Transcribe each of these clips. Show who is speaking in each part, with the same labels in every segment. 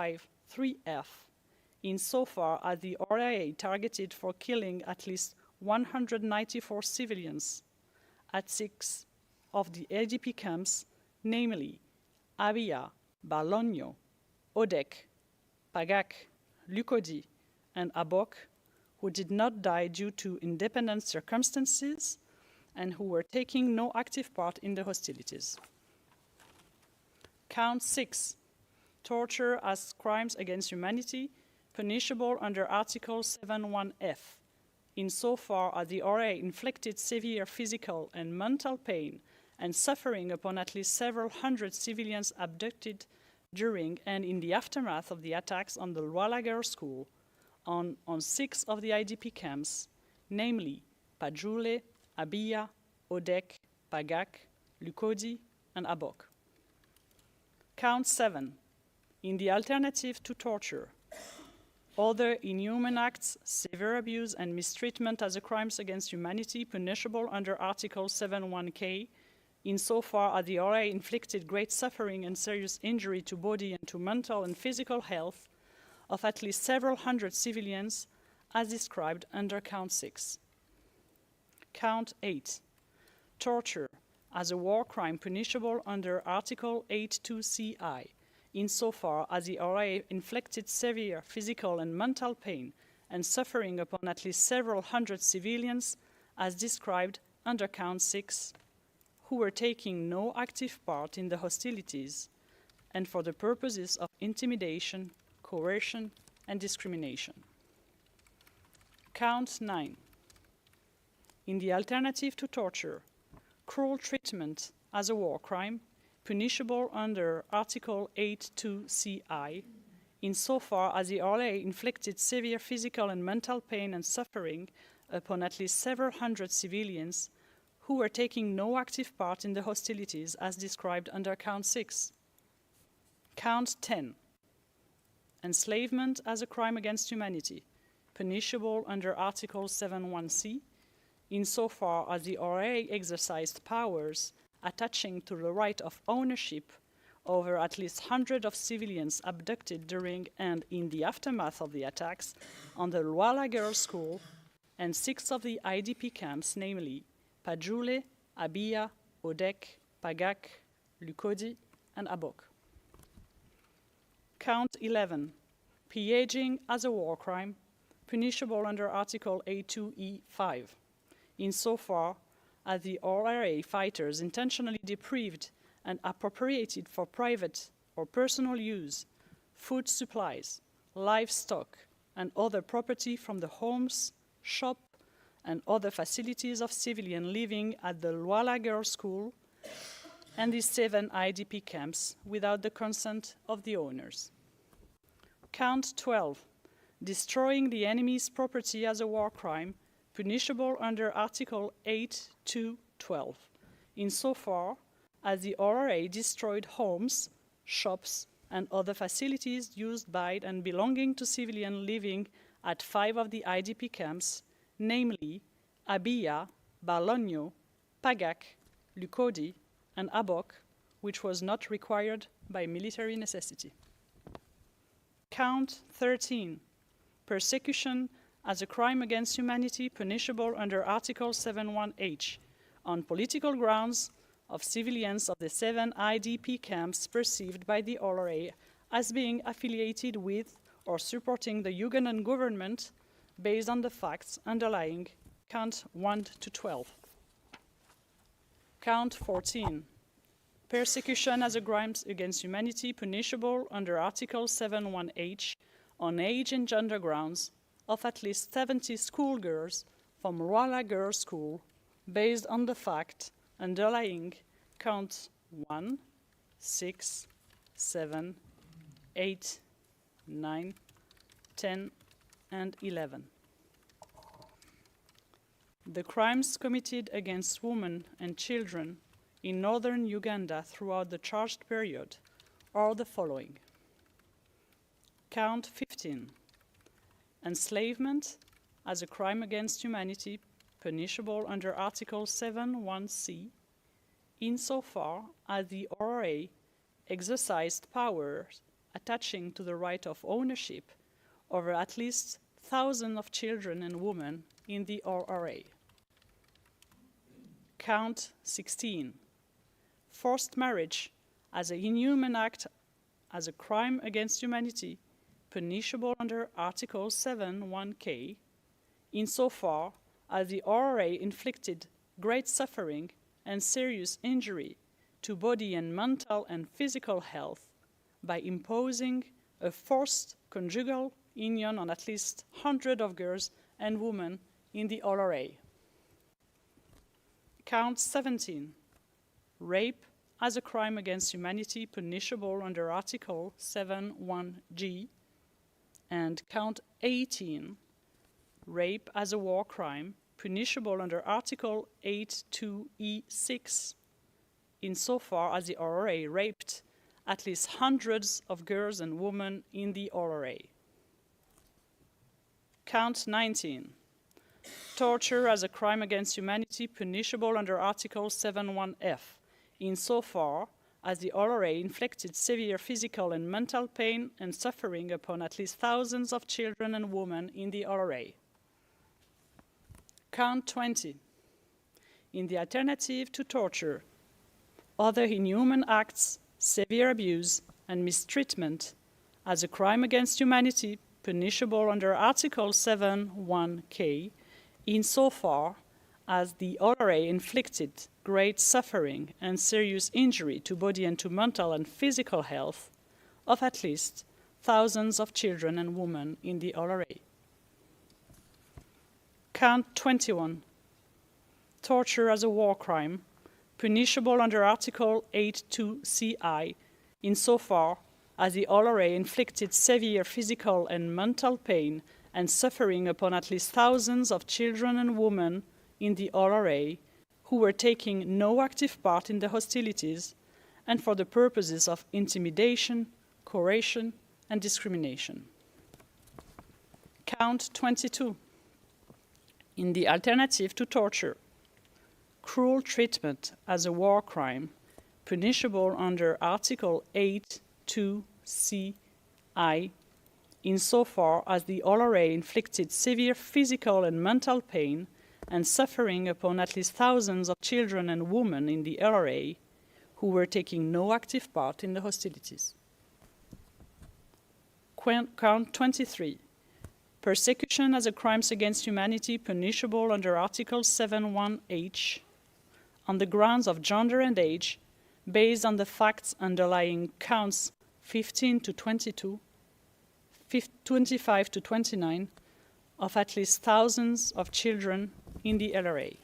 Speaker 1: 253F, insofar as the ORA targeted for killing at least 194 civilians at 6 of the IDP camps, namely Abia, Balonyo, Odek, Pagak, Lukodi, and Abok, who did not die due to independent circumstances and who were taking no active part in the hostilities. Count 6, torture as crimes against humanity, punishable under Article 71F, insofar as the ORA inflicted severe physical and mental pain and suffering upon at least several hundred civilians abducted during and in the aftermath of the attacks on the Luala Girls' School on 6 of the IDP camps, namely Pajule, Abia, Odek, Pagak, Lukodi, and Abok. Count 7, in the alternative to torture, other inhuman acts, severe abuse, and mistreatment as a crimes against humanity punishable under Article 71K, insofar as the ORA inflicted great suffering and serious injury to body and to mental and physical health of at least several hundred civilians, as described under Count 6. Count 8, torture as a war crime punishable under Article 82CI, insofar as the ORA inflicted severe physical and mental pain and suffering upon at least several hundred civilians, as described under Count 6, who were taking no active part in the hostilities and for the purposes of intimidation, coercion, and discrimination. Count 9, in the alternative to torture, cruel treatment as a war crime, punishable under Article 82CI, insofar as the ORA inflicted severe physical and mental pain and suffering upon at least several hundred civilians who were taking no active part in the hostilities as described under Count 6. Count 10, enslavement as a crime against humanity, punishable under Article 71C, insofar as the ORA exercised powers attaching to the right of ownership over at least 100 of civilians abducted during and in the aftermath of the attacks on the Luala Girls' School and 6 of the IDP camps, namely Pajule, Abia, Odek, Pagak, Lukodi, and Abok. Count 11, pillaging as a war crime, punishable under Article A2E5, insofar as the ORA fighters intentionally deprived and appropriated for private or personal use food supplies, livestock, and other property from the homes, shop, and other facilities of civilians living at the Luala Girls' School and the 7 IDP camps without the consent of the owners. Count 12, destroying the enemy's property as a war crime, punishable under Article 8.2.12, insofar as the ORA destroyed homes, shops, and other facilities used by and belonging to civilians living at 5 of the IDP camps, namely Abia, Balonyo, Pagak, Lukodi, and Abok, which was not required by military necessity. Count 13, persecution as a crime against humanity punishable under Article 71H on political grounds of civilians of the 7 IDP camps perceived by the ORA as being affiliated with or supporting the Ugandan government based on the facts underlying Count 1 to 12. Count 14, persecution as a crime against humanity punishable under Article 71H on age and gender grounds of at least 70 schoolgirls from Luala Girls' School based on the fact underlying Counts 1, 6, 7, 8, 9, 10, and 11. The crimes committed against women and children in northern Uganda throughout the charged period are the following. Count 15, enslavement as a crime against humanity punishable under Article 7.1c, insofar as the ORA exercised powers attaching to the right of ownership over at least thousands of children and women in the RRA. Count 16. Forced marriage as an inhuman act, as a crime against humanity, punishable under Article 7(1)k, insofar as the RRA inflicted great suffering and serious injury to body and mental and physical health by imposing a forced conjugal union on at least 100 of girls and women in the RRA. Count 17. Rape as a crime against humanity punishable under Article 7(1)g, and count 18. Rape as a war crime punishable under Article 8(2)e(6), insofar as the RRA raped at least hundreds of girls and women in the RRA. Count 19. Torture as a crime against humanity punishable under Article 7(1)f, insofar as the RRA inflicted severe physical and mental pain and suffering upon at least thousands of children and women in the RRA. Count 20. In the alternative to torture, other inhuman acts, severe abuse, and mistreatment as a crime against humanity punishable under Article 7(1)k, insofar as the RRA inflicted great suffering and serious injury to body and to mental and physical health of at least thousands of children and women in the RRA. Count 21. Torture as a war crime, punishable under Article 8(2)ci, insofar as the RRA inflicted severe physical and mental pain and suffering upon at least thousands of children and women in the RRA who were taking no active part in the hostilities and for the purposes of intimidation, coercion, and discrimination. Count 22. In the alternative to torture, cruel treatment as a war crime, punishable under Article 8(2)ci, insofar as the RRA inflicted severe physical and mental pain and suffering upon at least thousands of children and women in the RRA who were taking no active part in the hostilities. Count 23. Persecution as a crime against humanity punishable under Article 7(1)h on the grounds of gender and age, based on the facts underlying counts 15 to 22, 25 to 29, of at least thousands of children in the LRA.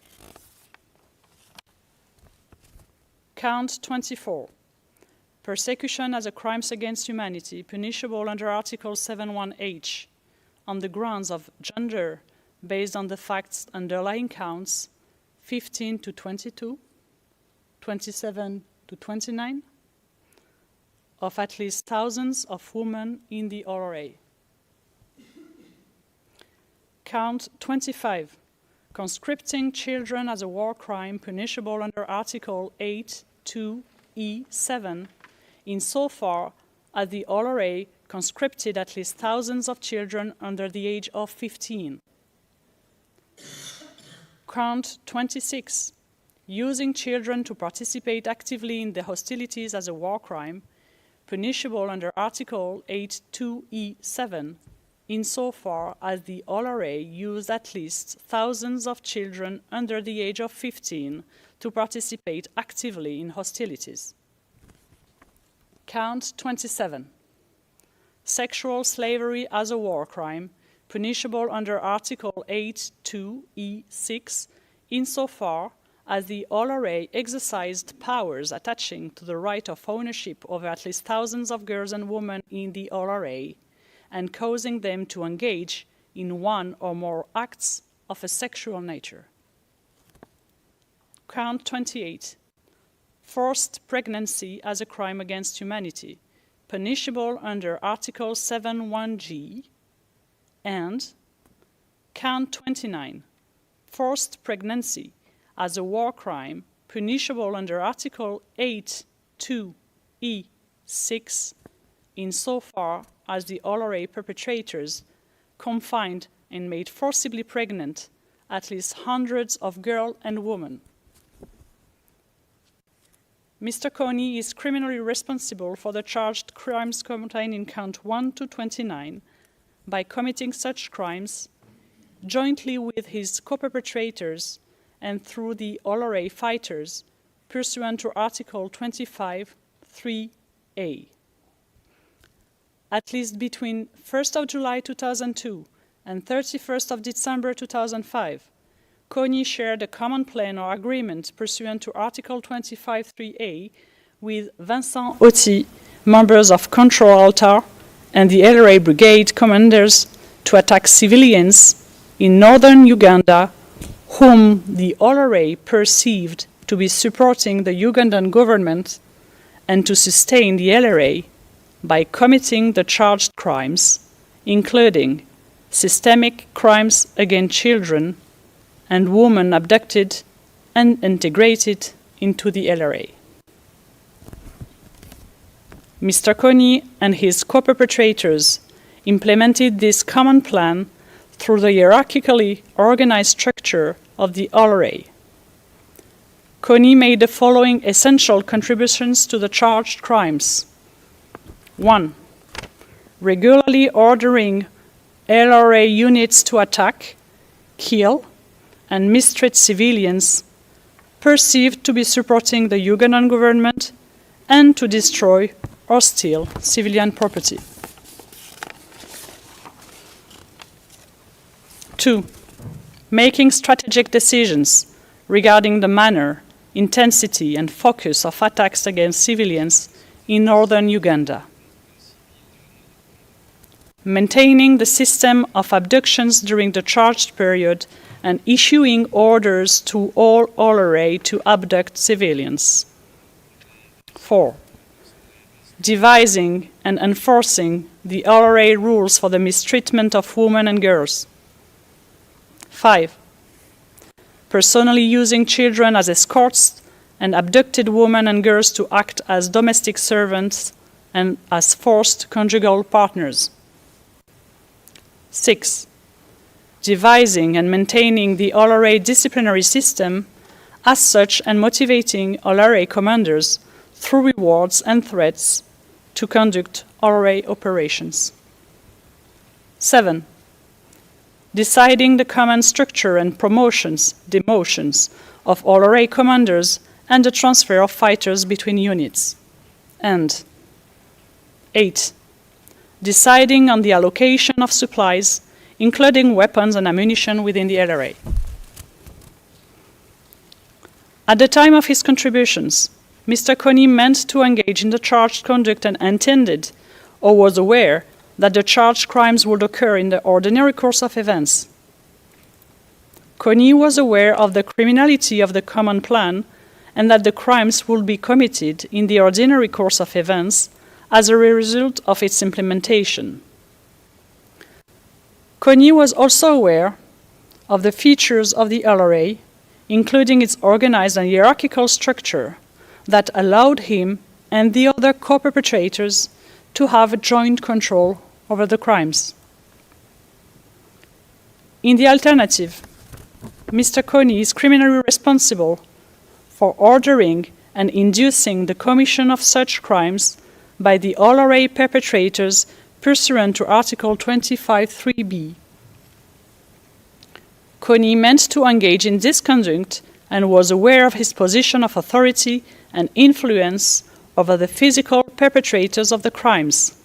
Speaker 1: Count 24. Persecution as a crime against humanity punishable under Article 7(1)h on the grounds of gender, based on the facts underlying counts 15 to 22, 27 to 29, of at least thousands of women in the RRA. Count 25. Conscripting children as a war crime punishable under Article 8(2)e(7), insofar as the RRA conscripted at least thousands of children under the age of 15. Count 26. Using children to participate actively in the hostilities as a war crime, punishable under Article 8(2)e(7), insofar as the RRA used at least thousands of children under the age of 15 to participate actively in hostilities. Count 27. Sexual slavery as a war crime, punishable under Article 8(2)e(6), insofar as the RRA exercised powers attaching to the right of ownership over at least thousands of girls and women in the RRA, and causing them to engage in one or more acts of a sexual nature. Count 28. Forced pregnancy as a crime against humanity, punishable under Article 7(1)g, and Count 29. Forced pregnancy as a war crime, punishable under Article 8(2)e(6), insofar as the LRA perpetrators confined and made forcibly pregnant at least hundreds of girls and women. Mr. Kony is criminally responsible for the charged crimes contained in count 1 to 29 by committing such crimes jointly with his co-perpetrators and through the LRA fighters pursuant to Article 25(3)(a). At least between 1st of July 2002 and 31st of December 2005, Kony shared a common plan or agreement pursuant to Article 25(3)(a) with Vincent Otti, members of Control Altar, and the LRA brigade commanders to attack civilians in northern Uganda whom the LRA perceived to be supporting the Ugandan government, and to sustain the LRA by committing the charged crimes, including systemic crimes against children and women abducted and integrated into the LRA. Mr. Kony and his co-perpetrators implemented this common plan through the hierarchically organized structure of the LRA. Kony made the following essential contributions to the charged crimes. 1. Regularly ordering LRA units to attack, kill, and mistreat civilians perceived to be supporting the Ugandan government and to destroy or steal civilian property. 2. Making strategic decisions regarding the manner, intensity, and focus of attacks against civilians in northern Uganda. Maintaining the system of abductions during the charged period and issuing orders to all LRA to abduct civilians. 4. Devising and enforcing the LRA rules for the mistreatment of women and girls. 5. Personally using children as escorts and abducted women and girls to act as domestic servants and as forced conjugal partners. 6. Devising and maintaining the LRA disciplinary system as such and motivating LRA commanders through rewards and threats to conduct LRA operations. 7. Deciding the command structure and promotions, demotions of LRA commanders and the transfer of fighters between units. And 8. Deciding on the allocation of supplies, including weapons and ammunition within the LRA. At the time of his contributions, Mr. Kony meant to engage in the charged conduct and intended, or was aware, that the charged crimes would occur in the ordinary course of events. Kony was aware of the criminality of the common plan and that the crimes would be committed in the ordinary course of events as a result of its implementation. Kony was also aware of the features of the LRA, including its organized and hierarchical structure, that allowed him and the other co-perpetrators to have joint control over the crimes. In the alternative, Mr. Kony is criminally responsible for ordering and inducing the commission of such crimes by the LRA perpetrators pursuant to Article 25(3)(b). Kony meant to engage in this conduct and was aware of his position of authority and influence over the physical perpetrators of the crimes.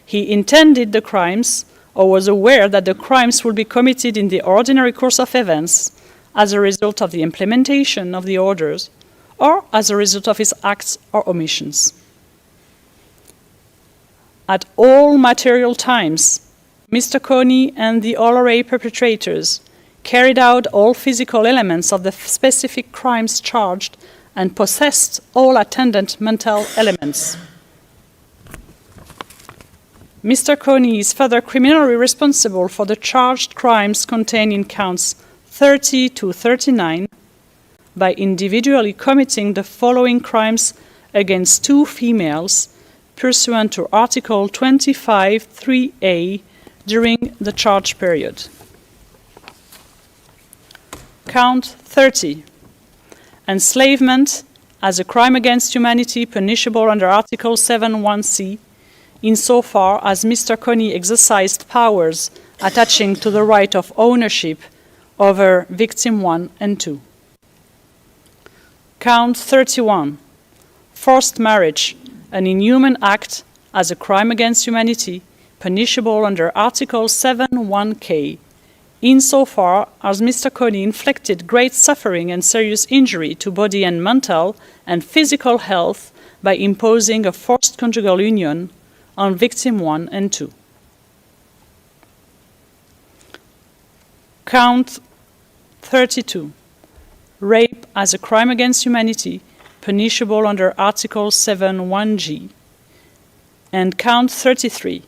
Speaker 1: He intended the crimes or was aware that the crimes would be committed in the ordinary course of events as a result of the implementation of the orders or as a result of his acts or omissions. At all material times, Mr. Kony and the LRA perpetrators carried out all physical elements of the specific crimes charged and possessed all attendant mental elements. Mr. Kony is further criminally responsible for the charged crimes contained in counts 30 to 39 by individually committing the following crimes against 2 females pursuant to Article 25(3)(a) during the charge period. Count 30. Enslavement as a crime against humanity punishable under Article 7(1)(c), insofar as Mr. Kony exercised powers attaching to the right of ownership over victim 1 and 2. Count 31. Forced marriage, an inhuman act as a crime against humanity, punishable under Article 7(1)(k), insofar as Mr. Kony inflicted great suffering and serious injury to body and mental and physical health by imposing a forced conjugal union on victim 1 and 2. Count 32. Rape as a crime against humanity, punishable under Article 7(1)(g). And count 33.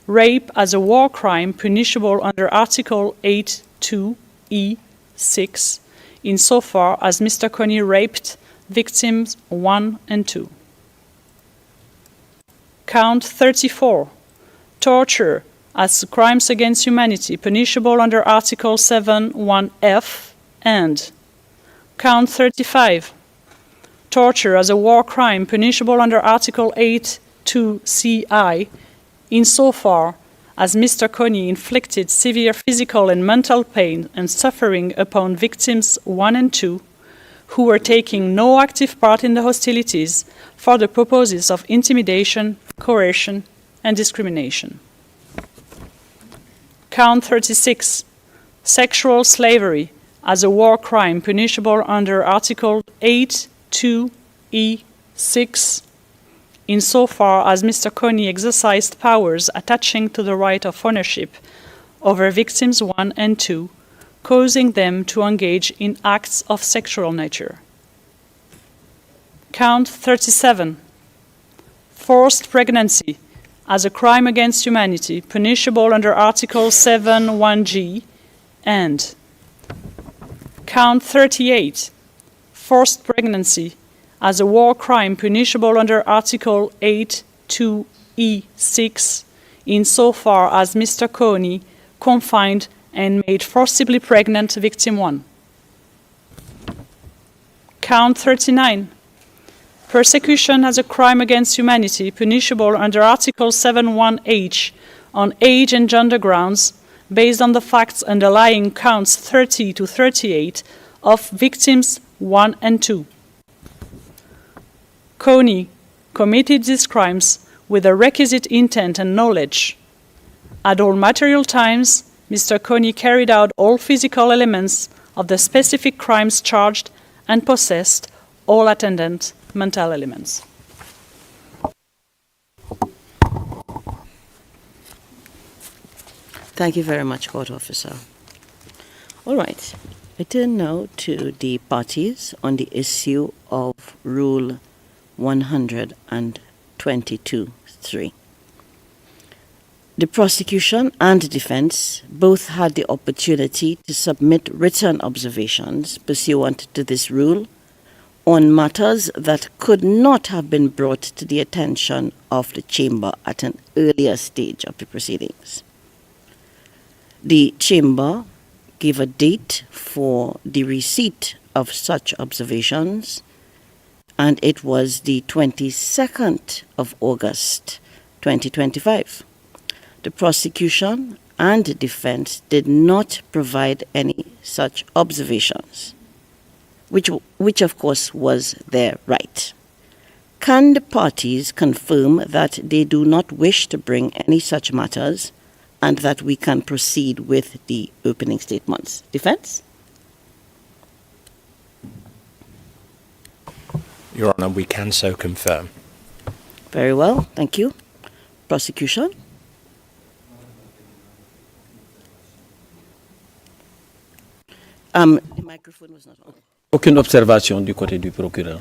Speaker 1: Rape as a war crime punishable under Article 8(2)(e)(6), insofar as Mr. Kony raped victims 1 and 2. Count 34. Torture as crimes against humanity punishable under Article 7(1)(f), and count 35. Torture as a war crime punishable under Article 8(2)(ci), insofar as Mr. Kony inflicted severe physical and mental pain and suffering upon victims 1 and 2, who were taking no active part in the hostilities for the purposes of intimidation, coercion, and discrimination. Count 36. Sexual slavery as a war crime punishable under Article 8(2)(e)(6), insofar as Mr. Kony exercised powers attaching to the right of ownership over victims 1 and 2, causing them to engage in acts of sexual nature. Count 37. Forced pregnancy as a crime against humanity punishable under Article 7(1)(g), and count 38. Forced pregnancy as a war crime punishable under Article 8(2)(e)(6), insofar as Mr. Kony confined and made forcibly pregnant victim 1. Count 39. Persecution as a crime against humanity punishable under Article 7(1)(h) on age and gender grounds, based on the facts underlying counts 30 to 38 of victims 1 and 2. Kony committed these crimes with the requisite intent and knowledge. At all material times, Mr. Kony carried out all physical elements of the specific crimes charged and possessed all attendant mental elements.
Speaker 2: Thank you very much, Court Officer. All right. I turn now to the parties on the issue of Rule 122(3). The prosecution and defense both had the opportunity to submit written observations pursuant to this rule on matters that could not have been brought to the attention of the Chamber at an earlier stage of the proceedings. The Chamber gave a date for the receipt of such observations, and it was the 22nd of August, 2025. The prosecution and the defense did not provide any such observations, which of course was their right. Can the parties confirm that they do not wish to bring any such matters and that we can proceed with the opening statements? Defense?
Speaker 3: Your Honour, we can so confirm.
Speaker 2: Very well, thank you. Prosecution? The microphone was not on.
Speaker 4: Aucune observation du côté du procureur.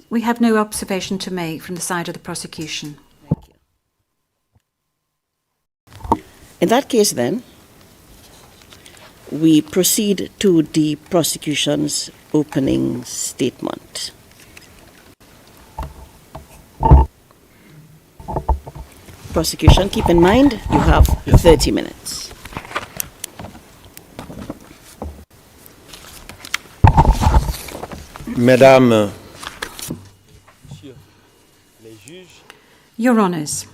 Speaker 5: We have no observation to make from the side of the prosecution.
Speaker 2: Thank you. In that case, then, we proceed to the prosecution's opening statement. Prosecution, keep in mind you have 30 minutes.
Speaker 6: Mesdames, les juges,
Speaker 5: Your Honours,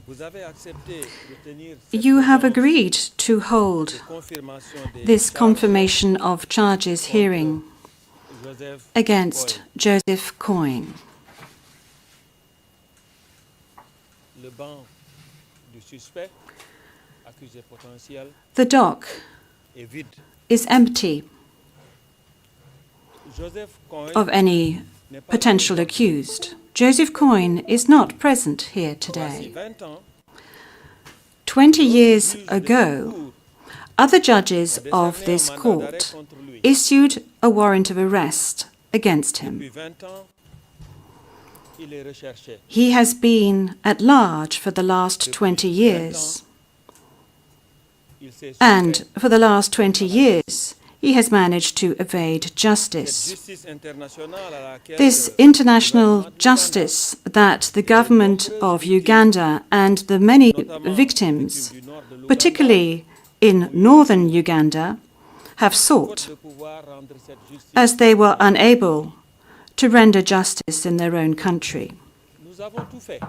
Speaker 6: vous avez accepté de tenir
Speaker 5: you have agreed to hold
Speaker 6: confirmation des
Speaker 5: this confirmation of charges hearing
Speaker 6: Joseph
Speaker 5: against Joseph Kony.
Speaker 6: le banc du suspect, accusé potentiel,
Speaker 5: The dock
Speaker 6: est vide.
Speaker 5: is empty
Speaker 6: Joseph Kony
Speaker 5: of any
Speaker 6: n'est pas
Speaker 5: potential accused. Joseph Kony is not present here
Speaker 6: Voici
Speaker 5: today.
Speaker 6: 20 ans,
Speaker 5: 20 years
Speaker 6: juge de
Speaker 5: ago,
Speaker 6: cour
Speaker 5: other judges
Speaker 6: a
Speaker 5: of
Speaker 6: décerné
Speaker 5: this
Speaker 6: un mandat
Speaker 5: court
Speaker 6: d'arrêt contre lui.
Speaker 5: issued a warrant of arrest against him.
Speaker 6: Depuis 20 ans, il est recherché.
Speaker 5: He has been at large for the last 20 years,
Speaker 6: Il s'est
Speaker 5: and
Speaker 6: soustrait
Speaker 5: for the last 20 years, he has managed to evade
Speaker 6: cette
Speaker 5: justice.
Speaker 6: justice internationale à laquelle
Speaker 5: This
Speaker 6: le
Speaker 5: international
Speaker 6: gouvernement
Speaker 5: justice that the government of Uganda and the many
Speaker 6: notamment
Speaker 5: victims,
Speaker 6: victimes du nord de l'Ouganda,
Speaker 5: particularly in northern Uganda, have sought,
Speaker 6: faute de pouvoir rendre cette justice,
Speaker 5: as they were unable to render justice in their own country.
Speaker 6: nous avons tout fait.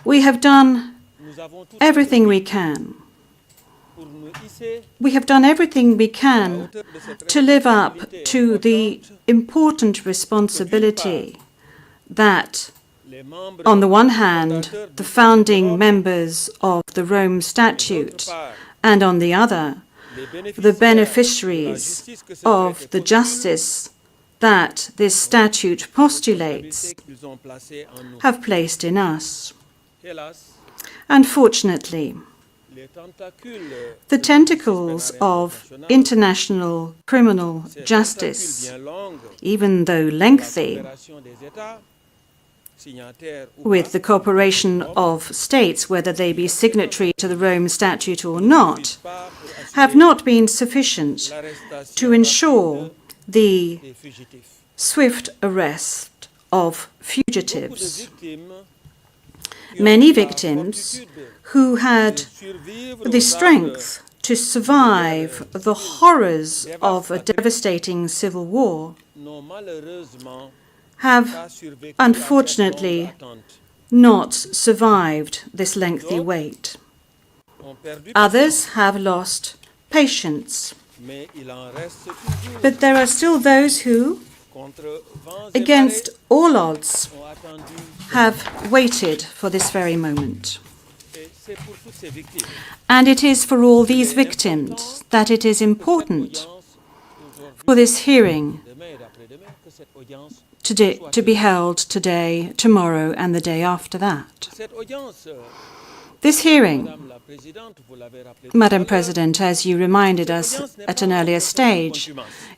Speaker 5: We have done
Speaker 6: Nous avons tout
Speaker 5: everything we can.
Speaker 6: pour nous hisser
Speaker 5: We have done everything we
Speaker 6: à la
Speaker 5: can
Speaker 6: hauteur de cette
Speaker 5: to live up
Speaker 6: responsabilité
Speaker 5: to the
Speaker 6: importante.
Speaker 5: important responsibility that,
Speaker 6: Les membres
Speaker 5: on the one hand,
Speaker 6: fondateurs
Speaker 5: the
Speaker 6: du
Speaker 5: founding
Speaker 6: Procedural,
Speaker 5: members of the Rome Statute,
Speaker 6: d'autre part,
Speaker 5: and on the other,
Speaker 6: les
Speaker 5: the
Speaker 6: bénéficiaires de la
Speaker 5: beneficiaries
Speaker 6: justice que ce
Speaker 5: of
Speaker 6: traité
Speaker 5: the
Speaker 6: postule,
Speaker 5: justice that this statute postulates,
Speaker 6: responsabilités qu'ils ont placées en nous.
Speaker 5: have placed in us.
Speaker 6: Hélas,
Speaker 5: Unfortunately,
Speaker 6: les tentacules
Speaker 5: the
Speaker 6: de la
Speaker 5: tentacles
Speaker 6: justice pénale
Speaker 5: of
Speaker 6: internationale,
Speaker 5: international criminal
Speaker 6: ces
Speaker 5: justice,
Speaker 6: tentacules bien longues
Speaker 5: even though
Speaker 6: de la
Speaker 5: lengthy,
Speaker 6: coopération des États, signataires ou
Speaker 5: with
Speaker 6: pas,
Speaker 5: the cooperation of states, whether they be signatory to the Rome Statute or not,
Speaker 6: suffisent pas pour assurer
Speaker 5: have not been sufficient
Speaker 6: l'arrestation
Speaker 5: to ensure
Speaker 6: rapide
Speaker 5: the
Speaker 6: des fugitifs.
Speaker 5: swift arrest of
Speaker 6: Beaucoup de
Speaker 5: fugitives.
Speaker 6: victimes qui ont
Speaker 5: Many
Speaker 6: la
Speaker 5: victims
Speaker 6: fortitude
Speaker 5: who
Speaker 6: de
Speaker 5: had
Speaker 6: survivre
Speaker 5: the
Speaker 6: aux
Speaker 5: strength to survive the horrors of a devastating civil war
Speaker 6: actes n'ont malheureusement
Speaker 5: have
Speaker 6: pas survécu
Speaker 5: unfortunately
Speaker 6: à cette longue attente.
Speaker 5: not survived this lengthy wait.
Speaker 6: Ont perdu
Speaker 5: Others have lost patience,
Speaker 6: mais il en reste toujours
Speaker 5: but there are still those who,
Speaker 6: contre vents et
Speaker 5: against
Speaker 6: marées,
Speaker 5: all odds,
Speaker 6: ont attendu.
Speaker 5: have waited for this very moment.
Speaker 6: Et c'est pour toutes ces victimes
Speaker 5: And it is for all these victims that it is important
Speaker 6: audience aujourd'hui,
Speaker 5: for this hearing
Speaker 6: demain et d'après-demain, que cette audience,
Speaker 5: to be held today, tomorrow, and the day after that.
Speaker 6: cette audience,
Speaker 5: This hearing,
Speaker 6: Madame la Présidente, vous l'avez rappelé tout
Speaker 5: Madam
Speaker 6: à l'heure,
Speaker 5: President, as you reminded us at an earlier stage,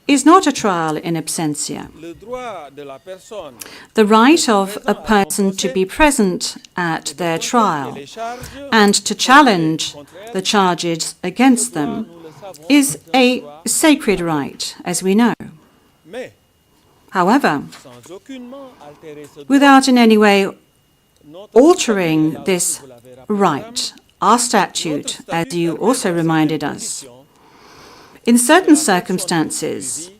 Speaker 5: is not a trial in absentia.
Speaker 6: le droit de la personne
Speaker 5: The right of a person to be present at their
Speaker 6: et
Speaker 5: trial
Speaker 6: les charges,
Speaker 5: and to challenge the charges against them
Speaker 6: nous le savons,
Speaker 5: is
Speaker 6: c'est un
Speaker 5: a
Speaker 6: droit,
Speaker 5: sacred right, as we know.
Speaker 6: mais
Speaker 5: However,
Speaker 6: sans aucunement altérer ce droit,
Speaker 5: without in any way
Speaker 6: notre
Speaker 5: altering
Speaker 6: statut,
Speaker 5: this
Speaker 6: vous l'avez rappelé,
Speaker 5: right, our statute,
Speaker 6: notre
Speaker 5: as
Speaker 6: statut
Speaker 5: you
Speaker 6: permet
Speaker 5: also
Speaker 6: dans
Speaker 5: reminded
Speaker 6: certaines
Speaker 5: us,
Speaker 6: conditions
Speaker 5: in certain
Speaker 6: que la personne
Speaker 5: circumstances,
Speaker 6: poursuivie,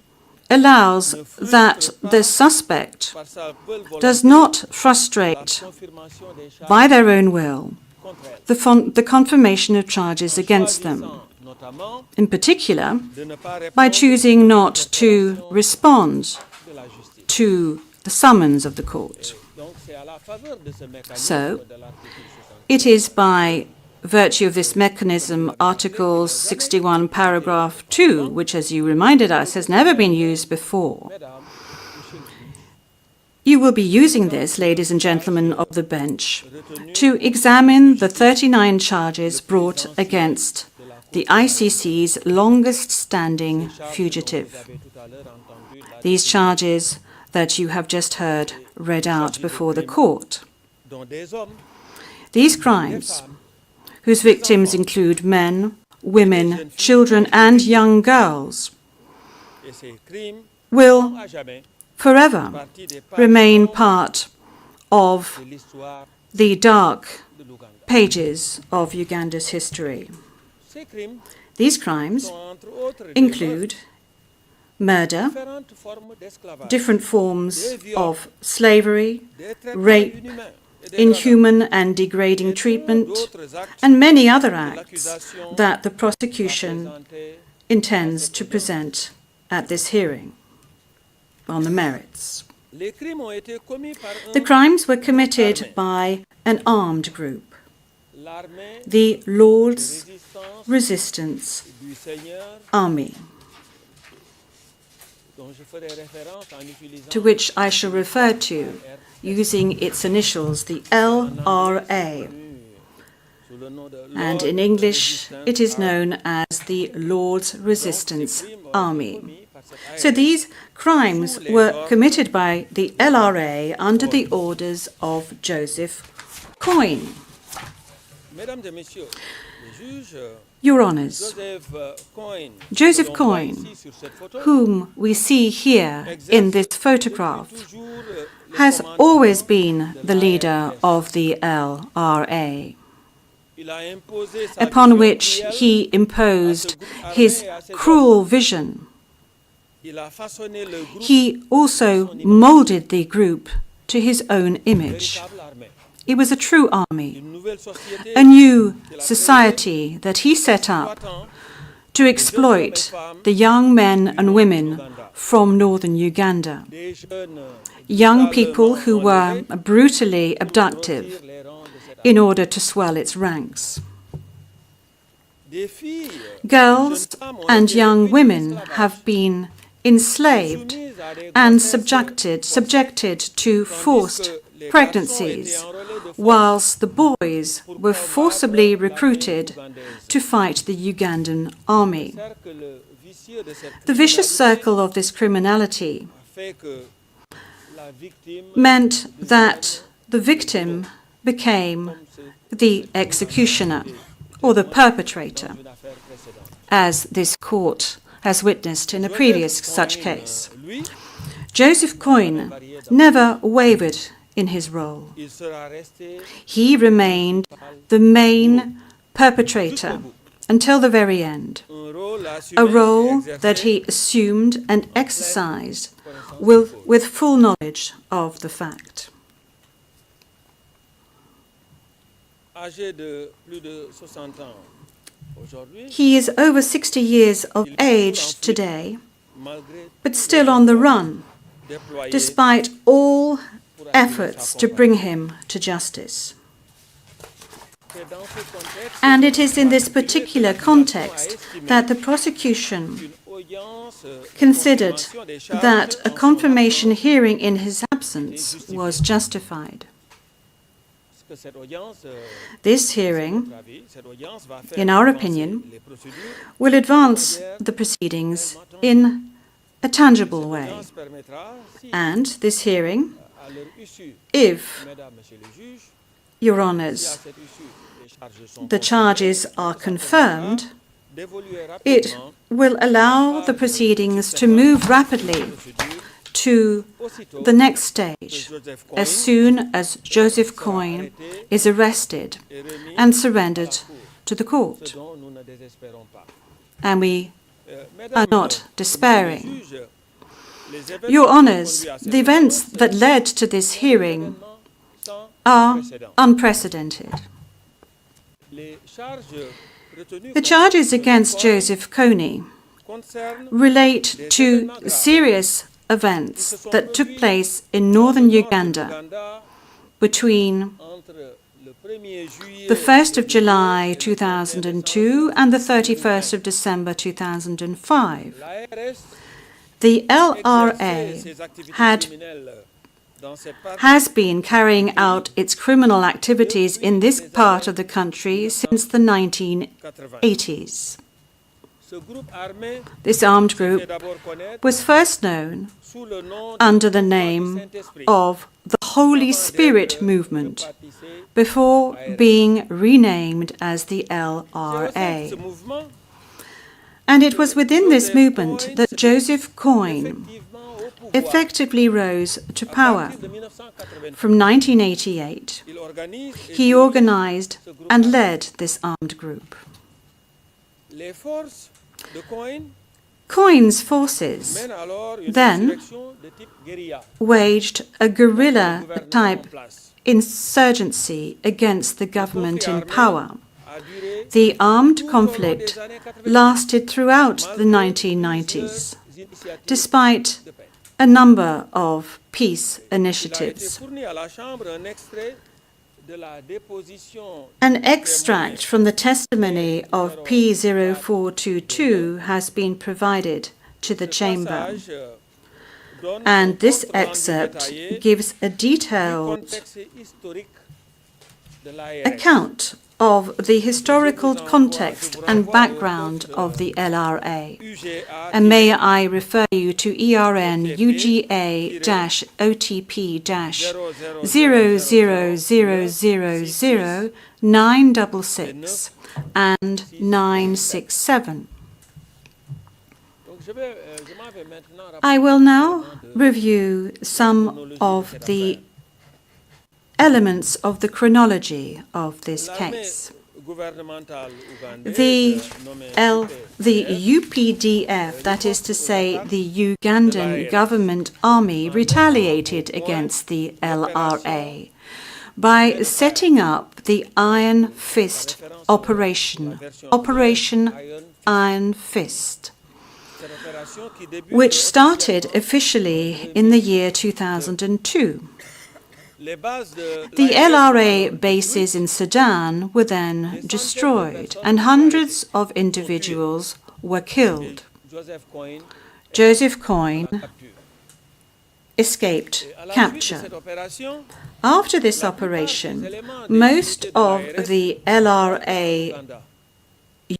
Speaker 5: allows that the suspect
Speaker 6: par sa bonne volonté,
Speaker 5: does not
Speaker 6: la
Speaker 5: frustrate,
Speaker 6: confirmation des charges
Speaker 5: by their own will,
Speaker 6: contre elle.
Speaker 5: the confirmation of charges against them,
Speaker 6: Choisissant notamment
Speaker 5: in particular
Speaker 6: de ne pas
Speaker 5: by
Speaker 6: répondre
Speaker 5: choosing not
Speaker 6: aux
Speaker 5: to
Speaker 6: interpellations
Speaker 5: respond
Speaker 6: de la justice.
Speaker 5: to the summons of the court.
Speaker 6: Donc c'est à la faveur de ce mécanisme
Speaker 5: So,
Speaker 6: de l'article 60
Speaker 5: it is by virtue of this mechanism, Article 61, paragraph 2, which, as you reminded us, has never been used before.
Speaker 6: Mesdames, Monsieur le juge,
Speaker 5: You will be using this, ladies and gentlemen of the bench, to examine the 39 charges brought against the ICC's longest-standing fugitive.
Speaker 6: vous avez tout à l'heure entendu la
Speaker 5: These charges that you have just heard read out before the court.
Speaker 6: dont des hommes,
Speaker 5: These
Speaker 6: des
Speaker 5: crimes,
Speaker 6: femmes,
Speaker 5: whose victims include men, women, children, and young girls,
Speaker 6: et ces crimes
Speaker 5: will
Speaker 6: à jamais
Speaker 5: forever
Speaker 6: partie des pages
Speaker 5: remain part of
Speaker 6: de l'histoire
Speaker 5: the dark pages of Uganda's history.
Speaker 6: Ces crimes
Speaker 5: These crimes
Speaker 6: sont entre autres des
Speaker 5: include murder,
Speaker 6: différentes formes d'esclavage,
Speaker 5: different forms of slavery,
Speaker 6: des traitements
Speaker 5: rape,
Speaker 6: inhumains et dégradants,
Speaker 5: inhuman and degrading treatment,
Speaker 6: d'autres actes
Speaker 5: and many other acts
Speaker 6: l'accusation
Speaker 5: that the prosecution
Speaker 6: présentés
Speaker 5: intends to present at this hearing on the merits.
Speaker 6: Les crimes ont été commis par
Speaker 5: The crimes were committed by an armed group,
Speaker 6: l'armée
Speaker 5: the
Speaker 6: de
Speaker 5: Lord's
Speaker 6: résistance
Speaker 5: Resistance
Speaker 6: du Seigneur,
Speaker 5: Army,
Speaker 6: dont je ferai référence en utilisant
Speaker 5: to which I shall refer to using its initials, the LRA,
Speaker 6: sous le nom de
Speaker 5: and
Speaker 6: l'Ordre
Speaker 5: in
Speaker 6: de
Speaker 5: English
Speaker 6: Résistance
Speaker 5: it is
Speaker 6: Armée.
Speaker 5: known as the Lord's Resistance
Speaker 6: Ces crimes ont été
Speaker 5: Army.
Speaker 6: commis par cette
Speaker 5: So
Speaker 6: ARS
Speaker 5: these crimes were committed by the LRA under the orders of Joseph Kony.
Speaker 6: Mesdames et messieurs, les juges,
Speaker 5: Your Honours, Joseph Kony, whom we see here in this photograph, has always been the leader of the LRA, upon which he imposed his cruel vision. He also moulded the group to his own image. It was a true army, a new society that he set up to exploit the young men and women from northern Uganda, young people who were brutally abducted in order to swell its ranks. Girls and young women have been enslaved and subjected to forced pregnancies, whilst the boys were forcibly recruited to fight the Ugandan army. The vicious circle of this criminality meant that the victim became the executioner or the perpetrator, as this court has witnessed in a previous such case. Joseph Kony never wavered in his role. He remained the main perpetrator until the very end, a role that he assumed and exercised with full knowledge of the fact. He is over 60 years of age today, but still on the run, despite all efforts to bring him to justice. And it is in this particular context that the prosecution considered that a confirmation hearing in his absence was justified. This hearing, in our opinion, will advance the proceedings in a tangible way. And this hearing, if, Your Honours, the charges are confirmed, it will allow the proceedings to move rapidly to the next stage, as soon as Joseph Kony is arrested and surrendered to the court. And we are not despairing. Your Honours, the events that led to this hearing are unprecedented. The charges against Joseph Kony relate to serious events that took place in northern Uganda between the 1st of July 2002 and the 31st of December 2005. The LRA has been carrying out its criminal activities in this part of the country since the 1980s. This armed group was first known under the name of the Holy Spirit Movement before being renamed as the LRA. And it was within this movement that Joseph Kony effectively rose to power.
Speaker 6: À partir de 1988,
Speaker 5: From 1988,
Speaker 6: il organise et
Speaker 5: he
Speaker 6: dirige
Speaker 5: organized
Speaker 6: ce groupe
Speaker 5: and
Speaker 6: armé.
Speaker 5: led this armed group.
Speaker 6: Les forces de Kony
Speaker 5: Kony's forces
Speaker 6: mènent alors une
Speaker 5: then
Speaker 6: insurrection de type guérilla.
Speaker 5: waged a guerrilla
Speaker 6: Le gouvernement
Speaker 5: type
Speaker 6: en place.
Speaker 5: insurgency against the government in power.
Speaker 6: A duré
Speaker 5: The armed
Speaker 6: tout au long
Speaker 5: conflict
Speaker 6: des années 90,
Speaker 5: lasted throughout the
Speaker 6: malgré
Speaker 5: 1990s,
Speaker 6: plusieurs initiatives
Speaker 5: despite
Speaker 6: de paix.
Speaker 5: a number of peace
Speaker 6: Il a été
Speaker 5: initiatives.
Speaker 6: fourni à la Chambre un extrait de la déposition
Speaker 5: An
Speaker 6: du
Speaker 5: extract
Speaker 6: témoin
Speaker 5: from the testimony of P0422 has been provided to the
Speaker 6: Ce
Speaker 5: chamber,
Speaker 6: passage, donne un
Speaker 5: and this
Speaker 6: compte rendu
Speaker 5: excerpt
Speaker 6: détaillé
Speaker 5: gives a
Speaker 6: du
Speaker 5: detailed
Speaker 6: contexte historique de l'ARS.
Speaker 5: account of the historical context and background of the LRA. And may I refer you to ERN UGA-000000966 and 967.
Speaker 6: Donc, je m'en vais maintenant
Speaker 5: I will now review some of the elements of the chronology of this case.
Speaker 6: gouvernementale ougandaise,
Speaker 5: The
Speaker 6: nommée
Speaker 5: the UPDF, that is to say, the Ugandan government army, retaliated against the LRA by setting up the Iron Fist operation, Operation Iron Fist,
Speaker 6: cette opération qui débute
Speaker 5: which started officially in the year 2002.
Speaker 6: les bases de
Speaker 5: The
Speaker 6: l'ARS
Speaker 5: LRA bases in Sudan were then destroyed, and hundreds of individuals were killed.
Speaker 6: Joseph Kony
Speaker 5: Joseph Kony
Speaker 6: capture.
Speaker 5: escaped
Speaker 6: À la suite de
Speaker 5: capture.
Speaker 6: cette opération,
Speaker 5: After this operation, most of the LRA
Speaker 6: Uganda.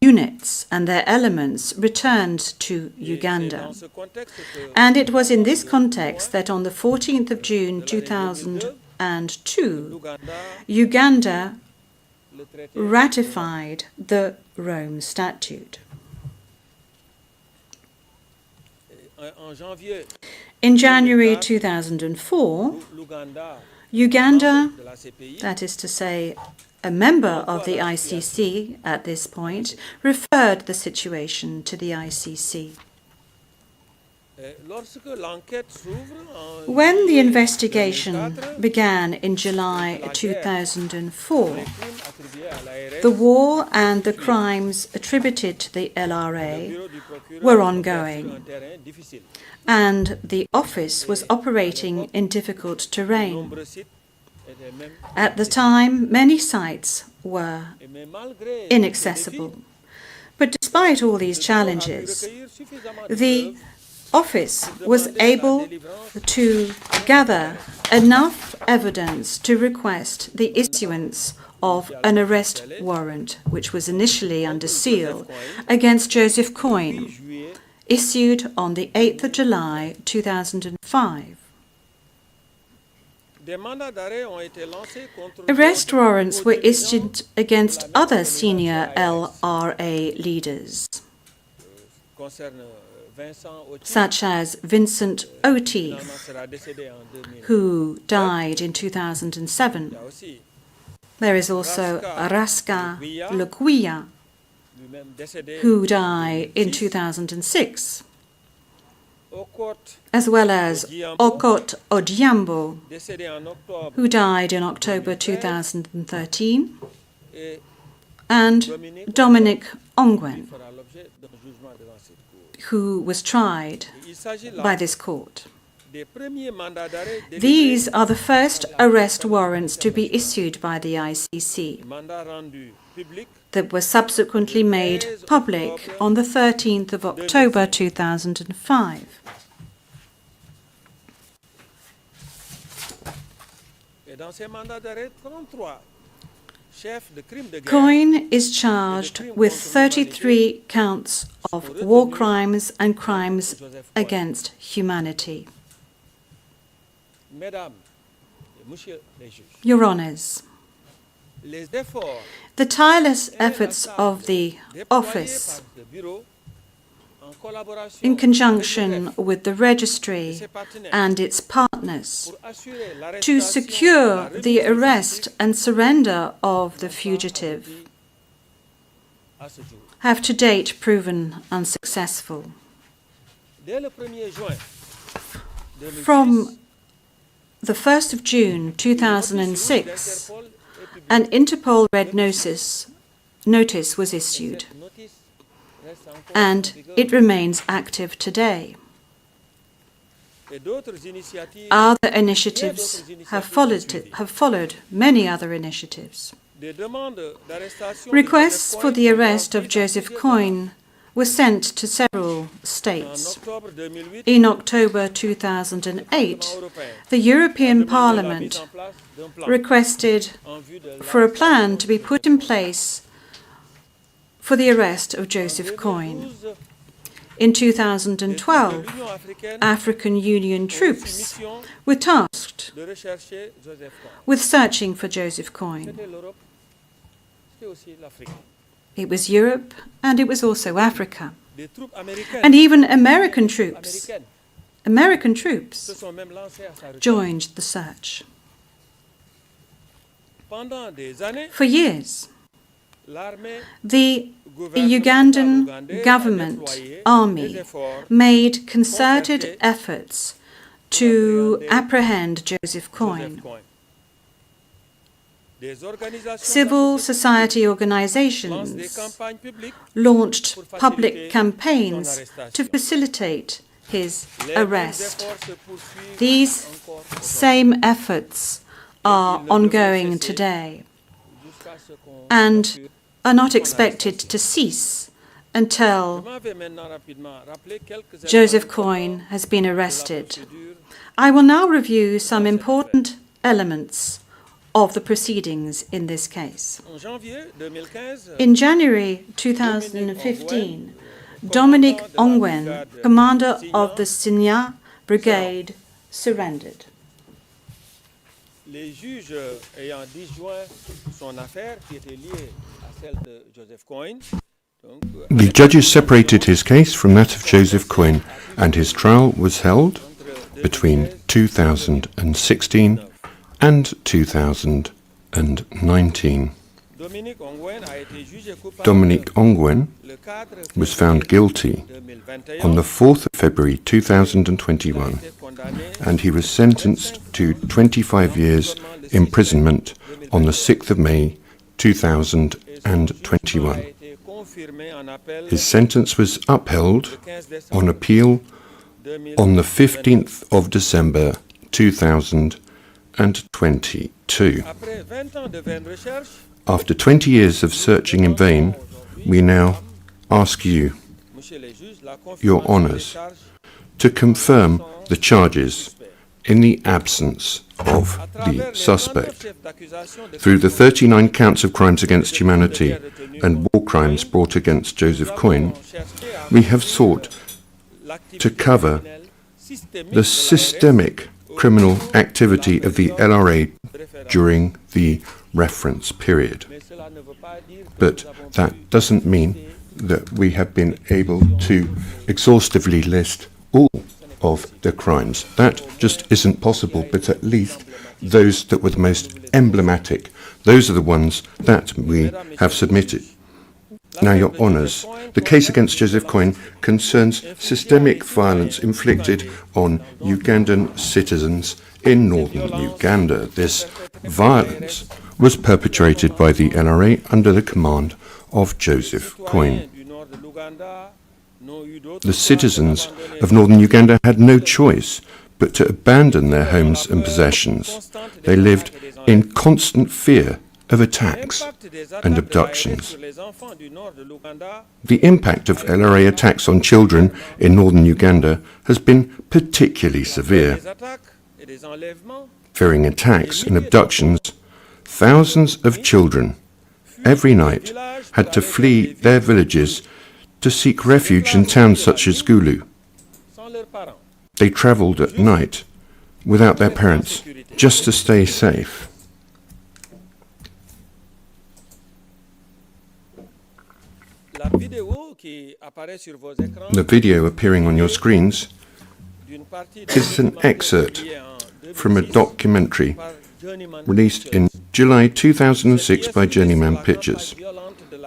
Speaker 5: units and their elements returned to
Speaker 6: Et c'est
Speaker 5: Uganda.
Speaker 6: dans ce contexte que
Speaker 5: And it was in this context that on the 14th of June 2002,
Speaker 6: l'Ouganda,
Speaker 5: Uganda
Speaker 6: le traité
Speaker 5: ratified the Rome Statute.
Speaker 6: en janvier,
Speaker 5: In January 2004,
Speaker 6: l'Ouganda,
Speaker 5: Uganda,
Speaker 6: de la CPI,
Speaker 5: that is to say, a member of the ICC at this point, referred the situation to the ICC.
Speaker 6: lorsque l'enquête s'ouvre en
Speaker 5: When the
Speaker 6: juillet
Speaker 5: investigation
Speaker 6: 2004,
Speaker 5: began in July 2004,
Speaker 6: les crimes attribués à l'ARS,
Speaker 5: the war and the crimes attributed to the
Speaker 6: le
Speaker 5: LRA
Speaker 6: bureau du procureur
Speaker 5: were
Speaker 6: opère
Speaker 5: ongoing.
Speaker 6: sur un terrain difficile.
Speaker 5: and the office was operating in difficult terrain.
Speaker 6: Nombreux sites étaient même
Speaker 5: At the time, many sites were
Speaker 6: mais malgré
Speaker 5: inaccessible. But despite all these challenges, the office was able to gather enough evidence to request the issuance of an arrest warrant, which was initially under seal, against Joseph Kony, issued on the 8th of July 2005.
Speaker 6: des mandats d'arrêt ont été lancés contre
Speaker 5: Arrest warrants were
Speaker 6: d'autres
Speaker 5: issued against other senior LRA leaders,
Speaker 6: concerne Vincent Oti,
Speaker 5: such as Vincent Oti,
Speaker 6: finalement sera décédé en 2000.
Speaker 5: who died in 2007.
Speaker 6: Il y a aussi
Speaker 5: There is also Raska Lukwia,
Speaker 6: lui-même décédé
Speaker 5: who died in 2006,
Speaker 6: Okot,
Speaker 5: as well as Okot Odiambo,
Speaker 6: décédé en octobre,
Speaker 5: who died in October 2013,
Speaker 6: et
Speaker 5: and Dominic Ongwen,
Speaker 6: fera l'objet d'un jugement devant cette cour.
Speaker 5: who was tried
Speaker 6: Il s'agit là
Speaker 5: by this court.
Speaker 6: des premiers mandats d'arrêt
Speaker 5: These
Speaker 6: délivrés,
Speaker 5: are the first arrest warrants to be issued by the ICC
Speaker 6: mandats rendus publics
Speaker 5: that were subsequently made public on the 13th of October 2005.
Speaker 6: et dans ces mandats d'arrêt, 33 chefs de crimes de guerre
Speaker 5: Kony is charged with 33 counts of war crimes and crimes against humanity.
Speaker 6: Mesdames et messieurs les juges,
Speaker 5: Your Honours,
Speaker 6: les efforts
Speaker 5: the tireless efforts of the
Speaker 6: déployés
Speaker 5: office
Speaker 6: par le bureau en en collaboration
Speaker 5: in
Speaker 6: avec
Speaker 5: conjunction
Speaker 6: les
Speaker 5: with the registry
Speaker 6: ses partenaires
Speaker 5: and its partners,
Speaker 6: pour assurer
Speaker 5: to
Speaker 6: l'arrestation
Speaker 5: secure
Speaker 6: et la
Speaker 5: the
Speaker 6: remise
Speaker 5: arrest and surrender of the
Speaker 6: fugitifs
Speaker 5: fugitive
Speaker 6: à ce jour.
Speaker 5: have to date proven unsuccessful.
Speaker 6: Dès le 1er juin 2006,
Speaker 5: From the 1st of June 2006, an Interpol Red Notice was issued,
Speaker 6: cette notice reste encore en
Speaker 5: and
Speaker 6: vigueur.
Speaker 5: it remains active today.
Speaker 6: Et d'autres initiatives,
Speaker 5: Other initiatives have followed many other initiatives.
Speaker 6: des demandes d'arrestation de
Speaker 5: Requests
Speaker 6: Joseph
Speaker 5: for
Speaker 6: Kony
Speaker 5: the
Speaker 6: sont
Speaker 5: arrest of
Speaker 6: envoyées dans
Speaker 5: Joseph
Speaker 6: plusieurs
Speaker 5: Kony were sent to several
Speaker 6: États. En
Speaker 5: states.
Speaker 6: octobre 2008,
Speaker 5: In October 2008, the European Parliament requested for a plan to be put in place for the arrest of Joseph Kony. In 2012, African Union troops were tasked
Speaker 6: de rechercher Joseph Kony.
Speaker 5: with searching for Joseph Kony.
Speaker 6: C'était l'Europe, c'était aussi l'Afrique.
Speaker 5: It was Europe and it was also Africa.
Speaker 6: Des troupes américaines,
Speaker 5: And even American troops
Speaker 6: se sont même lancées à sa recherche.
Speaker 5: joined the search.
Speaker 6: Pendant des années,
Speaker 5: For years,
Speaker 6: l'armée
Speaker 5: the
Speaker 6: gouvernementale
Speaker 5: Ugandan
Speaker 6: ougandaise a
Speaker 5: government
Speaker 6: déployé des
Speaker 5: army
Speaker 6: efforts
Speaker 5: made concerted efforts to apprehend Joseph
Speaker 6: Joseph
Speaker 5: Kony.
Speaker 6: Kony. Des organisations
Speaker 5: Civil
Speaker 6: d'associations
Speaker 5: society
Speaker 6: lancent des
Speaker 5: organizations
Speaker 6: campagnes publiques
Speaker 5: launched
Speaker 6: pour faciliter
Speaker 5: public campaigns
Speaker 6: son
Speaker 5: to
Speaker 6: arrestation.
Speaker 5: facilitate his
Speaker 6: Les mêmes
Speaker 5: arrest.
Speaker 6: efforts se poursuivent
Speaker 5: These
Speaker 6: encore aujourd'hui,
Speaker 5: same efforts are ongoing today
Speaker 6: jusqu'à ce qu'on
Speaker 5: and
Speaker 6: procure.
Speaker 5: are not expected to cease
Speaker 6: Je
Speaker 5: until
Speaker 6: m'en vais maintenant rapidement rappeler quelques
Speaker 5: Joseph
Speaker 6: éléments
Speaker 5: Kony
Speaker 6: importants
Speaker 5: has been
Speaker 6: de la
Speaker 5: arrested.
Speaker 6: procédure.
Speaker 5: I will now review some important elements of the proceedings in this case.
Speaker 6: En janvier 2015,
Speaker 5: In January 2015, Dominic Ongwen, commander of the Signa Brigade, surrendered.
Speaker 6: les juges ayant disjoint son affaire qui était liée à celle de Joseph Kony. Donc,
Speaker 7: The judges separated his case from that of Joseph Kony, and his trial was held between 2016 and 2019.
Speaker 6: Dominic Ongwen a été jugé coupable
Speaker 7: Dominic Ongwen
Speaker 6: le 4
Speaker 7: was found guilty
Speaker 6: 2021.
Speaker 7: on the 4th of February 2021,
Speaker 6: été condamné
Speaker 7: and he was sentenced to 25 years imprisonment on the 6th of May 2021.
Speaker 6: a été confirmé en appel
Speaker 7: His sentence was upheld
Speaker 6: le 15 décembre
Speaker 7: on appeal
Speaker 6: 2022.
Speaker 7: on the 15th of December 2022.
Speaker 6: Après 20 ans de vaines recherches,
Speaker 7: After 20 years of searching in vain, we now ask you,
Speaker 6: Monsieur les juges, la
Speaker 7: Your
Speaker 6: confirmation
Speaker 7: Honours,
Speaker 6: des charges
Speaker 7: to confirm the charges in the absence of
Speaker 6: à
Speaker 7: the
Speaker 6: travers les 29
Speaker 7: suspect.
Speaker 6: chefs d'accusation de
Speaker 7: Through the 39 counts of crimes against humanity and war crimes brought against Joseph Kony, we have sought to cover the systemic criminal activity of the LRA during the reference period. But that doesn't mean that we have been able to exhaustively list all of the crimes. That just isn't possible, but at least those that were the most emblematic, those are the ones that we have submitted. Now, Your Honours, the case against Joseph Kony concerns systemic violence inflicted on Ugandan citizens in northern Uganda. This violence was perpetrated by the LRA under the command of Joseph Kony. The citizens of northern Uganda had no choice but to abandon their homes and possessions. They lived in constant fear of attacks and abductions. The impact of LRA attacks on children in northern Uganda has been particularly severe. Fearing attacks and abductions, thousands of children every night had to flee their villages to seek refuge in towns such as Gulu. They travelled at night without their parents just to stay safe. The video appearing on your screens is an excerpt from a documentary released in July 2006 by Journeyman Pictures.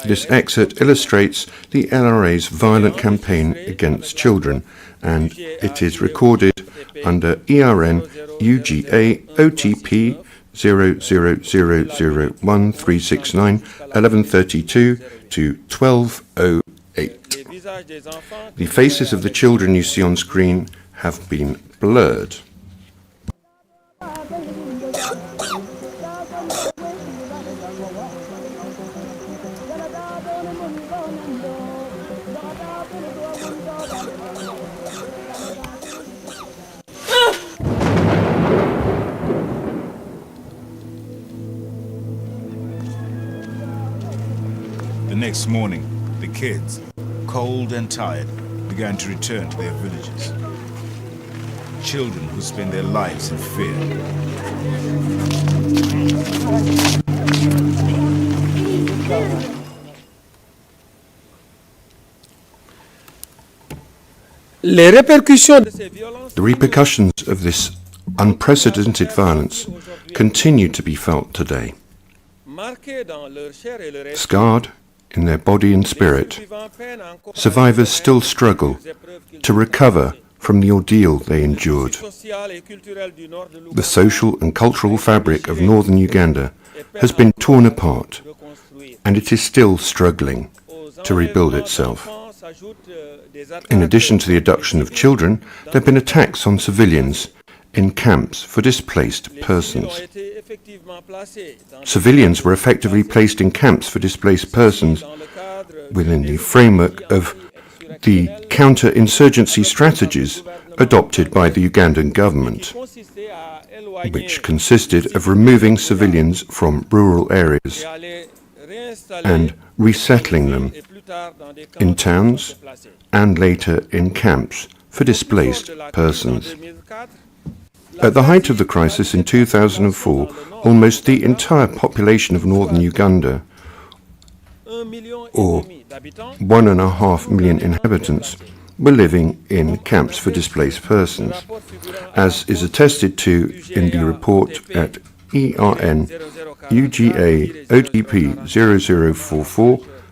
Speaker 7: This excerpt illustrates the LRA's violent campaign against children, and it is recorded under ERN UGA OTP 00001369 1132 to 1208. The faces of the children you see on screen have been blurred.
Speaker 8: The next morning, the kids, cold and tired, began to return to their villages. Children who spend their lives in fear.
Speaker 7: The repercussions of this unprecedented violence continue to be felt today. Scarred in their body and spirit, survivors still struggle to recover from the ordeal they endured. The social and cultural fabric of northern Uganda has been torn apart, and it is still struggling to rebuild itself. In addition to the abduction of children, there have been attacks on civilians in camps for displaced persons. Civilians were effectively placed in camps for displaced persons within the framework of the counter-insurgency strategies adopted by the Ugandan government, which consisted of removing civilians from rural areas and resettling them in towns and later in camps for displaced persons. At the height of the crisis in 2004, almost the entire population of northern Uganda, or 1.5 million inhabitants, were living in camps for displaced persons, as is attested to in the report at ERN UGA OTP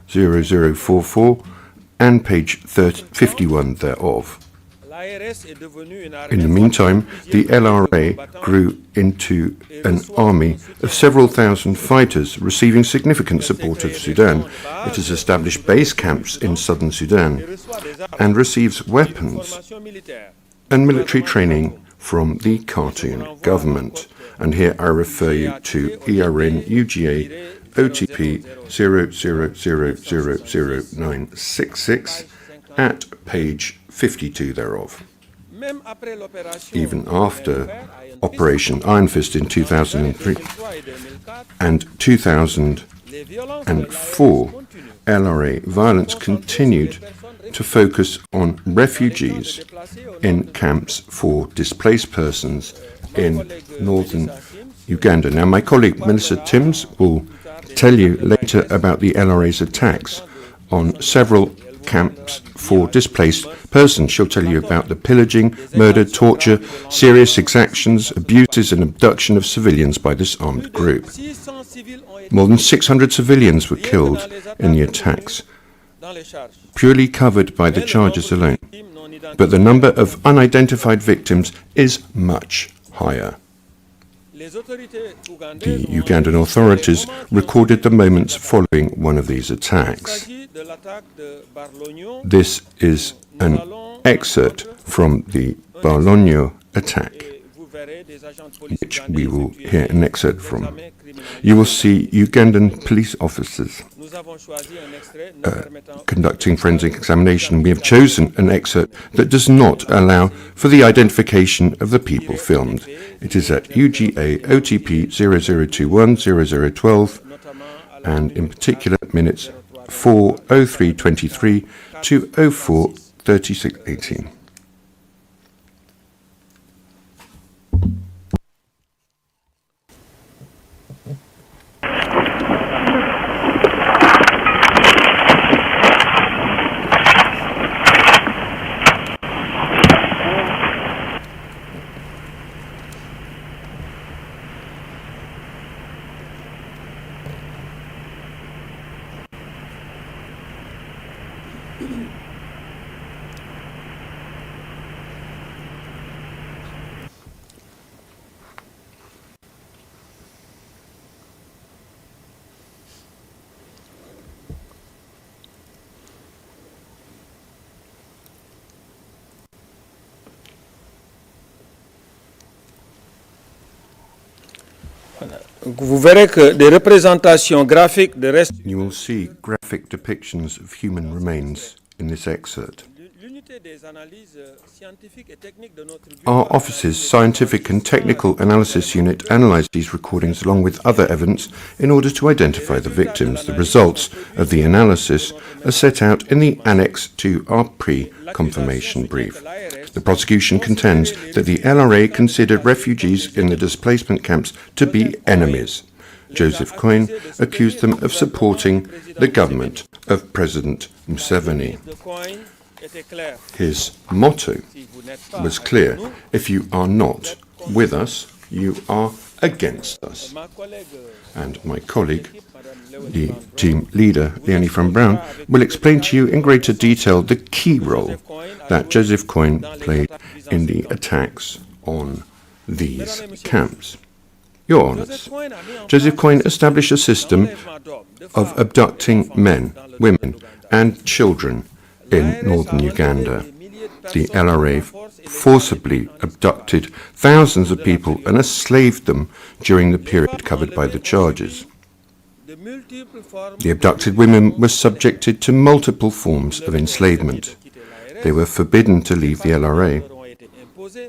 Speaker 7: 0044 and page 51 thereof. In the meantime, the LRA grew into an army of several thousand fighters, receiving significant support of Sudan. It has established base camps in southern Sudan and receives weapons and military training from the Khartoum government. And here I refer you to ERN UGA OTP 00000966 at page 52 thereof. Even after Operation Iron Fist in 2003 and 2004, LRA violence continued to focus on refugees in camps for displaced persons in northern Uganda. Now, my colleague Melissa Timms will tell you later about the LRA's attacks on several camps for displaced persons. She'll tell you about the pillaging, murder, torture, serious exactions, abuses and abduction of civilians by this armed group. More than 600 civilians were killed in the attacks, purely covered by the charges alone. But the number of unidentified victims is much higher. The Ugandan authorities recorded the moments following one of these attacks. This is an excerpt from the Barlogno attack, which we will hear an excerpt from. You will see Ugandan police officers conducting forensic examination. We have chosen an excerpt that does not allow for the identification of the people filmed. It is at UGA OTP 0021 0012 and in particular minutes 4:03:23 to 04:36:18.
Speaker 6: Vous verrez que des représentations graphiques de restes.
Speaker 7: You will see graphic depictions of human remains in this excerpt. Our office's Scientific and Technical Analysis Unit analysed these recordings along with other evidence in order to identify the victims. The results of the analysis are set out in the annex to our pre-confirmation brief. The prosecution contends that the LRA considered refugees in the displacement camps to be enemies. Joseph Kony accused them of supporting the government of President Museveni. His motto was clear: if you are not with us, you are against us. And my colleague, the team leader, Leonie van Braun, will explain to you in greater detail the key role that Joseph Kony played in the attacks on these camps. Your Honours, Joseph Kony established a system of abducting men, women and children in northern Uganda. The LRA forcibly abducted thousands of people and enslaved them during the period covered by the charges. The abducted women were subjected to multiple forms of enslavement. They were forbidden to leave the LRA.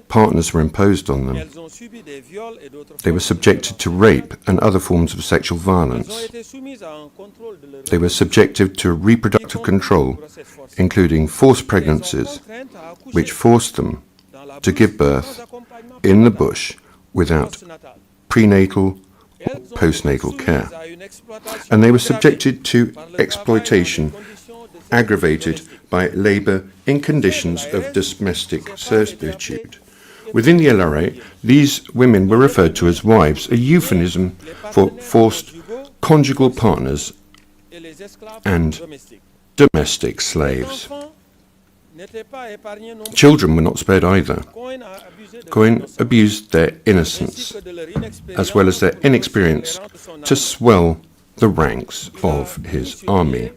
Speaker 7: Partners were imposed on them. They were subjected to rape and other forms of sexual violence. They were subjected to reproductive control, including forced pregnancies, which forced them to give birth in the bush without prenatal or postnatal care. And they were subjected to exploitation, aggravated by labour in conditions of domestic servitude. Within the LRA, these women were referred to as wives, a euphemism for forced conjugal partners and domestic slaves. Children were not spared either. Kony abused their innocence, as well as their inexperience, to swell the ranks of his army.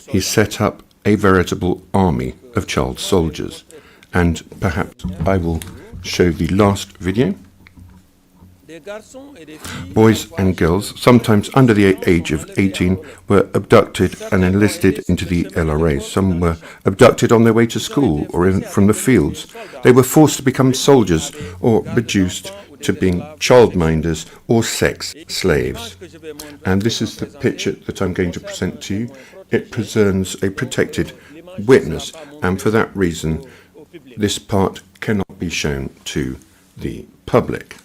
Speaker 7: He set up a veritable army of child soldiers. And perhaps I will show the last video. Boys and girls, sometimes under the age of 18, were abducted and enlisted into the LRA. Some were abducted on their way to school or from the fields. They were forced to become soldiers or reduced to being childminders or sex slaves. And this is the picture that I'm going to present to you. It presents a protected witness, and for that reason, this part cannot be shown to the public.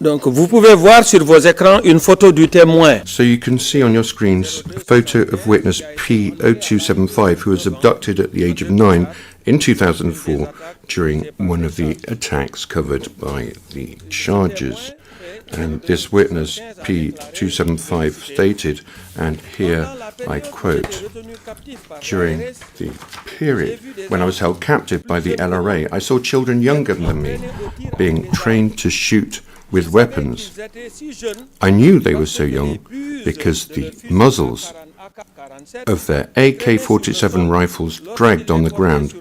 Speaker 6: Donc, vous pouvez voir sur vos écrans une photo du témoin.
Speaker 7: So you can see on your screens a photo of witness P0275, who was abducted at the age of 9 in 2004 during one of the attacks covered by the charges. And this witness, P275, stated, and here I quote, "During the period when I was held captive by the LRA, I saw children younger than me being trained to shoot with weapons. I knew they were so young because the muzzles of their AK-47 rifles dragged on the ground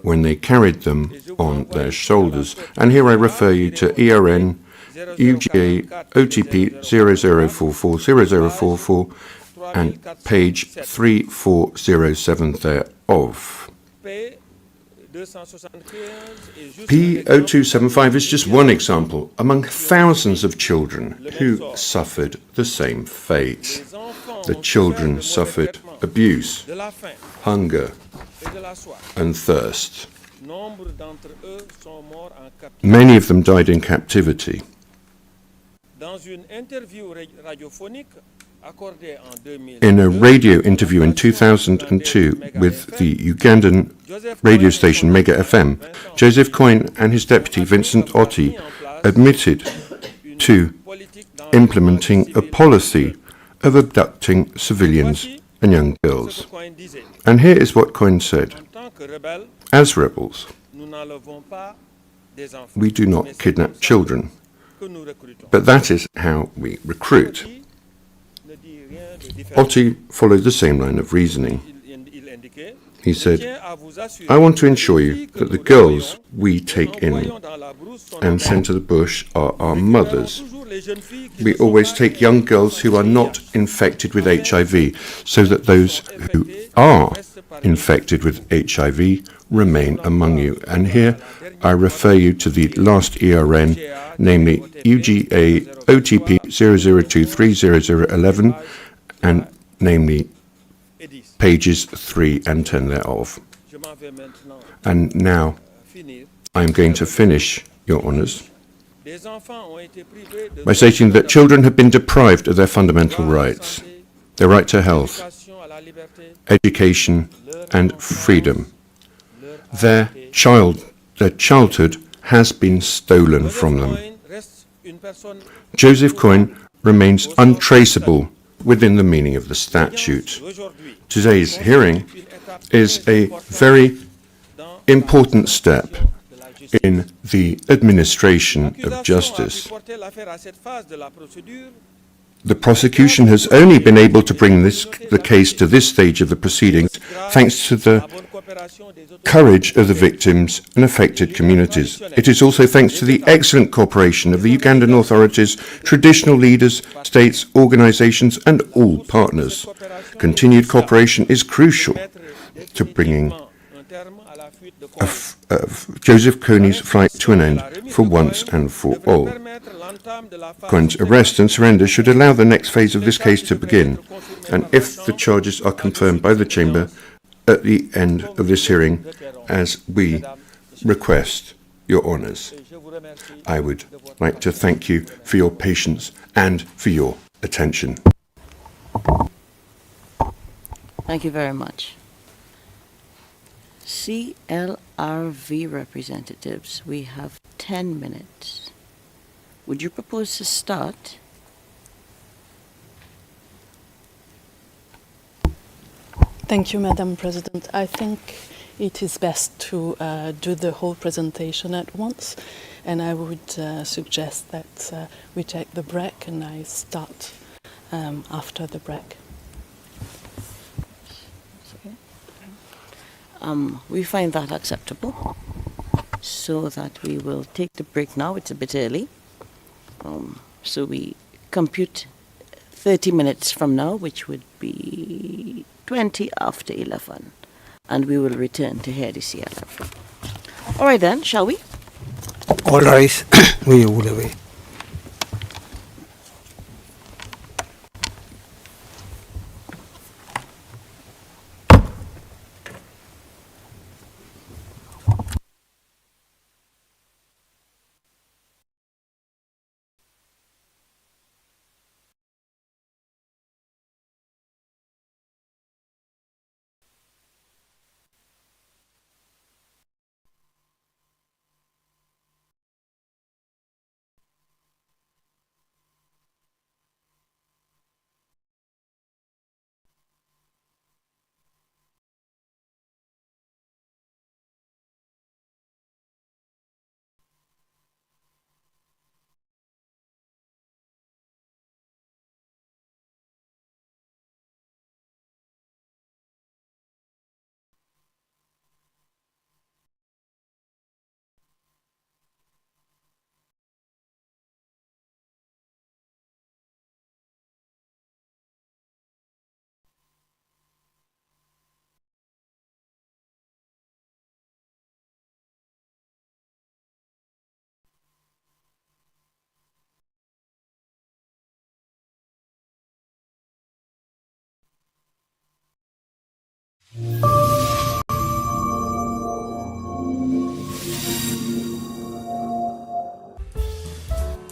Speaker 7: when they carried them on their shoulders." And here I refer you to ERN UGA OTP 0044 and page 3407 thereof. P0275 is just one example among thousands of children who suffered the same fate. The children suffered abuse, hunger, and thirst. Many of them died in captivity. In a radio interview in 2002 with the Ugandan radio station Mega FM, Joseph Kony and his deputy Vincent Otti admitted to implementing a policy of abducting civilians and young girls. And here is what Kony said. As rebels, we do not kidnap children, but that is how we recruit. Otti followed the same line of reasoning. He said, I want to ensure you that the girls we take in and send to the bush are our mothers. We always take young girls who are not infected with HIV, so that those who are infected with HIV remain among you. And here I refer you to the last ERN, namely UGA OTP 0023011, and namely pages 3 and 10 thereof. And now I am going to finish, Your Honours, by stating that children have been deprived of their fundamental rights, their right to health, education and freedom. Their childhood has been stolen from them. Joseph Kony remains untraceable within the meaning of the statute. Today's hearing is a very important step in the administration of justice. The prosecution has only been able to bring the case to this stage of the proceedings thanks to the courage of the victims and affected communities. It is also thanks to the excellent cooperation of the Ugandan authorities, traditional leaders, states, organizations, and all partners. Continued cooperation is crucial to bringing Joseph Kony's flight to an end for once and for all. Kony's arrest and surrender should allow the next phase of this case to begin, and if the charges are confirmed by the Chamber at the end of this hearing, as we request, Your Honours, I would like to thank you for your patience and for your attention.
Speaker 2: Thank you very much. CLRV representatives, we have 10 minutes. Would you propose to start?
Speaker 9: Thank you, Madam President. I think it is best to do the whole presentation at once, and I would suggest that we take the break and I start after the break.
Speaker 2: We find that acceptable, so that we will take the break now. It's a bit early, so we compute 30 minutes from now, which would be 20 after 11, and we will return to hear the CLF. All right then, shall we?
Speaker 10: All right, we will away.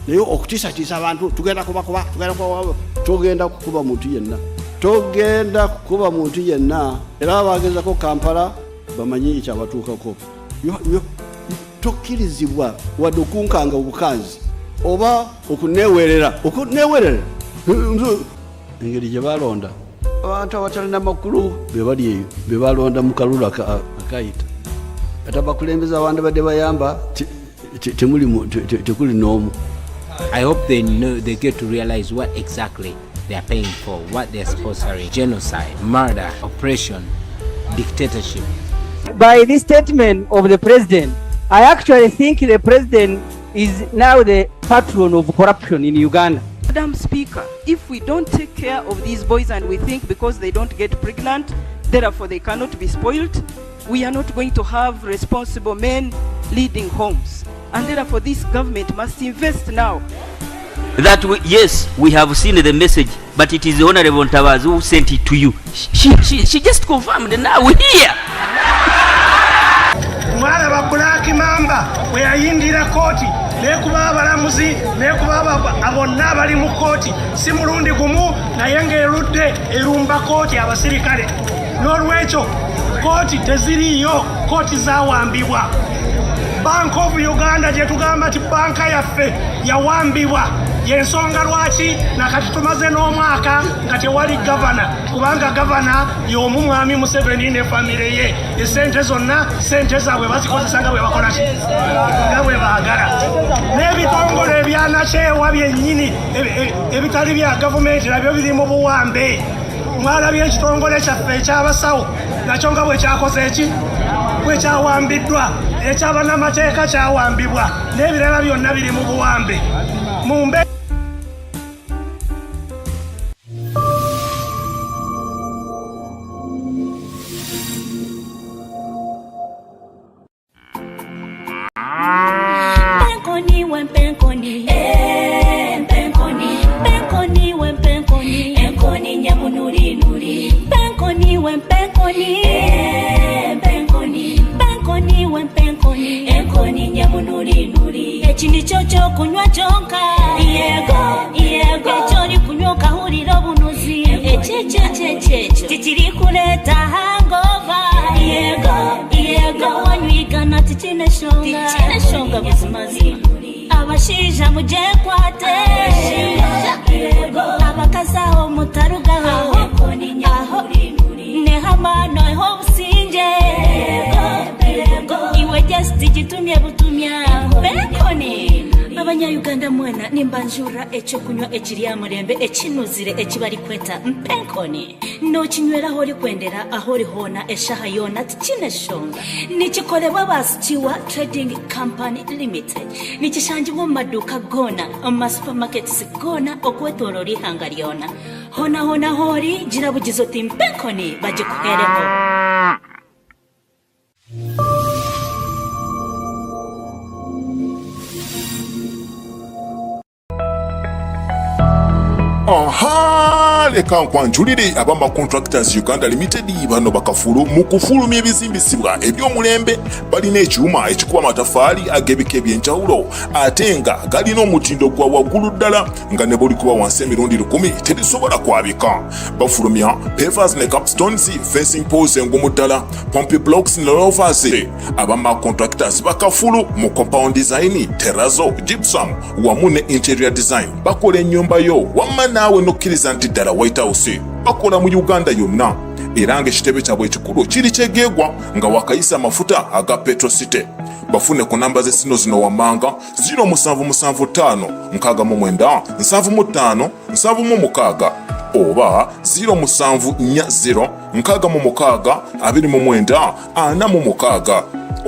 Speaker 11: Leyo okutisatiisa abantu tugenda kuba muntu yenna era bagezako Kampala bamanye ekyabatuukako tokkirizibwa wadde okunkanga obukanzi oba okuneewerera engeri gye balonda abantu abatalina makulu be bali eyo be balonda mu kalulu akayita ate abakulembeza abantu badde bayamba tekuli n'omu.
Speaker 12: I hope they get to realize what exactly they are paying for, what they are sponsoring: genocide, murder, oppression, dictatorship.
Speaker 13: By this statement of the president, I actually think the president is now the patron of corruption in Uganda.
Speaker 14: Madam Speaker, if we don't take care of these boys and we think because they don't get pregnant, therefore they cannot be spoiled, we are not going to have responsible men leading homes. And therefore this government must invest now.
Speaker 15: That yes, we have seen the message, but it is the Honorable Ntavazi who sent it to you. She just confirmed, and now we're here.
Speaker 16: Mwana ba Black Mamba we ayindira koti nekuba abalamuzi nekuba abonna abali mu koti si mulundi gumu naye ng'erudde erumba koti abasirikale. N'olwekyo koti teziriyo, koti zawambibwa. Bank of Uganda gye tugamba ti banka yaffe yawambibwa, yensonga lwaki nakati tumaze n'omwaka nga tewali gavana, kubanga gavana y'omu mwami Museveni ne famire ye. Esente zonna sente zaabwe bazikozesa nga bwe bakola ki, nga bwe baagala. N'ebitongole ebyanakyewa byennyini ebitali bya gavumenti nabyo biri mu buwambe. Mwalabye ekitongole kyaffe ekyabasawo nakyo nga bwe kyakoze eki, bwe kyawambiddwa, ekyabannamateeka kyawambibwa, n'ebirala byonna biri mu buwambe.
Speaker 17: Ekini chocho kunywa chonka yego echori kunywa kahuriro bunuzi echeche tichiri kuleta hangover yego wanywigana tichine shonga buzimazi abashija muje kwate abakazaho mutarugaho nehamano ho businje iwe just gitumye butumya Kony. Abanya-Uganda mwena nimbanjura echo kunywa ekiri amurembe ekinuzire ekibari kweta Kony. No kinywera hori kwendera ahori hona eshaha yona tichine shonga. Nikikolebwa basichiwa Trading Company Limited. Nikishanjibwa mu maduka gona, mu supermarkets gona okwetolori hanga lyona. Hona hori jirabugizo ti Kony bagikuhereho.
Speaker 18: Aha, leka nkwanjulire abama Contractors Uganda Limited bano bakafulu mu kufulumya ebizimbisibwa eby'omulembe balina ekyuma ekikuba amatafaali ag'ebika eby'enjawulo ate nga galina omutindo gwa waggulu ddala nga ne buli kuba wansi emirundi 10 terisobola kwabika. Bafulumya pavers ne capstones, fencing poles engumu ddala, pompe blocks ne rovers. Abama Contractors bakafulu mu compound design, terrazzo, gypsum wamu ne interior design. Bakola ennyumba yo wamma naawe nokkiriza nti ddala White House. Bakola mu Uganda yonna era ng'ekitebe kyabwe ekikulu kiri kyegeegwa nga wakayisa amafuta aga Petrocity. Bafune ku namba z'essino zino wammanga 0779-79-75-76 oba 0740-669-46.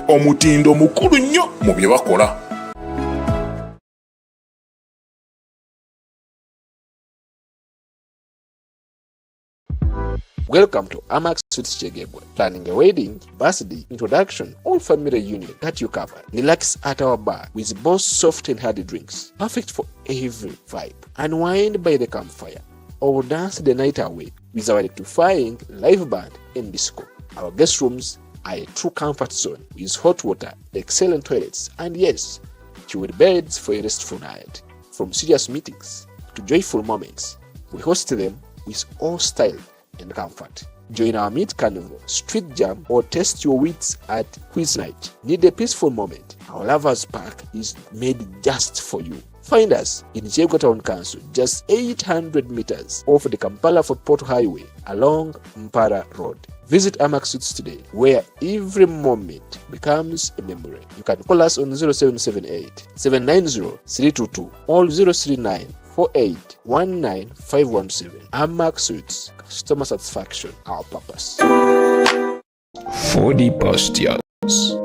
Speaker 18: Omutindo mukulu nnyo mu bye bakola.
Speaker 19: Welcome to Amax Suits Chegebwe. Planning a wedding, birthday, introduction, or family reunion, got you covered. Relax at our bar with both soft and hard drinks. Perfect for every vibe. Unwind by the campfire or dance the night away with our electrifying live band and disco. Our guest rooms are a true comfort zone with hot water, excellent toilets, and yes, chilled beds for a restful night. From serious meetings to joyful moments, we host them with all style and comfort. Join our Meet Carnival, Street Jam, or test your wits at Quiz Night. Need a peaceful moment? Our Lovers Park is made just for you. Find us in Chego Town Council, just 800 meters off the Kampala-Fort Portal Highway along Mpara Road. Visit Amax Suits today, where every moment becomes a memory. You can call us on 0778 790 322 or 039 4819 Amax Suits. Customer satisfaction, our purpose.
Speaker 20: For the past years,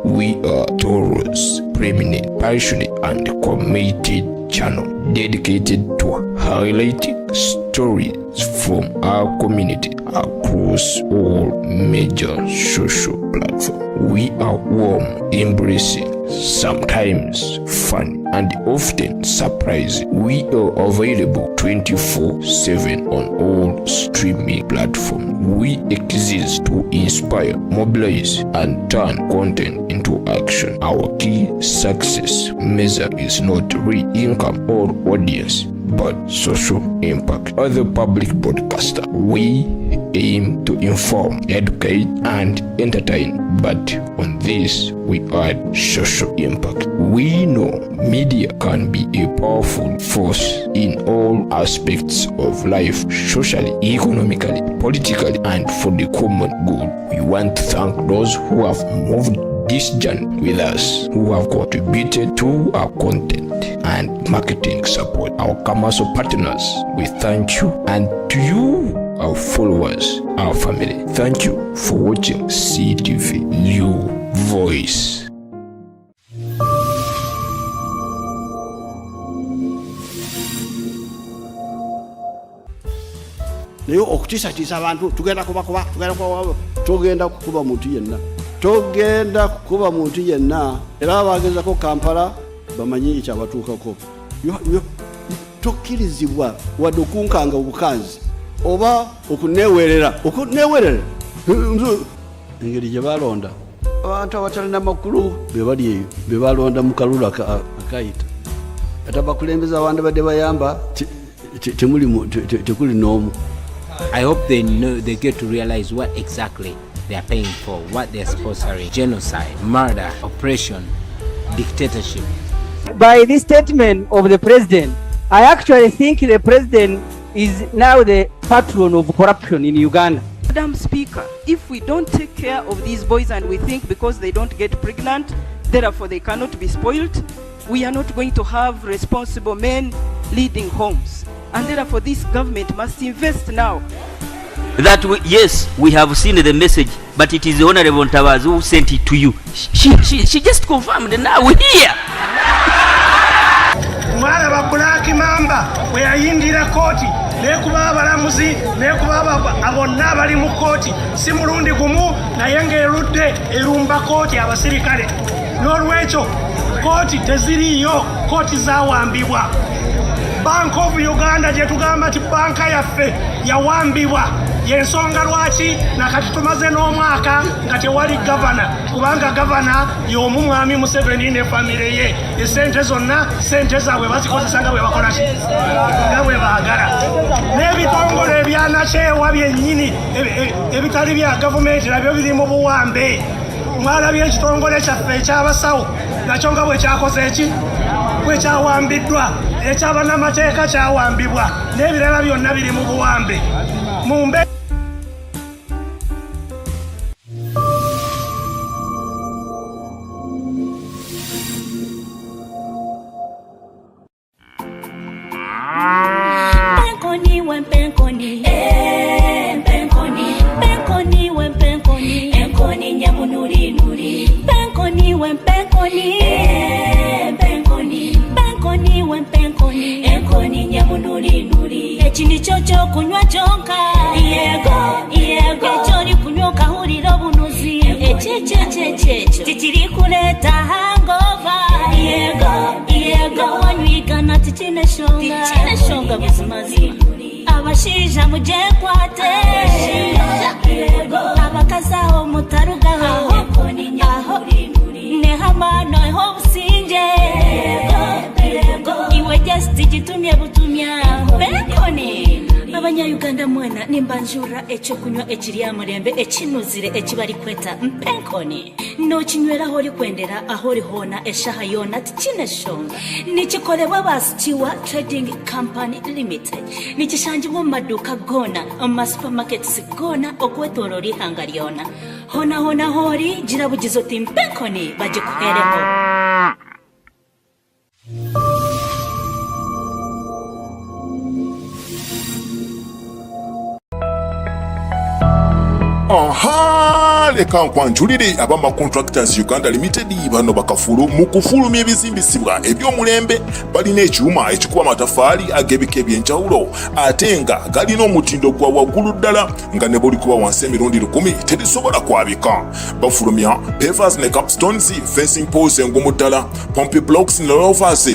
Speaker 20: we are Taurus, preeminent, passionate, and committed channel dedicated to highlighting stories from our community across all major social platforms. We are warm, embracing, sometimes fun, and often surprising. We are available 24/7 on all streaming platforms. We exist to inspire, mobilize, and turn content into action. Our key success measure is not real income or audience, but social impact. As a public broadcaster, we aim to inform, educate, and entertain, but on this we add social impact. We know media can be a powerful force in all aspects of life, socially, economically, politically, and for the common good. We want to thank those who have moved this journey with us, who have contributed to our content and marketing support. Our commercial partners, we thank you, and to you, our followers, our family, thank you for watching CTV, your voice.
Speaker 11: Nayo okutisatiisa abantu tugenda kuba togenda kukuba muntu yenna. Togenda kukuba muntu yenna. Era abagezako Kampala bamanyi ekyabatuukako. Tokkirizibwa wadde okunkanga obukanzi oba okuneewerera. Engeri gye balonda abantu abatalina makulu be bali eyo be balonda mu kalulu akayita. Ate abakulembeza abantu badde bayamba tekuli n'omu.
Speaker 12: I hope they get to realize what exactly they are paying for, what they are sponsoring: genocide, murder, oppression, dictatorship.
Speaker 13: By this statement of the president, I actually think the president is now the patron of corruption in Uganda.
Speaker 14: Madam Speaker, if we don't take care of these boys and we think because they don't get pregnant, therefore they cannot be spoiled, we are not going to have responsible men leading homes. And therefore this government must invest now.
Speaker 15: That yes, we have seen the message, but it is the Honorable Ntabazi who sent it to you. She just confirmed, and now we're here.
Speaker 16: Mwana ba Black Mamba we ayingira koti nekuba abalamuzi nekuba abonna bali mu koti si mulundi gumu naye ng'erudde erumba koti abasirikale. N'olwekyo koti teziriyo, koti zawambibwa. Bank of Uganda gye tugamba nti banka yaffe yawambibwa. Yensonga lwaki nakati tumaze n'omwaka nga tewali gavana, kubanga gavana y'omu mwami Museveni ne famire ye. Esente zonna sente zaabwe bazikozesa nga bwe bakola ki nga bwe baagala. N'ebitongole ebyanakyewa byennyini ebitali bya gavumenti nabyo biri mu buwambe. Mwalabye ekitongole kyaffe ekyabasawo nakyo nga bwe kyakoze eki bwe kyawambiddwa, ekyabannamateeka kyawambibwa, n'ebirala byonna biri mu buwambe. Mumbe
Speaker 17: Penkoni wen penkoni, penkoni, penkoni wen penkoni, enkoni nyamunuri nuri. Penkoni wen penkoni, penkoni, penkoni wen penkoni, enkoni nyamunuri nuri. Ekindi chocho kunywa chonka, yego, echori kunywa kahuriro bunuzi. Echechechechecho, tichiri kuleta hangover, yego, wanywigana tichine shonga buzimazi. Abashija mujekwate, abakazaho mutarugaho, nehamano eho businje, iwe just gitumye butumya. Penkoni, Abanyayuganda mwena nimbanjura ekyokunywa ekiri amurembe ekinuzire ekibali kweta mpenkoni nokinywera holi kwendera aholi hona eshaha yona tikineshonga nikikolebwa ba Stiwa Trading Company Limited nikishanjibwa mu maduuka gona mu supermarkets gona okwetolora ihanga lyona hona holi girabugizo ti mpenkoni bagikuhereho.
Speaker 18: Aha, leka nkwanjulire abama Contractors Uganda Limited bano bakafulu mu kufulumya ebizimbisibwa eby'omulembe balina ekyuma ekikuba amatafaali ag'ebika eby'enjawulo ate nga galina omutindo gwa waggulu ddala nga ne buli kuba wansi emirundi 10 terisobola kwabika. Bafulumya pavers ne capstones, fencing poles engumu ddala, pompe blocks ne rovers.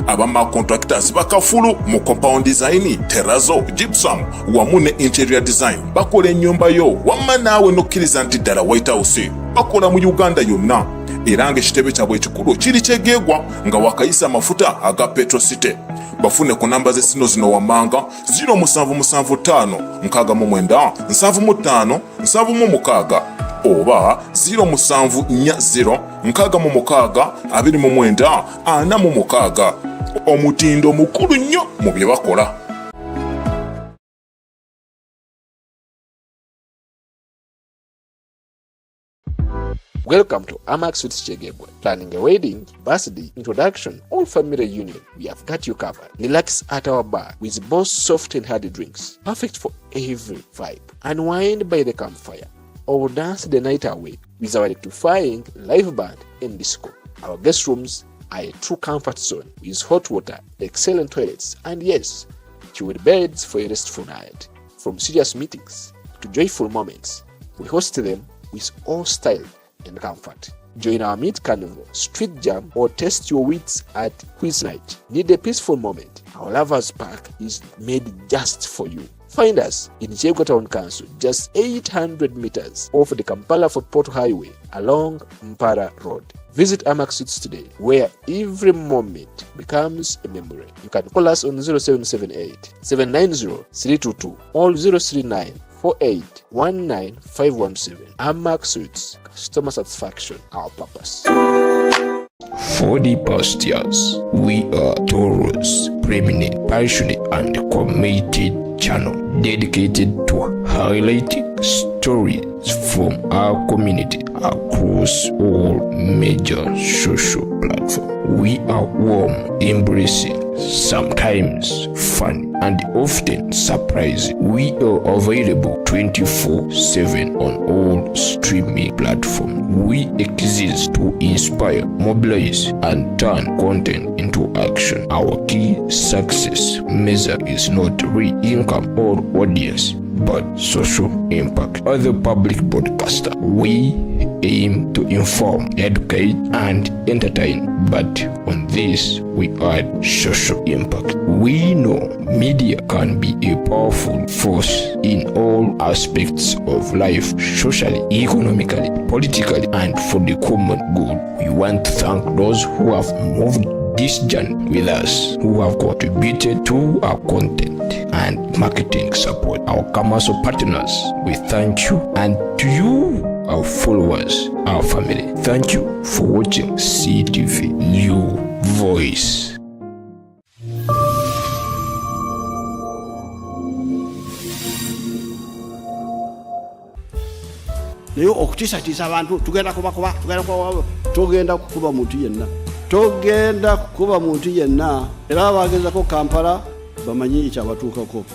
Speaker 18: Abama Contractors bakafulu mu compound design, terrazzo, gypsum wamu ne interior design. Bakola ennyumba yo wamma naawe nokkiriza nti ddala White House bakola mu Uganda yonna era ng'ekitebe kyabwe ekikulu kiri kyegeegwa nga wakayisa amafuta aga Petrocity. Bafune ku namba z'essino zino wammanga 0779-759-75-76 oba 0740-639-46. Omutindo mukulu nnyo mu bye bakola.
Speaker 19: Welcome to Amax Suits Chegebwe. Planning a wedding, birthday, introduction, or family reunion, we have got you covered. Relax at our bar with both soft and hard drinks, perfect for every vibe. Unwind by the campfire, or dance the night away with our electrifying live band and disco. Our guest rooms are a true comfort zone with hot water, excellent toilets, and yes, chilled beds for a restful night. From serious meetings to joyful moments, we host them with all style and comfort. Join our meat carnival, street jam, or test your wits at quiz night. Need a peaceful moment? Our lovers park is made just for you. Find us in Chegwa Town Council, just 800 meters off the Kampala-Fort Portal Highway along Mpara Road. Visit Amax Suits today, where every moment becomes a memory. You can call us on 0778 790 322 or 039 4819-517. Amax Suits, customer satisfaction, our purpose.
Speaker 20: For the past years, we are Taurus, preeminent, passionate, and committed channel dedicated to highlighting stories from our community across all major social platforms. We are warm, embracing, sometimes fun, and often surprising. We are available 24/7 on all streaming platforms. We exist to inspire, mobilize, and turn content into action. Our key success measure is not real income or audience, but social impact. As a public broadcaster, we aim to inform, educate, and entertain, but on this we add social impact. We know media can be a powerful force in all aspects of life, socially, economically, politically, and for the common good. We want to thank those who have moved this journey with us, who have contributed to our content and marketing support. Our commercial partners, we thank you, and to you, our followers, our family, thank you for watching CTV, your voice.
Speaker 11: naye okutiisatiisa abantu tugenda kubakuba togenda kukuba muntu yenna, togenda kukuba muntu yenna. Era abagezako Kampala bamanyi ekyabatuukako.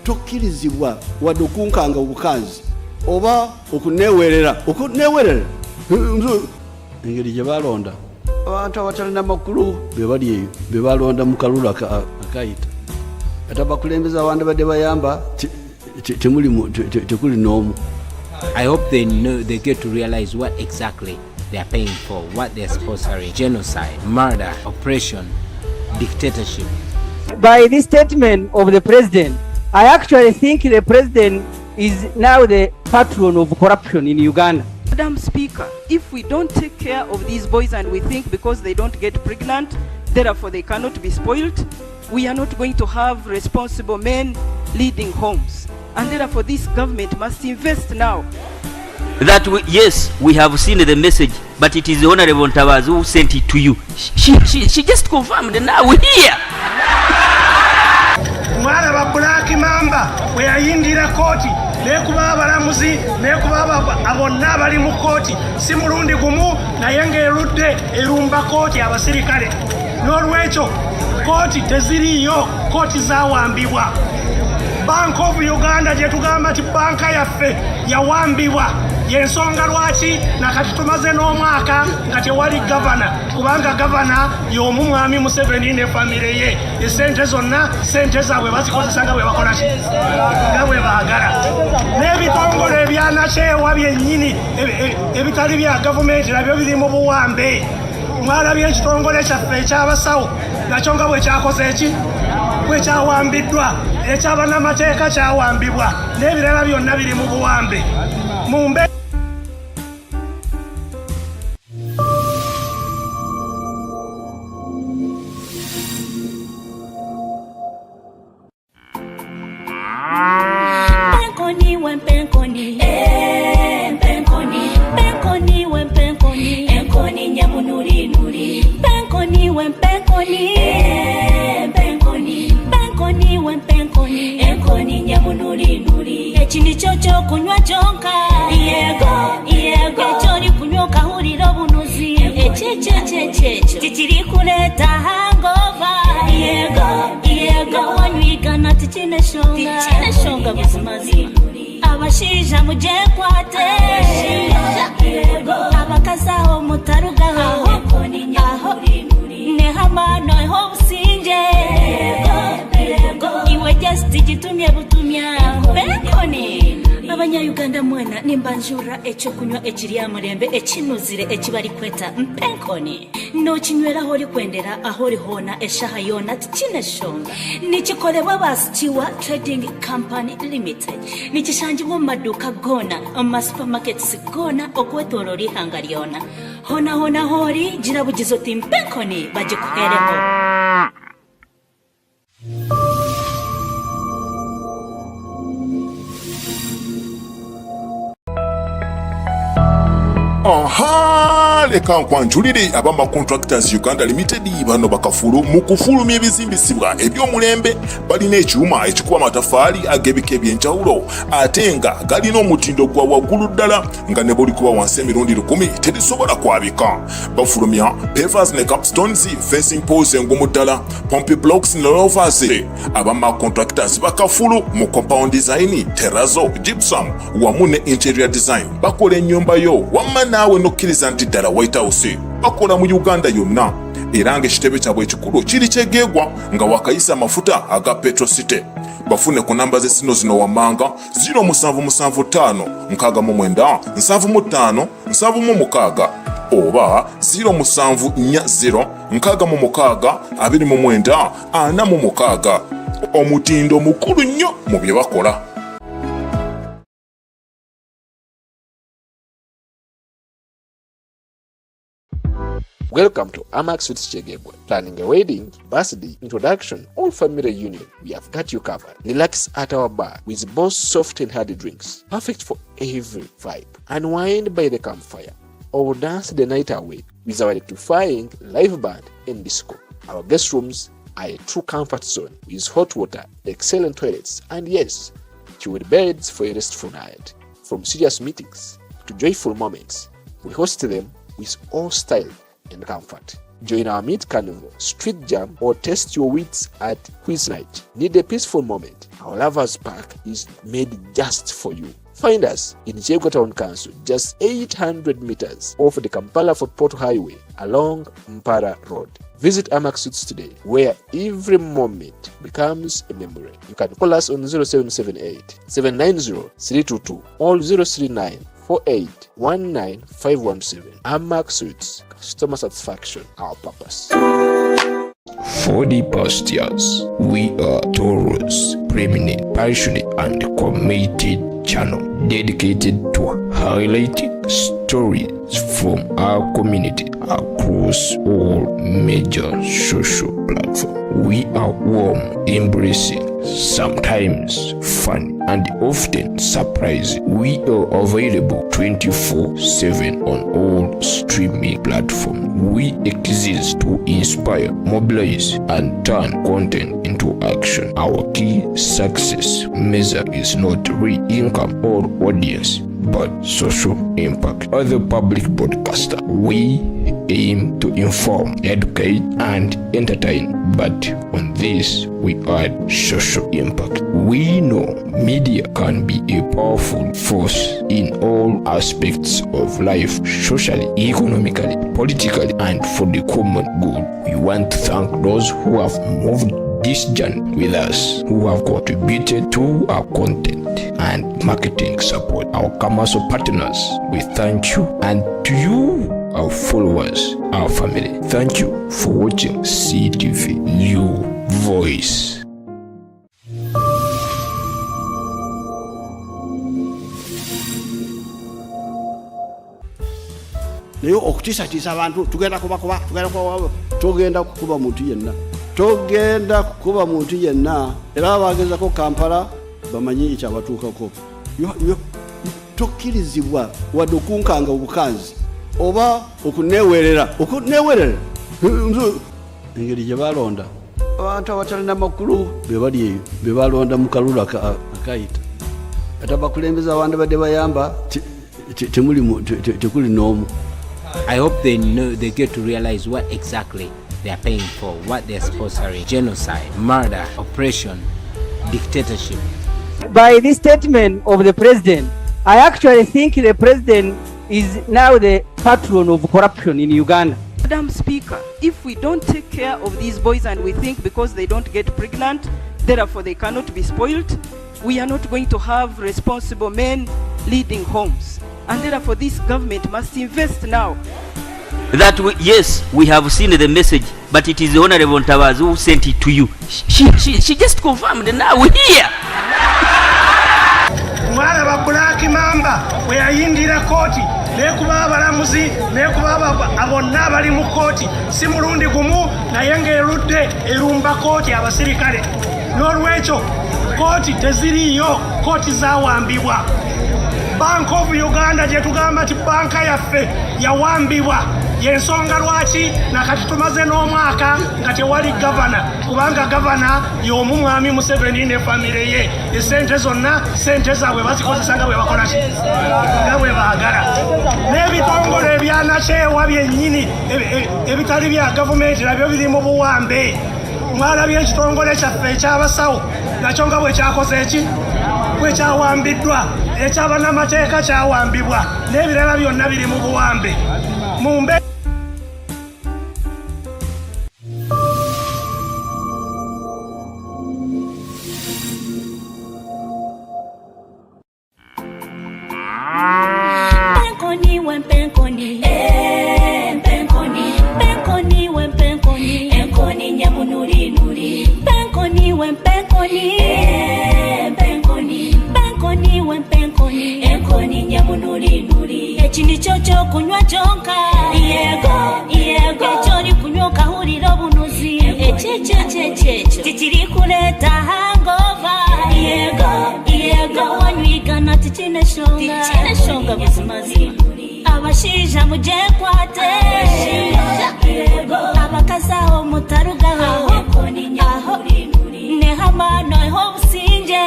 Speaker 11: Tokkirizibwa wadde okunkanga obukanzi oba okuneewerera engeri gye balonda abantu abatalina makulu be bali eyo, be balonda mu kalulu akayita ate abakulembeza abandi badde bayamba tekuli n'omu.
Speaker 12: I hope they get to realize what exactly they are paying for, what they are sponsoring: genocide, murder, oppression, dictatorship.
Speaker 13: By this statement of the president, I actually think the president is now the patron of corruption in Uganda.
Speaker 14: Madam Speaker, if we don't take care of these boys and we think because they don't get pregnant, therefore they cannot be spoiled, we are not going to have responsible men leading homes. And therefore this government must invest now.
Speaker 15: That yes, we have seen the message, but it is the Honorable Ntabazi who sent it to you. She just confirmed, and now we're here.
Speaker 16: Mwana ba Black Mamba we ayindira koti nekuba abalamuzi nekuba abonna bali mu koti si mulundi gumu naye ng'erudde erumba koti abasirikale n'olwekyo koti teziriyo, koti zawambibwa. Bank of Uganda gye tugamba ti banka yaffe yawambibwa, yensonga lwaki nakati tumaze n'omwaka nga tewali gavana, kubanga gavana y'omu mwami Museveni ne famire ye. Esente zonna sente zaabwe bazikozesa nga bwe bakola ki nga bwe baagala. N'ebitongole ebyanakyewa byennyini ebitali bya gavumenti nabyo biri mu buwambe. Mwalabye ekitongole kyaffe ekyabasawo nakyo nga bwe kyakoze eki bwe kyawambiddwa, ekyabannamateeka kyawambibwa, n'ebirala byonna biri mu buwambe. Mumbe
Speaker 17: Penkoni wen penkoni, penkoni, penkoni wen penkoni, penkoni nyamunuri nuri. Penkoni wen penkoni, penkoni, penkoni wen penkoni, penkoni nyamunuri nuri. Echini chocho kunywa chonka, yego, yego. Echoni kunywa kahuriro bunuzi, echeche, tichiri kuleta hangover, yego, yego. Wanywigana tichine shonga buzimazi. Abashija mujekwate, abakazaho mutarugaho, aho nehamano eho businje, iwe just gitumye butumya. Penkoni Abanya-Uganda mwena nimbanjura echo kunywa ekiri amurembe ekinuzire ekibari kweta mpenkoni no kinywera hori kwendera ahori hona eshaha yona tikineshonga nikikolebwa basikiwa Trading Company Limited nikishangibwa mu maduka gona mu supermarkets gona okwetolora ihanga lyona hona hori jirabugizo timpenkoni bagikuhereho.
Speaker 18: Aha, leka nkwanjulire abama Contractors Uganda Limited bano bakafulu mu kufulumya ebizimbisibwa eby'omulembe balina ekyuma ekikuba amataffaali ag'ebika eby'enjawulo ate nga galina omutindo gwa waggulu ddala nga ne buli kuba wansi emirundi 10 terisobola kwabika. Bafulumya pavers ne capstones, fencing poles engumu ddala, pompe blocks ne rovers. Abama Contractors bakafulu mu compound design, terrazzo, gypsum wamu ne interior design. Bakola ennyumba yo wamma naawe nokkiriza nti ddala White House bakola mu Uganda yonna era ng'ekitebe kyabwe ekikulu kiri kyegeegwa nga wakayisa amafuta aga Petrocity. Bafune ku namba z'essino zino wammanga 0779-79-75-76 oba 0740-66-29-46. Omutindo mukulu nnyo mu bye bakola.
Speaker 19: Welcome to Amax with Chegebwe. Planning a wedding, birthday, introduction, or family reunion, we have got you covered. Relax at our bar with both soft and hard drinks, perfect for every vibe. Unwind by the campfire or dance the night away with our electrifying live band and disco. Our guest rooms are a true comfort zone with hot water, excellent toilets, and yes, chilled beds for a restful night. From serious meetings to joyful moments, we host them with all style and comfort. Join our meet carnival, street jam, or test your wits at quiz night. Need a peaceful moment? Our Lovers Park is made just for you. Find us in Chegwa Town Council, just 800 meters off the Kampala-Fort Portal Highway along Mpara Road. Visit Amax Suites today, where every moment becomes a memory. You can call us on 0778-790-322 or 039-48-19517. Amax Suites, customer satisfaction, our purpose.
Speaker 20: For the past years, we are Taurus, preeminent, passionate, and committed channel dedicated to highlighting stories from our community across all major social platforms. We are warm, embracing, sometimes fun, and often surprising. We are available 24/7 on all streaming platforms. We exist to inspire, mobilize, and turn content into action. Our key success measure is not real income or audience, but social impact. As a public broadcaster, we aim to inform, educate, and entertain, but on this we add social impact. We know media can be a powerful force in all aspects of life, socially, economically, politically, and for the common good. We want to thank those who have moved this journey with us, who have contributed to our content and marketing support. Our commercial partners, we thank you, and to you, our followers, our family, thank you for watching CTV, your voice.
Speaker 11: naye okutiisatiisa abantu tugenda kukuba muntu yenna, togenda kukuba muntu yenna, era abagezako Kampala bamanyi ekyabatuukako. Tokkirizibwa wadde okunkanga obukanzi oba okuneewerera engeri gye balonda abantu abatalina makulu be bali eyo, be balonda mu kalulu akayita, ate abakulembeza abandi badde bayamba tekuli n'omu.
Speaker 12: I hope they get to realize what exactly they are paying for, what they are sponsoring: genocide, murder, oppression, dictatorship.
Speaker 13: By this statement of the president, I actually think the president is now the patron of corruption in Uganda.
Speaker 14: Madam Speaker, if we don't take care of these boys and we think because they don't get pregnant, therefore they cannot be spoiled, we are not going to have responsible men leading homes. And therefore this government must invest now.
Speaker 15: That yes, we have seen the message, but it is the Honorable Ntabazi who sent it to you. She just confirmed, and now we're here.
Speaker 16: Mwana ba Black Mamba we ayindira koti nekuba abalamuzi nekuba abonna abali mu koti si mulundi gumu naye ng'erudde erumba koti abasirikale. N'olwekyo koti teziriyo, koti zawambibwa. Bank of Uganda gye tugamba ti banka yaffe yawambibwa, yensonga lwaki nakati tumaze n'omwaka nga tewali gavana, kubanga gavana y'omu mwami Museveni ne famire ye. Esente zonna sente zaabwe bazikozesa nga bwe bakola ki, nga bwe baagala. N'ebitongole ebyanakyewa byennyini ebitali bya gavumenti nabyo biri mu buwambe. Mwalabye ekitongole kyaffe ekyabasawo nakyo nga bwe kyakoze eki, bwe kyawambiddwa. Ekyabannamateeka kyawambibwa, n'ebirala byonna biri mu buwambe.
Speaker 17: Ekini chocho kunywa chonka yego echori kunywa kahurira obunuzi echechechechecho tichiri kuleta hangover yego wanywigana tichine shonga buzimazi abashija mujekwate abakazaho mutarugaho aho nehamano eho businje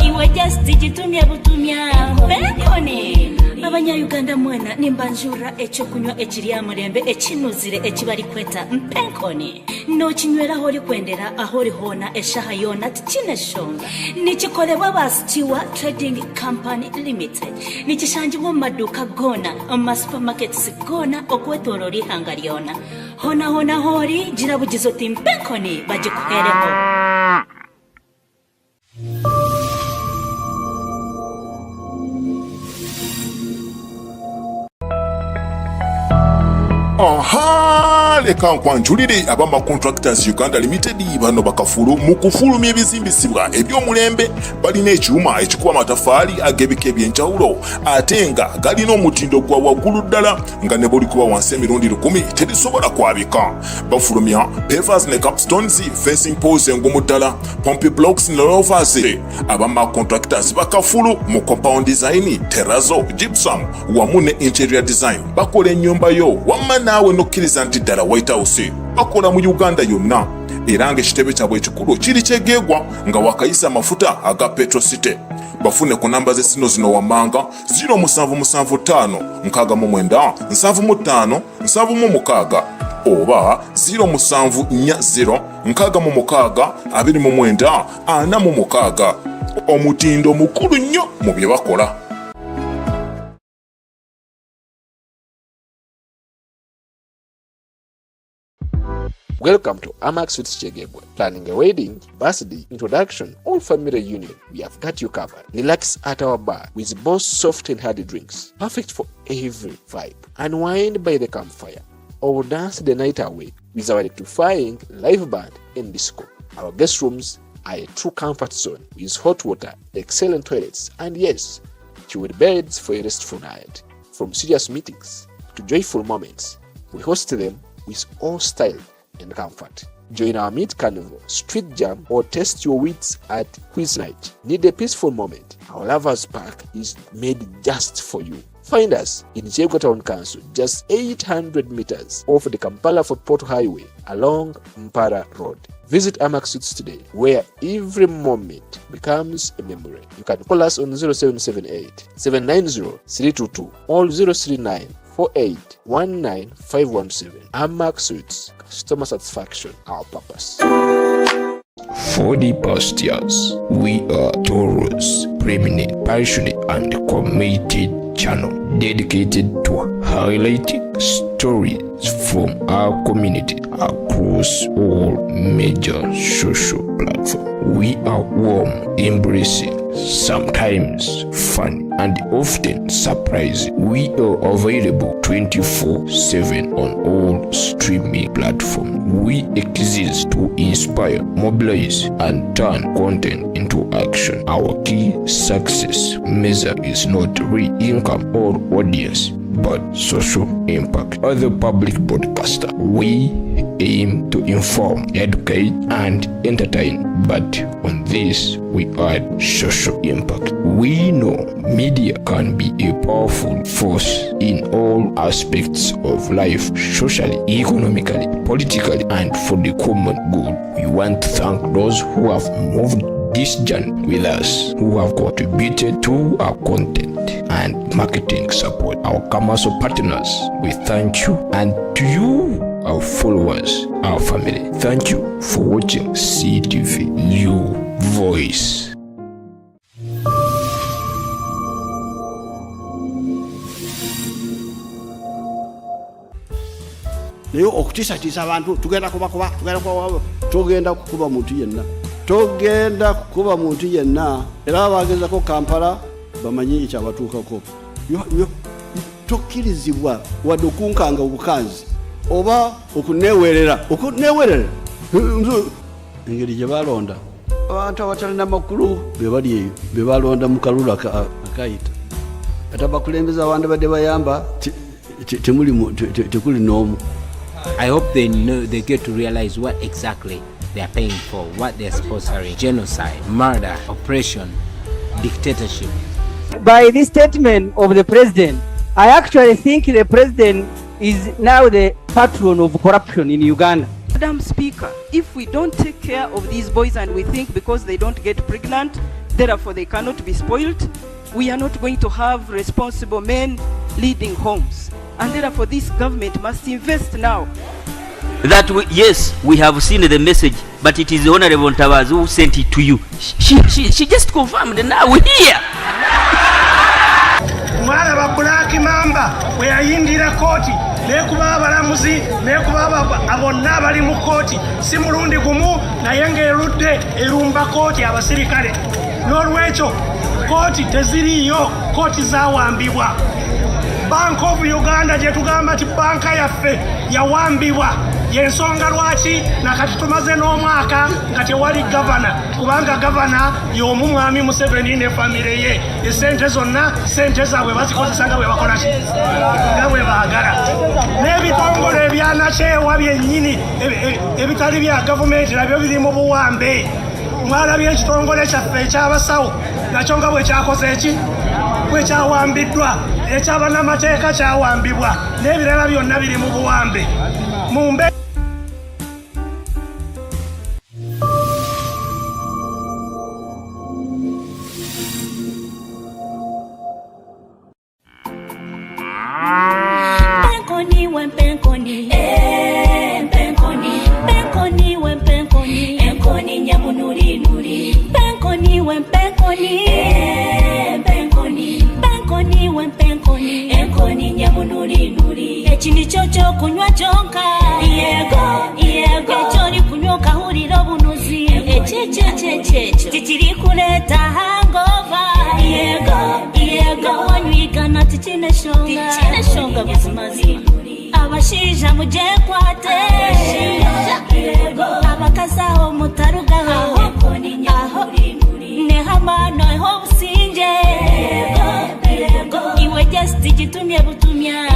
Speaker 17: iwe just gitumye butumya Kony abanya-Uganda mwena nimbanjura ekyokunywa ekirya mulembe ekinuzire ekibali kweta Kony nokinywera aho likwendera aho lihona eshaha yona tikine shonga nikikolebwa ba Stewart Trading Company Limited nikishanjibwa mu maduuka gona mu supermarkets gona okwetolora ihanga lyona hona hori gira bugizo ti Kony bagikuhereho.
Speaker 18: Aha, leka nkwanjulire abama Contractors Uganda Limited bano bakafulu mu kufulumya ebizimbisibwa eby'omulembe balina ekyuma ekikuba amatafaali ag'ebika eby'enjawulo ate nga galina omutindo gwa waggulu ddala nga ne bw'olikuba wansi emirundi 10 terisobola kwabika. Bafulumya pavers ne capstones, fencing poles engumu ddala, pompe blocks ne rovers. Abama Contractors bakafulu mu compound design, terrazzo, gypsum wamu ne interior design. Bakola ennyumba yo wamma naawe nokkiriza nti ddala White House. Bakola mu Uganda yonna era ng'ekitebe kyabwe ekikulu kiri kyegeegwa nga wakayisa amafuta aga Petrocity. Bafune ku namba z'essino zino wammanga 0775 69 75 76 oba 0740 66 29 46. Omutindo mukulu nnyo mu bye bakola.
Speaker 19: Welcome to Amax Suits Chegebwe. Planning a wedding, birthday, introduction, or family reunion, we have got you covered. Relax at our bar with both soft and hard drinks, perfect for every vibe. Unwind by the campfire, or dance the night away with our electrifying live band and disco. Our guest rooms are a true comfort zone with hot water, excellent toilets, and yes, chilled beds for a restful night. From serious meetings to joyful moments, we host them with all style and comfort. Join our Meet Carnival, Street Jam, or test your wits at Quiz Night. Need a peaceful moment? Our Lovers Park is made just for you. Find us in Chegwa Town Council, just 800 meters off the Kampala-Fort Portal Highway along Mpara Road. Visit Amax Suits today, where every moment becomes a memory. You can call us on 0778 790 322 or 039 4819 Amax Suits. Customer satisfaction, our purpose.
Speaker 20: For the past years, we are Taurus, preeminent, passionate, and committed channel dedicated to highlighting stories from our community across all major social platforms. We are warm, embracing, sometimes fun, and often surprising. We are available 24/7 on all streaming platforms. We exist to inspire, mobilize, and turn content into action. Our key success measure is not real income or audience, but social impact. As a public broadcaster, we aim to inform, educate, and entertain, but on this we add social impact. We know media can be a powerful force in all aspects of life, socially, economically, politically, and for the common good. We want to thank those who have moved this journey with us, who have contributed to our content and marketing support. Our commercial partners, we thank you, and to you, our followers, our family, thank you for watching CTV, your voice.
Speaker 11: naye okutiisatiisa abantu tugenda kukuba muntu yenna, togenda kukuba muntu yenna, era abagezako Kampala bamanyi ekyabatuukako. Tokkirizibwa wadde okunkanga obukanzi oba okuneewerera engeri gye balonda abantu abatalina makulu be bali eyo, be balonda mu kalulu akayita, ate abakulembeza abandi badde bayamba tekuli n'omu.
Speaker 12: I hope they get to realize what exactly they are paying for, what they are sponsoring: genocide, murder, oppression, dictatorship.
Speaker 13: By this statement of the president, I actually think the president is now the patron of corruption in Uganda.
Speaker 14: Madam Speaker, if we don't take care of these boys and we think because they don't get pregnant, therefore they cannot be spoiled, we are not going to have responsible men leading homes. And therefore this government must invest now.
Speaker 15: That yes, we have seen the message, but it is the Honorable Ntabazi who sent it to you. She just confirmed, and now we're here.
Speaker 16: Mwana ba Black Mamba we ayindira koti nekuba abalamuzi nekuba abonna bali mu koti si mulundi gumu naye ng'erudde erumba koti abasirikale. N'olwekyo koti teziriyo, koti zawambibwa. Bank of Uganda gye tugamba ti banka yaffe yawambibwa yensonga lwaki nakati tumaze n'omwaka nga tewali gavana kubanga gavana y'omu mwami Museveni ne famire ye esente zonna sente zaabwe bazikozesa nga bwe bakola ki nga bwe baagala n'ebitongole ebyanakyewa byennyini ebitali bya gavumenti nabyo biri mu buwambe mwalabye ekitongole kyaffe ekyabasawo nakyo nga bwe kyakoze eki bwe kyawambiddwa ekyabannamateeka kyawambibwa n'ebirala byonna biri mu buwambe mumbe
Speaker 17: Chini chocho kunywa chonka yego choni kunywa kahurira obunuzi echeche tichiri kuleta hangover yego wanywigana tichine shonga buzimazi abashija mujekwate abakazaho mutaruga aho nehamano eho businje iwe just gitumye butumya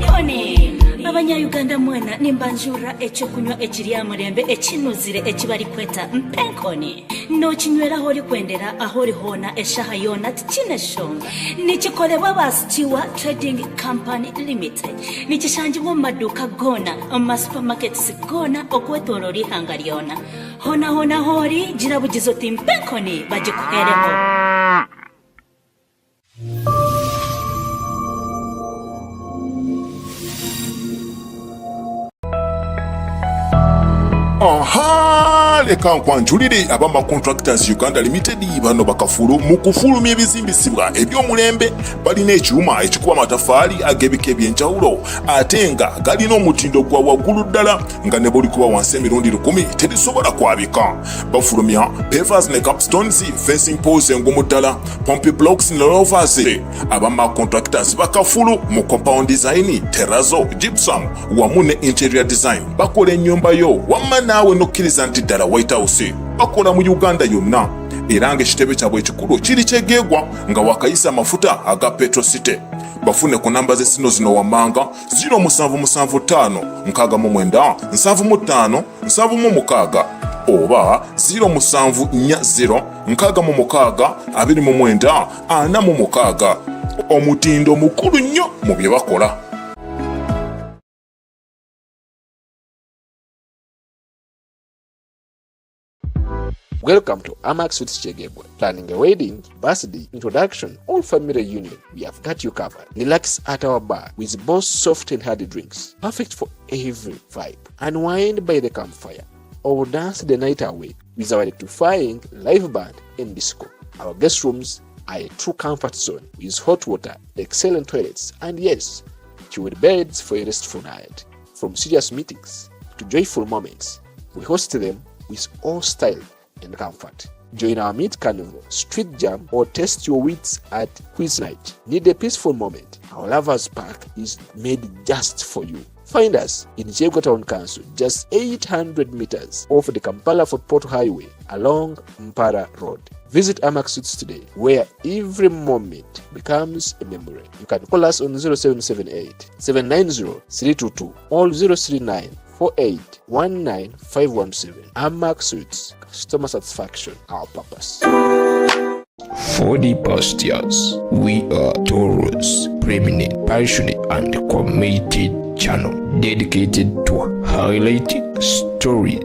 Speaker 17: Kony abanya-Uganda mwena nimbanjura ekyo kunywa ekirya mulembe ekinuzire ekibali kweta Kony nokinyweraho likwendera aho lihona eshaha yona tikineshonga nikikolebwa basikiwa Trading Company Limited nikishangibwa mu maduuka gona mu supermarkets gona okwetolora ihanga lyona hona hori gira bugizo ti Kony bagikuhereho.
Speaker 18: Aha, leka nkwanjulire abama Contractors Uganda Limited bano bakafulu mu kufulumya ebizimbisibwa eby'omulembe balina ekyuma ekikuba amataffaali ag'ebika eby'enjawulo ate nga galina omutindo gwa waggulu ddala nga ne buli kuba wansi emirundi 10 terisobola kwabika. Bafulumya pavers ne capstones, fencing poles engumu ddala, pompe blocks ne rovers. Abama Contractors bakafulu mu compound design, terrazzo, gypsum wamu ne interior design. Bakola ennyumba yo wamma naawe nokkiriza nti ddala White House bakola mu Uganda yonna era ng'ekitebe kyabwe ekikulu kiri kyegeegwa nga wakayisa amafuta aga Petrocity. Bafune ku namba z'essino zino wammanga 0779-79-75-76 oba 0740-669-46. Omutindo mukulu nnyo mu bye bakola.
Speaker 19: Welcome to Amax Suits Chegebwe. Planning a wedding, birthday, introduction, or family reunion, we have got you covered. Relax at our bar with both soft and hard drinks, perfect for every vibe. Unwind by the campfire or dance the night away with our electrifying live band and disco. Our guest rooms are a true comfort zone with hot water, excellent toilets, and yes, chilled beds for a restful night. From serious meetings to joyful moments, we host them with all style and comfort. Join our Meet Carnival, Street Jam, or test your wits at Quiz Night. Need a peaceful moment? Our Lovers Park is made just for you. Find us in Chego Town Council, just 800 meters off the Kampala-Fort Portal Highway along Mpara Road. Visit Amax Suits today, where every moment becomes a memory. You can call us on 0778-790-322 or 039-48-19517. Amax Suits, customer satisfaction, our purpose.
Speaker 20: For the past years, we are Taurus, preeminent, passionate, and committed channel dedicated to highlighting stories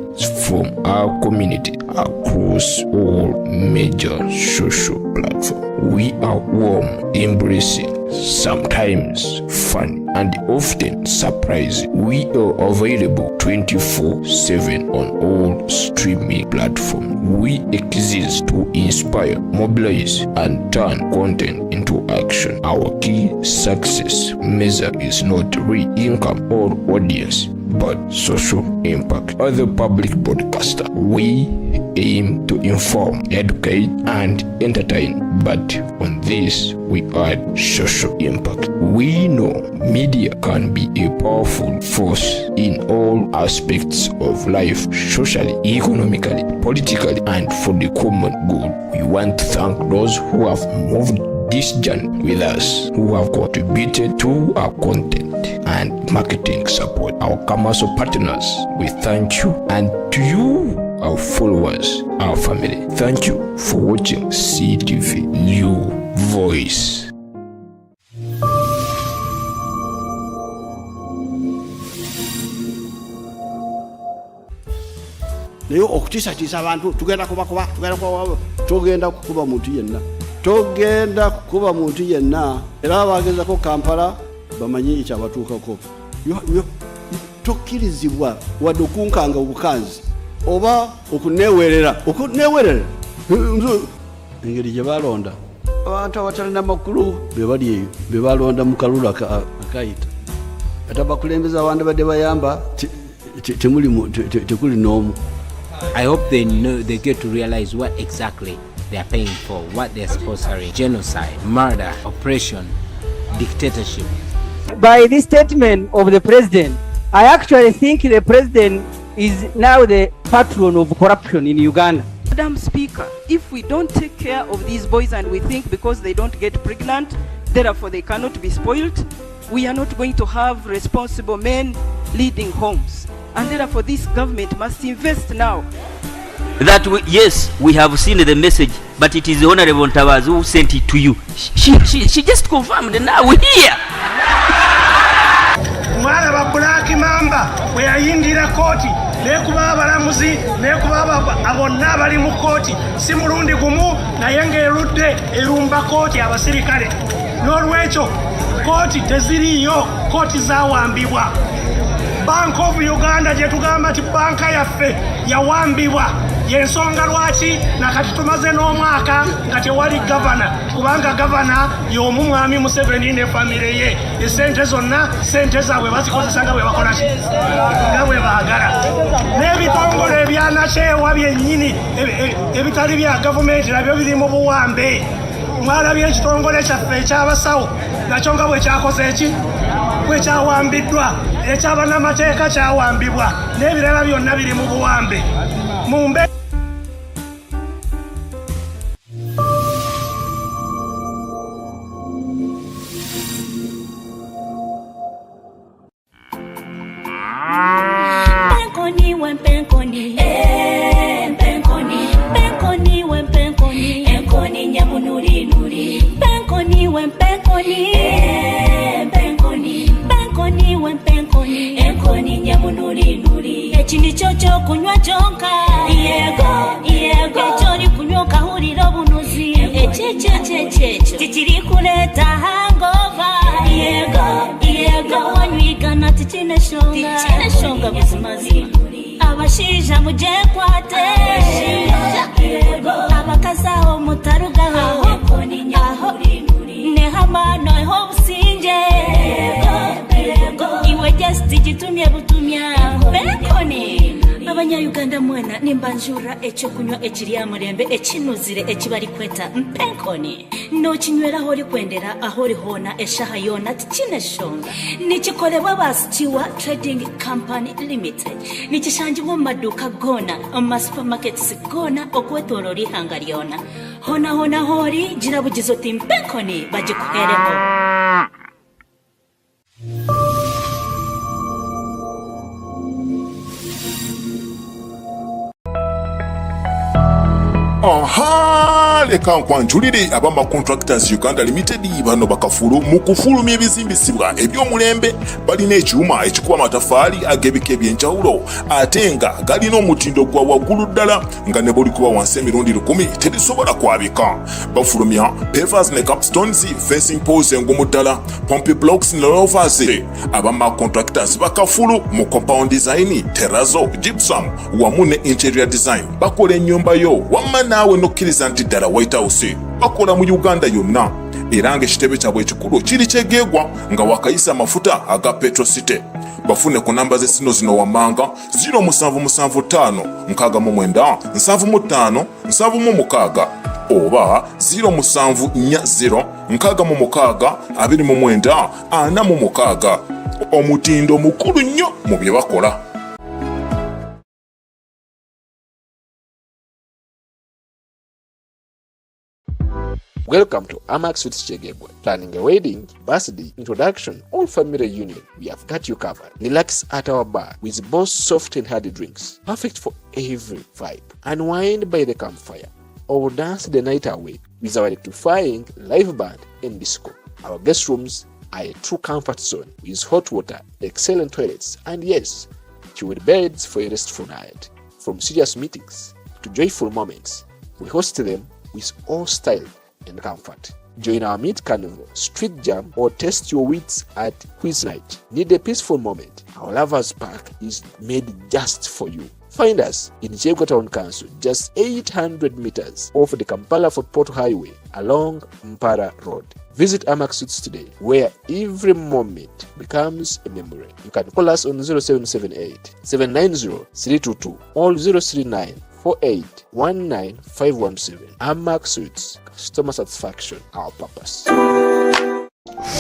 Speaker 20: from our community across all major social platforms. We are warm, embracing, sometimes fun, and often surprising. We are available 24/7 on all streaming platforms. We exist to inspire, mobilize, and turn content into action. Our key success measure is not real income or audience, but social impact. As a public broadcaster, we aim to inform, educate, and entertain but on this we add social impact. We know media can be a powerful force in all aspects of life, socially, economically, politically, and for the common good. We want to thank those who have moved this journey with us, who have contributed to our content and marketing support. Our commercial partners, we thank you, and to you, our followers, our family, thank you for watching CTV, your voice.
Speaker 11: Nayo okutisatiisa abantu tugenda togenda kukuba muntu yenna, togenda kukuba muntu yenna, era abagezako Kampala bamanyi ekyabatuukako. Tokkirizibwa wadde okunkanga obukanzi oba okuneewerera engeri gye balonda abantu abatalina makulu be bali eyo, be balonda mu kalulu akayita ate abakulembeza abandi badde bayamba tekuli n'omu.
Speaker 12: I hope they get to realize what exactly they are paying for, what they are sponsoring: genocide, murder, oppression, dictatorship.
Speaker 13: By this statement of the president, I actually think the president is now the patron of corruption in Uganda.
Speaker 14: Madam Speaker, if we don't take care of these boys and we think because they don't get pregnant, therefore they cannot be spoiled, we are not going to have responsible men leading homes. And therefore this government must invest now.
Speaker 15: That yes, we have seen the message, but it is the Honorable Ntabazi who sent it to you. She just confirmed, and now we're here.
Speaker 16: Mwana ba Black Mamba we yayingira koti nekuba abalamuzi nekuba abonna bali mu koti si mulundi gumu naye ng'erudde erumba koti abasirikale. N'olwekyo koti teziriyo, koti zawambibwa. Bank of Uganda gye tugamba nti banka yaffe yawambibwa, yensonga lwaki nakati tumaze n'omwaka nga tewali gavana, kubanga gavana y'omu mwami Museveni ne famire ye. Esente zonna sente zaabwe bazikozesa nga bwe bakola ki, nga bwe baagala. N'ebitongole ebyanakyewa byennyini ebitali bya gavumenti nabyo biri mu buwambe. Mwalabye ekitongole kyaffe ekyabasawo nakyo nga bwe kyakoze eki, bwe kyawambiddwa, ekyabannamateeka kyawambibwa, n'ebirala byonna biri mu buwambe. Mumbe
Speaker 17: Penkoni wen penkoni, penkoni, penkoni wen penkoni, enkoni nyamunuri nuri. Penkoni wen penkoni, penkoni, penkoni wen penkoni, enkoni nyamunuri nuri. Ekini chocho kunywa chonka, yego, yego. Echori kunywa kahuriro bunuzi, echechechechecho. Tichiri kuleta hangover, yego, yego. Wanyigana tichine shonga buzimazi. Abashija mujekwate, abakazaho mutarugaho, nehamano eho businje, iwe just gitumye butumya. Penkoni abanya-Uganda mwena nimbanjura ekyokunywa ekiri amurembe ekinuzire ekibali kweta mpenkoni nokinywera aho ori kwendera aho ori hona eshaha yona tikineshonga nikikolebwa ba Stewart Trading Company Limited nikishangibwa mu maduka gona mu supermarkets gona okwetolora ihanga lyona hona hori gira bugizo ti mpenkoni bagikuhereho.
Speaker 18: Aha, leka nkwanjulire abama Contractors Uganda Limited bano bakafulu mu kufulumya ebizimbisibwa eby'omulembe balina ekyuma ekikuba amatafaali ag'ebika eby'enjawulo ate nga galina omutindo gwa waggulu ddala nga ne buli kuba wansi emirundi 10 terisobola kwabika. Bafulumya pavers ne capstones, fencing poles engumu ddala, pompe blocks ne rovers. Abama Contractors bakafulu mu compound design, terrazzo, gypsum wamu ne interior design. Bakola ennyumba yo wamma naawe nokkiriza nti ddala White House bakola mu Uganda yonna era ng'ekitebe kyabwe ekikulu kiri kyegeegwa nga wakayisa amafuta aga Petrocity. Bafune ku namba z'essino zino wammanga 0775 69 75 76 oba 0740 66 29 46. Omutindo mukulu nnyo mu bye bakola.
Speaker 19: Welcome to Amax Suits Chegebwe. Planning a wedding, birthday, introduction, or family reunion, we have got you covered. Relax at our bar with both soft and hard drinks, perfect for every vibe. Unwind by the campfire, or dance the night away with our electrifying live band and disco. Our guest rooms are a true comfort zone with hot water, excellent toilets, and yes, chilled beds for a restful night. From serious meetings to joyful moments, we host them with all style and comfort. Join our Meet Carnival, Street Jam, or test your wits at Quiz Night. Need a peaceful moment? Our Lovers Park is made just for you. Find us in Chegwa Town Council, just 800 meters off the Kampala-Fort Portal Highway along Mpara Road. Visit Amax Suits today, where every moment becomes a memory. You can call us on 0778 790 322 or 039 4819 Amax Suits. Customer satisfaction, our purpose.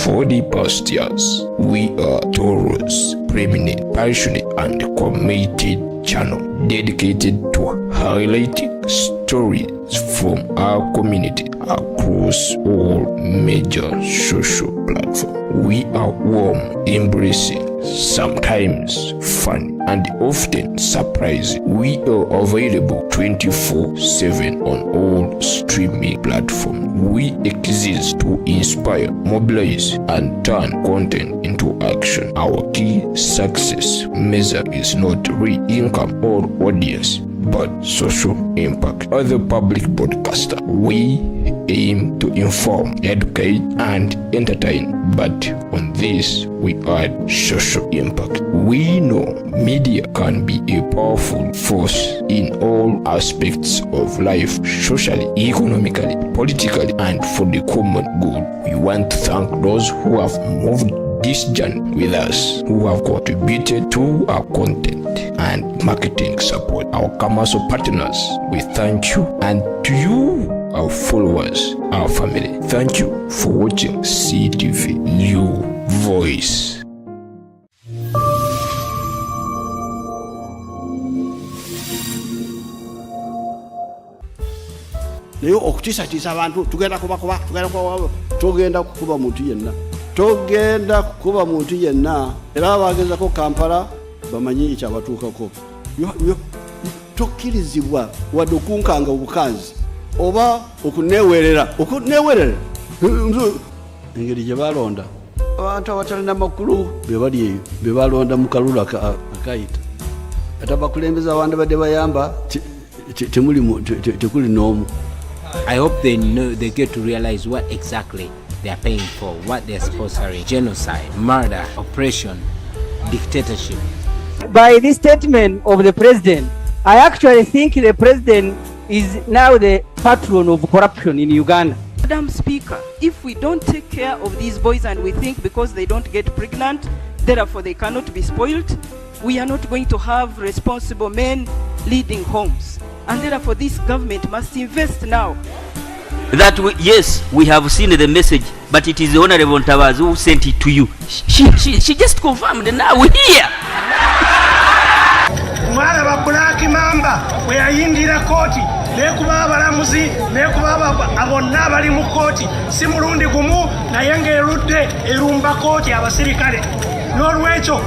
Speaker 20: For the past years, we are Taurus, preeminent, passionate, and committed channel dedicated to highlighting stories from our community across all major social platforms. We are warm, embracing, sometimes fun, and often surprising. We are available 24/7 on all streaming platforms. We exist to inspire, mobilize, and turn content into action. Our key success measure is not real income or audience, but social impact. As a public broadcaster, we aim to inform, educate, and entertain, but on this we add social impact. We know media can be a powerful force in all aspects of life, socially, economically, politically, and for the common good. We want to thank those who have moved this journey with us, who have contributed to our content and marketing support. Our commercial partners, we thank you, and to you, our followers, our family, thank you for watching CTV, your voice.
Speaker 11: naye okutiisatiisa abantu tugenda kubakuba togenda kukuba muntu yenna, togenda kukuba muntu yenna, era abagezako Kampala bamanyi ekyabatuukako. Tokkirizibwa wadde okunkanga obukanzi oba okuneewerera engeri gye balonda abantu abatalina makulu be bali eyo, be balonda mu kalulu akayita ate abakulembeza abandi badde bayamba tekuli n'omu.
Speaker 12: I hope they get to realize what exactly they are paying for, what they're sponsoring: genocide, murder, oppression, dictatorship.
Speaker 13: By this statement of the president, I actually think the president is now the patron of corruption in Uganda.
Speaker 14: Madam Speaker, if we don't take care of these boys and we think because they don't get pregnant, therefore they cannot be spoiled, we are not going to have responsible men leading homes. And therefore this government must invest now.
Speaker 15: That yes, we have seen the message, but it is the Honorable Ntabazi who sent it to you. She just confirmed, and now we're here.
Speaker 16: Mwana ba Black Mamba we ayindira koti nekuba abalamuzi nekuba abonna bali mu koti si mulundi gumu naye ng'erudde erumba koti abasirikale. N'olwekyo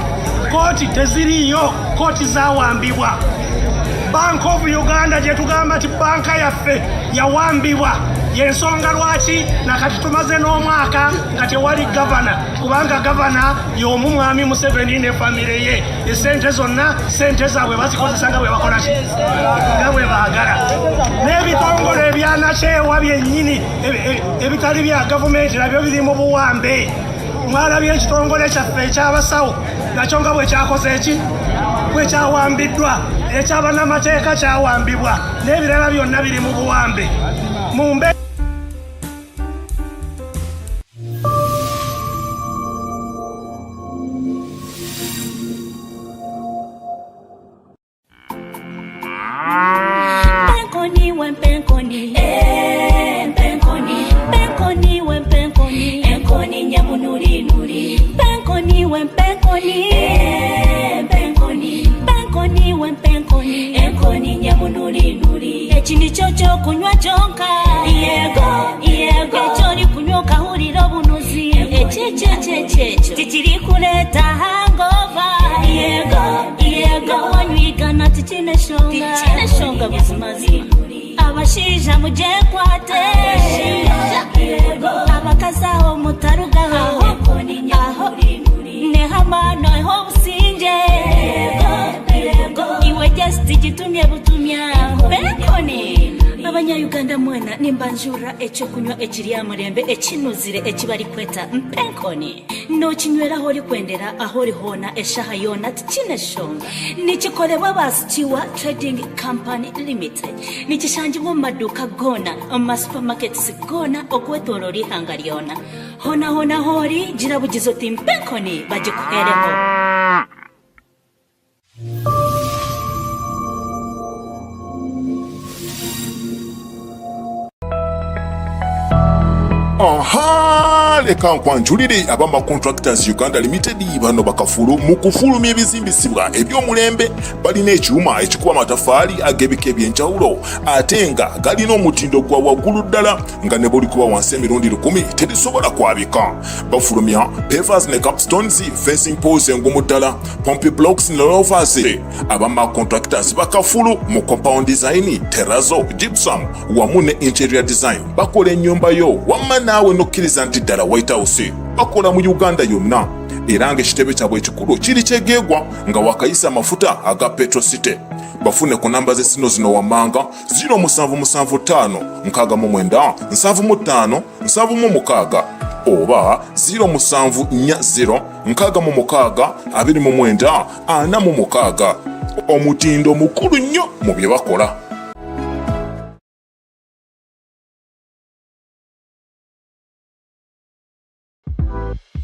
Speaker 16: koti teziriyo, koti zawambibwa. Bank of Uganda gye tugamba ti banka yaffe yawambibwa, yensonga lwaki nakati tumaze n'omwaka nga tewali gavana, kubanga gavana y'omu mwami Museveni ne famire ye. Esente zonna sente zaabwe bazikozesa nga bwe bakola ki, nga bwe baagala. N'ebitongole ebyanakyewa byennyini ebitali bya gavumenti nabyo biri mu buwambe. Mwalabye ekitongole kyaffe ekyabasawo nakyo nga bwe kyakoze eki, bwe kyawambiddwa, ekyabannamateeka kyawambibwa, n'ebirala byonna biri mu buwambe. Mumbe
Speaker 17: Kony, when Kony, Penkoni, Penkoni, Penkoni, when Penkoni, Enkoni, Yamunuri, Nuri, Echini Chocho, Kunywa Jonka, Yego, Echoni Kunyoka, Huri Robunuzi, Echeche, Titiri Kuleta, Hangova, Yego, Wanwigana, Titina Shonga, Bismazi, Abashisha Mujekwate, Abakazao Mutaruga, Nehamano, Hope Sinje, Iwe just digitumia butumia, Penkoni. Abanya Uganda mwena nimbanjura echo kunywa echiria murembe echinuzire echibari kweta Penkoni no chinywera hori kwendera ahori hona eshaha yona ticineshonga nichikolewa basitiwa Trading Company Limited nichishanji mu maduka gona ama supermarkets gona okwetolori hangaliona hona hori jirabugizo tim Penkoni baje kuhereho.
Speaker 18: Aha, leka nkwanjulire abama Contractors Uganda Limited bano bakafulu mu kufulumya ebizimbisibwa eby'omulembe balina ekyuma ekikuba amataffaali ag'ebika eby'enjawulo ate nga galina omutindo gwa waggulu ddala nga ne buli kuba wansi emirundi 10 terisobola kwabika. Bafulumya pavers ne capstones, fencing poles engumu ddala, pompe blocks ne rovers. Abama Contractors bakafulu mu compound design, terrazzo, gypsum wamu ne interior design. Bakola ennyumba yo wamma naawe nokkiriza nti ddala White House bakola mu Uganda yonna era ng'ekitebe kyabwe ekikulu kiri kyegeegwa nga wakayisa amafuta aga Petrocity. Bafune ku namba z'essino zino wammanga 0779-79-75-76 oba 0740-669-46. Omutindo mukulu nnyo mu bye bakola.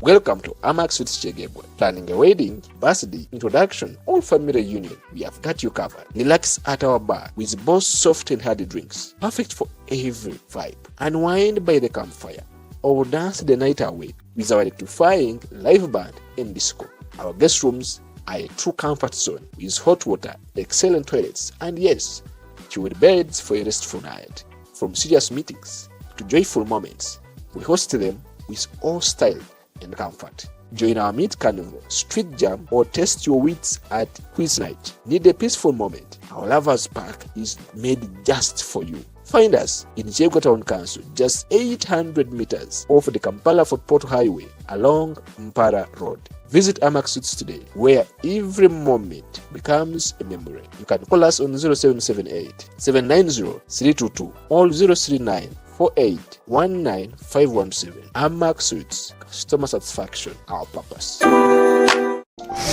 Speaker 19: Welcome to Amax Suits Chegebwe. Planning a wedding, birthday, introduction, or family reunion, we have got you covered. Relax at our bar with both soft and hard drinks, perfect for every vibe. Unwind by the campfire or dance the night away with our electrifying live band and disco. Our guest rooms are a true comfort zone with hot water, excellent toilets, and yes, chilled beds for a restful night. From serious meetings to joyful moments, we host them with all style and comfort. Join our meet carnival, street jam, or test your wits at quiz night. Need a peaceful moment? Our Lovers Park is made just for you. Find us in Chegwa Town Council, just 800 meters off the Kampala-Fort Portal Highway along Mpara Road. Visit Amax Suits today, where every moment becomes a memory. You can call us on 0778-790-322 or 039-48-19517. Amax Suits, customer satisfaction, our purpose.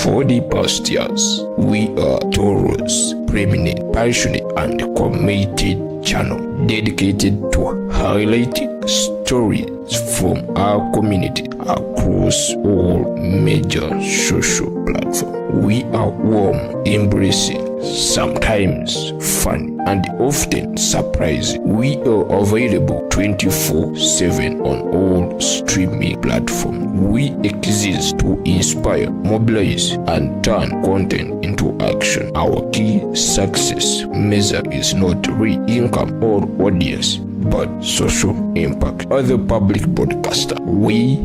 Speaker 20: For the past years, we are Taurus, preeminent, passionate, and committed channel dedicated to highlighting stories from our community across all major social platforms. We are warm, embracing, sometimes fun, and often surprising. We are available 24/7 on all streaming platforms. We exist to inspire, mobilize, and turn content into action. Our key success measure is not real income or audience, but social impact. As a public broadcaster, we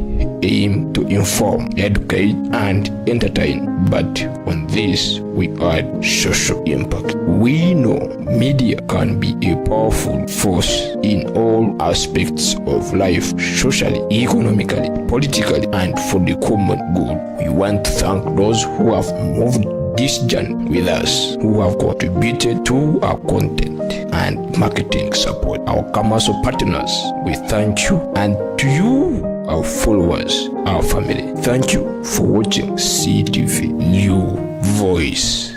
Speaker 20: aim to inform, educate, and entertain, but on this we add social impact. We know media can be a powerful force in all aspects of life, socially, economically, politically, and for the common good. We want to thank those who have moved this journey with us, who have contributed to our content and marketing support. Our commercial partners, we thank you, and to you, our followers, our family, thank you for watching CTV, your voice.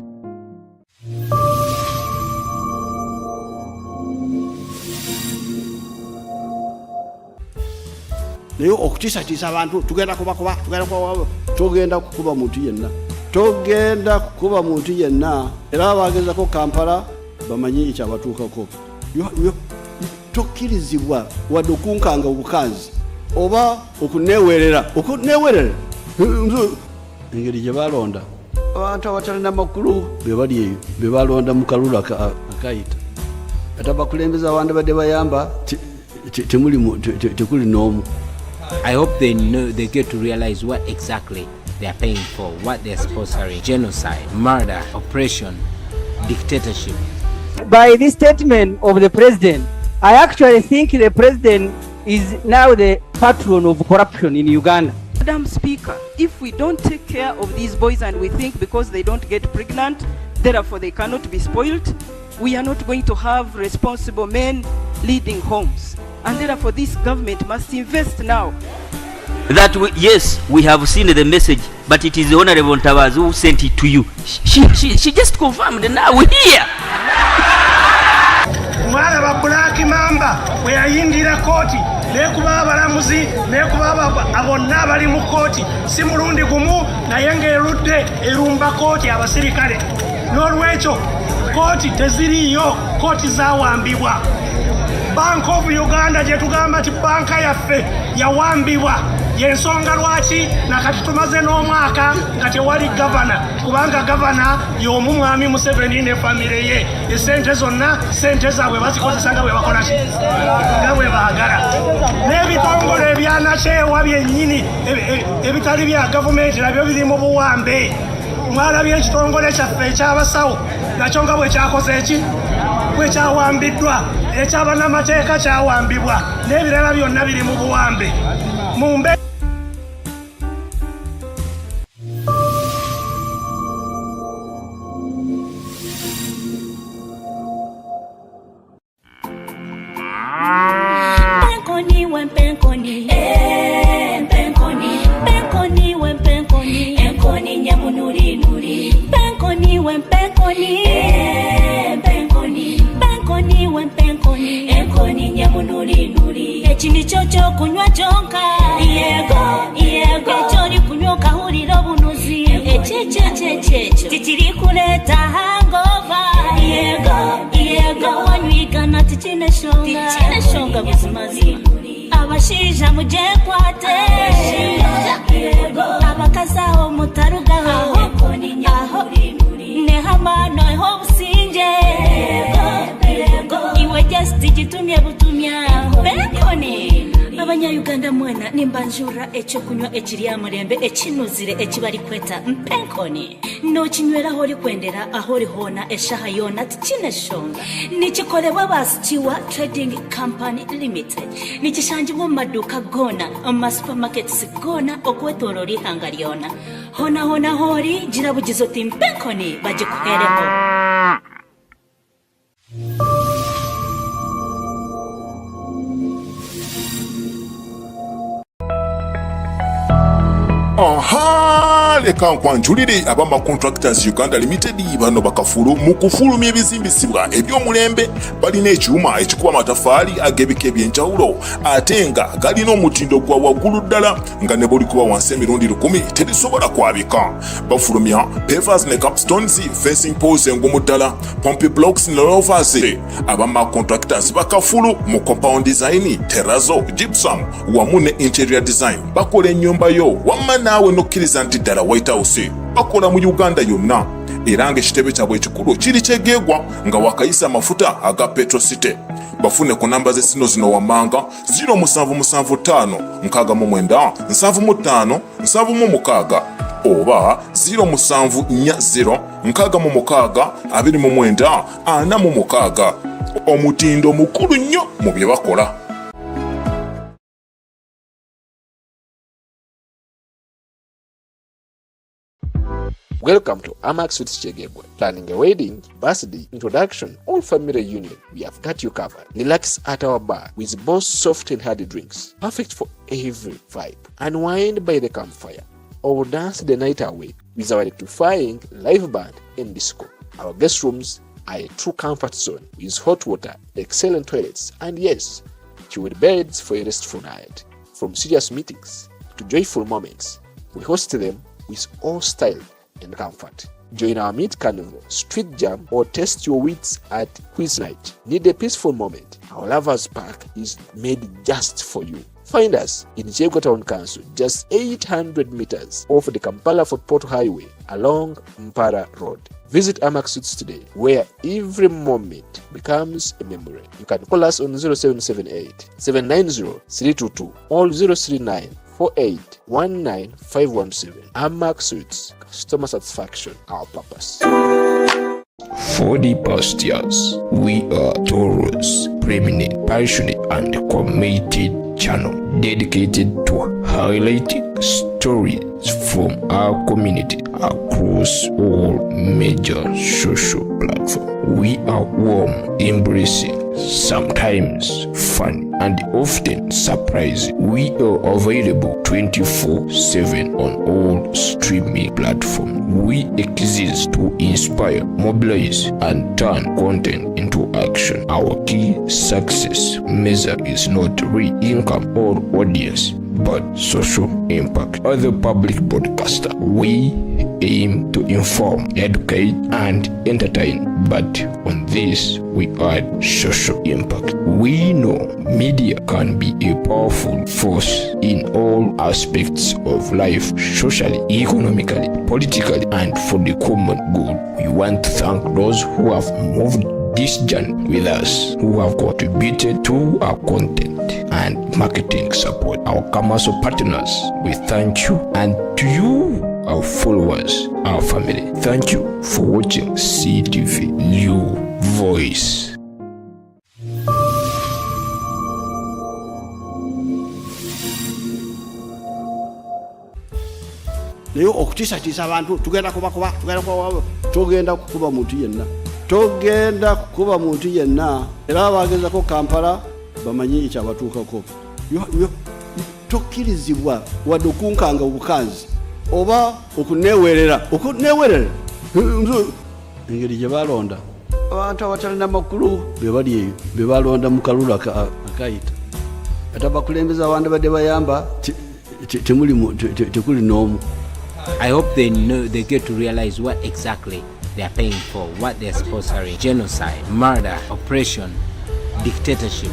Speaker 11: naye okutiisatiisa abantu tugenda togenda kukuba muntu yenna, togenda kukuba muntu yenna, era abagezako Kampala bamanyi ekyabatuukako. Tokkirizibwa wadde okunkanga obukanzi oba okuneewerera engeri gye balonda abantu abatalina makulu be bali eyo be balonda mu kalulu akayita ate abakulembeza abandi badde bayamba tekuli n'omu.
Speaker 12: I hope they get to realize what exactly they are paying for, what they are sponsoring: genocide, murder, oppression, dictatorship.
Speaker 13: By this statement of the president, I actually think the president is now the patron of corruption in Uganda.
Speaker 14: Madam Speaker, if we don't take care of these boys and we think because they don't get pregnant, therefore they cannot be spoiled, we are not going to have responsible men leading homes. And therefore this government must invest now.
Speaker 15: That yes, we have seen the message, but it is the Honorable Ntabazi who sent it to you. She just confirmed, and now we're here.
Speaker 16: Mwana ba Black Mamba we ayindira koti nekuba abalamuzi nekuba abonna abali mu koti si mulundi gumu naye ng'erudde erumba koti abasirikale. N'olwekyo koti teziriyo, koti zawambibwa. Bank of Uganda gye tugamba ti banka yaffe yawambibwa. Yensonga lwaki nakati tumaze n'omwaka nga tewali gavana, kubanga gavana y'omu mwami Museveni ne famire ye. Esente zonna sente zaabwe bazikozesa nga bwe bakola ki nga bwe baagala. N'ebitongole ebyanakyewa byennyini ebitali bya gavumenti nabyo biri mu buwambe. Mwalabye ekitongole kyaffe ekyabasawo nakyo nga bwe kyakoze eki bwe kyawambiddwa, ekyabannamateeka kyawambibwa, n'ebirala byonna biri mu buwambe. Mumbe
Speaker 17: ekindi kyo kunywa kyonka yego ekyoli kunywa okahulira obunuzi ekyekyo tikiri kuleeta hangova yego wanywigana tikine shonga buzimazima. Abashiija mugyekwate abakazi aho mutarugaho nehamano eho obusinge iwe just gitumye butumya Kony. Abanyayuganda mwena nimbanjura ekyokunywa ekirya mulembe ekinuzire ekibali kweta Kony. Nokinywera holi kwendera aholi hona eshaha yona tikine shonga. Nikikolebwa ba Sept Trading Company Limited. Nikishanjibwa mu maduuka gona mu supermarkets gona okwetolora ihanga lyona. Hona holi gira bugizo ti Kony bagikuhereho.
Speaker 18: Aha, leka nkwanjulire abama Contractors Uganda Limited bano bakafulu mu kufulumya ebizimbisibwa eby'omulembe balina ekyuma ekikuba amatafaali ag'ebika eby'enjawulo ate nga galina omutindo gwa waggulu ddala nga ne bwolikuba wansi emirundi 10 terisobola kwabika. Bafulumya pavers ne capstones, fencing poles engumu ddala, pompe blocks ne rovers. Abama Contractors bakafulu mu compound design, terrazzo, gypsum wamu ne interior design. Bakola ennyumba yo wamma naawe nokkiriza nti ddala White House. Bakola mu Uganda yonna era ng'ekitebe kyabwe ekikulu kiri kyegeegwa nga wakayisa amafuta aga Petro City. Bafune ku namba z'essino zino wammanga 0775 69 75 76 oba 0740 66 29 46. Omutindo mukulu nnyo mu bye bakola.
Speaker 19: Welcome to Amax Suits Chegebwe. Planning a wedding, birthday, introduction, or family reunion, we have got you covered. Relax at our bar with both soft and hard drinks, perfect for every vibe. Unwind by the campfire, or dance the night away with our electrifying live band and disco. Our guest rooms are a true comfort zone with hot water, excellent toilets, and yes, chilled beds for a restful night. From serious meetings to joyful moments, we host them with all style and comfort. Join our meet carnival, street jam, or test your wits at quiz night. Need a peaceful moment? Our lovers park is made just for you. Find us in Chegwa Town Council, just 800 meters off the Kampala-Fort Portal Highway along Mpara Road. Visit Amax Suits today, where every moment becomes a memory. You can call us on 0778 790 322 or 039 48 19 517. Amax Suits, customer satisfaction, our purpose.
Speaker 20: For the past years, we are Taurus, preeminent, passionate, and committed channel dedicated to highlighting stories from our community across all major social platforms. We are warm, embracing, sometimes fun, and often surprising. We are available 24/7 on all streaming platforms. We exist to inspire, mobilize, and turn content into action. Our key success measure is not real income or audience, but social impact. As a public broadcaster, we aim to inform, educate, and entertain, but on this we add social impact. We know media can be a powerful force in all aspects of life, socially, economically, politically, and for the common good. We want to thank those who have moved this journey with us, who have contributed to our content and marketing support. Our commercial partners, we thank you, and to you, our followers, our family, thank you for watching CTV, your voice.
Speaker 11: Leo okutisatiisa abantu tugenda togenda kukuba muntu yenna. Togenda kukuba muntu yenna. Era abagezako Kampala bamanyi ekyabatuukako. Tokkirizibwa wadde okunkanga obukanzi oba okuneewerera. Engeri gye balonda abantu abatalina makulu be bali eyo be balonda mu kalulu akayita. Ate abakulembeza abantu badde bayamba tekuli n'omu.
Speaker 12: I hope they get to realize what exactly they are paying for, what they are sponsoring: genocide, murder, oppression, dictatorship.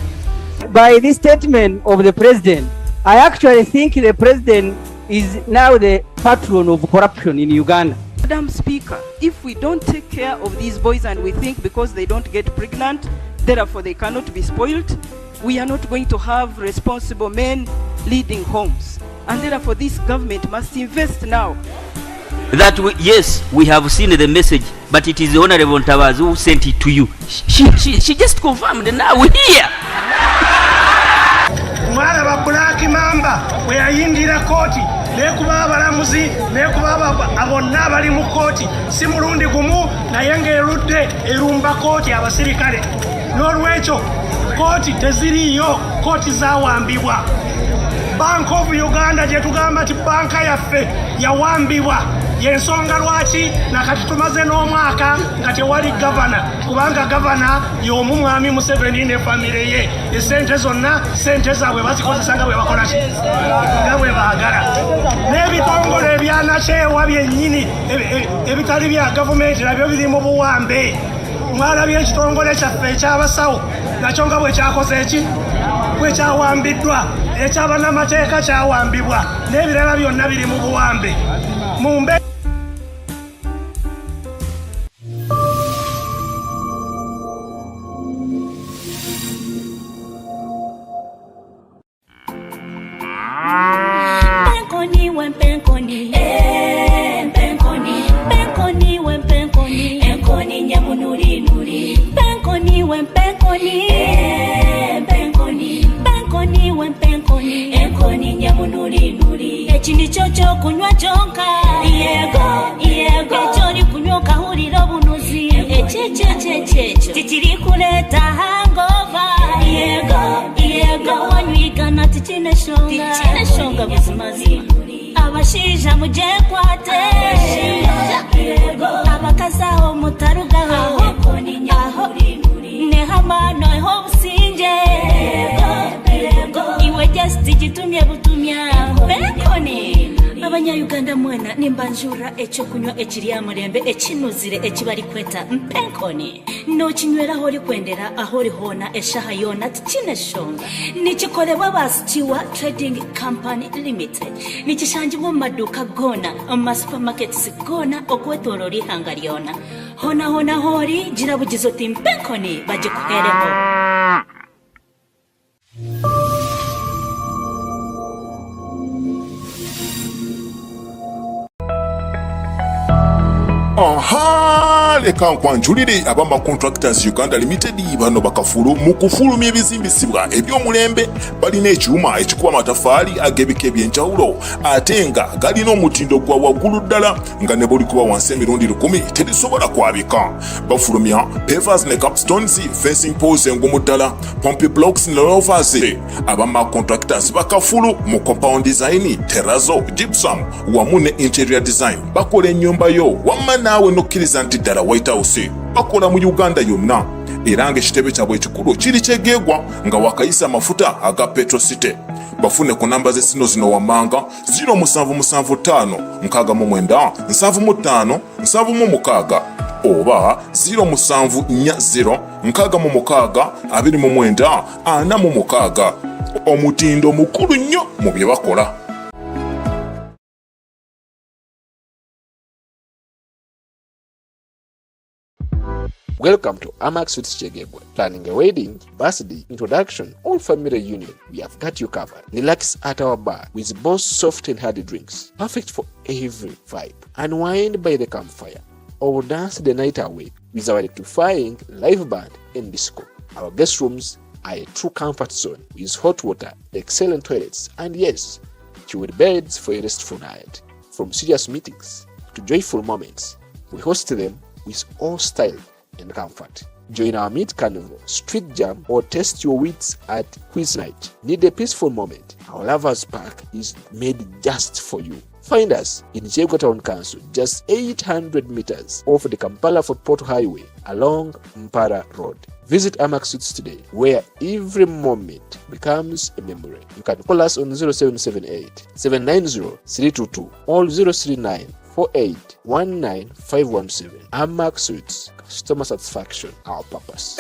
Speaker 13: By this statement of the president, I actually think the president is now the patron of corruption in Uganda.
Speaker 14: Madam Speaker, if we don't take care of these boys and we think because they don't get pregnant, therefore they cannot be spoiled, we are not going to have responsible men leading homes. And therefore this government must invest now.
Speaker 15: That yes, we have seen the message, but it is the Honorable Ntabazi who sent it to you. She just confirmed, and now we're here.
Speaker 16: Mwana ba Black Mamba we ayingira koti nekuba abalamuzi nekuba abonna bali mu koti si mulundi gumu naye ng'erudde erumba koti abasirikale. N'olwekyo koti teziriyo, koti zawambibwa. Bank of Uganda gye tugamba nti banka yaffe yawambibwa, yensonga lwaki nakati tumaze n'omwaka nga tewali gavana, kubanga gavana y'omu mwami Museveni ne famire ye. Esente zonna sente zaabwe bazikozesa nga bwe bakola ki nga bwe baagala. N'ebitongole ebyanakyewa byennyini ebitali bya gavumenti nabyo biri mu buwambe. Mwalabye ekitongole kyaffe ekyabasawo nakyo nga bwe kyakoze eki bwe kyawambiddwa, ekyabannamateeka kyawambibwa, n'ebirala byonna biri mu buwambe. Mumbe
Speaker 17: Penkoni wen penkoni, penkoni, penkoni wen penkoni, enkoni nyamunuri nuri. Penkoni wen penkoni, penkoni, penkoni wen penkoni, enkoni nyamunuri nuri. Ekindi chocho kunywa chonka, yego, yego. Echoni kunywa kahulira obunuzi, echechechechecho. Tichiri kuleta hangover, yego, yego. Wanyigana tichine shonga buzimazi. Abashija mujekwate, yego. Abakazaho mutaruga enkoni nyamunuri nuri. Nehamano eho businje, yego, yego. Iwe just gitumye butumya penkoni. Abanyayuganda Uganda mwena nimbanjura ekyokunywa ekiryamulembe ekinuzire ekibali kweta mpenkoni n'okinywera aho oli kwendera aho oli hoona eshaha yoona tikineshonga nikikolebwa ba Stewart Trading Company Limited nikishangibwa mu maduuka goona mu supermarkets goona okwetooloola ihanga lyona hona hori gira bugizo ti mpenkoni bagikuhereho.
Speaker 18: Aha, leka nkwanjulire abama Contractors Uganda Limited bano bakafulu mu kufulumya ebizimbisibwa eby'omulembe balina ekyuma ekikuba amataffaali ag'ebika eby'enjawulo ate nga galina omutindo gwa waggulu ddala nga ne buli kuba wansi emirundi 10 terisobola kwabika. Bafulumya pavers ne capstones, fencing poles engumu ddala, pompe blocks ne rovers. Abama Contractors bakafulu mu compound design, terrazzo, gypsum wamu ne interior design. Bakola ennyumba yo wamma naawe nokkiriza nti ddala White House bakola mu Uganda yonna era ng'ekitebe kyabwe ekikulu kiri kyegeegwa nga wakayisa amafuta aga Petrocity. Bafune ku namba z'essino zino wammanga 0779-75-75-76 oba 0740-66-29-46. Omutindo mukulu nnyo mu bye bakola.
Speaker 19: Welcome to Amax Suits Chegebwe. Planning a wedding, birthday, introduction, or family reunion, we have got you covered. Relax at our bar with both soft and hard drinks, perfect for every vibe. Unwind by the campfire or dance the night away with our electrifying live band and disco. Our guest rooms are a true comfort zone with hot water, excellent toilets, and yes, chilled beds for a restful night. From serious meetings to joyful moments, we host them with all style and comfort. Join our Meet Carnival, Street Jam, or test your wits at Quiz Night. Need a peaceful moment? Our Lovers Park is made just for you. Find us in Chegwa Town Council, just 800 meters off the Kampala-Fort Portal Highway along Mpara Road. Visit Amax Suits today, where every moment becomes a memory. You can call us on 0778-790-322 or 039-48-19517. Amax Suits, customer satisfaction, our purpose.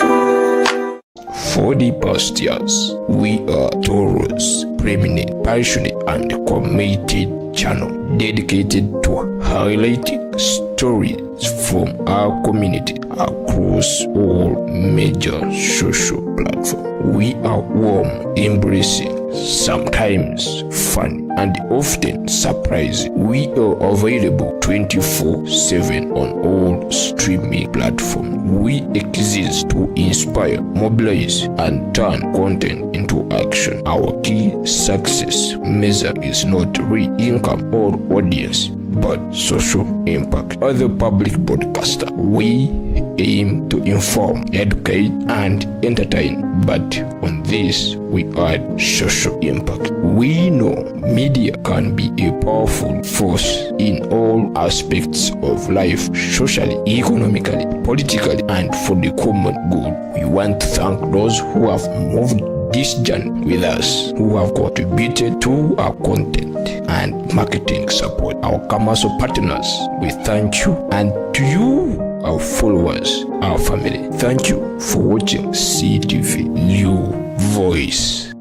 Speaker 20: For the past years, we are Taurus, preeminent, passionate, and committed channel dedicated to highlighting stories from our community across all major social platforms. We are warm, embracing, sometimes fun, and often surprising. We are available 24/7 on all streaming platforms. We exist to inspire, mobilize, and turn content into action. Our key success measure is not real income or audience, but social impact. As a public broadcaster, we aim to inform, educate, and entertain, but on this we add social impact. We know media can be a powerful force in all aspects of life, socially, economically, politically, and for the common good. We want to thank those who have moved this journey with us, who have contributed to our content and marketing support. Our commercial partners, we thank you, and to you, our followers, our family, thank you for watching CTV, your voice.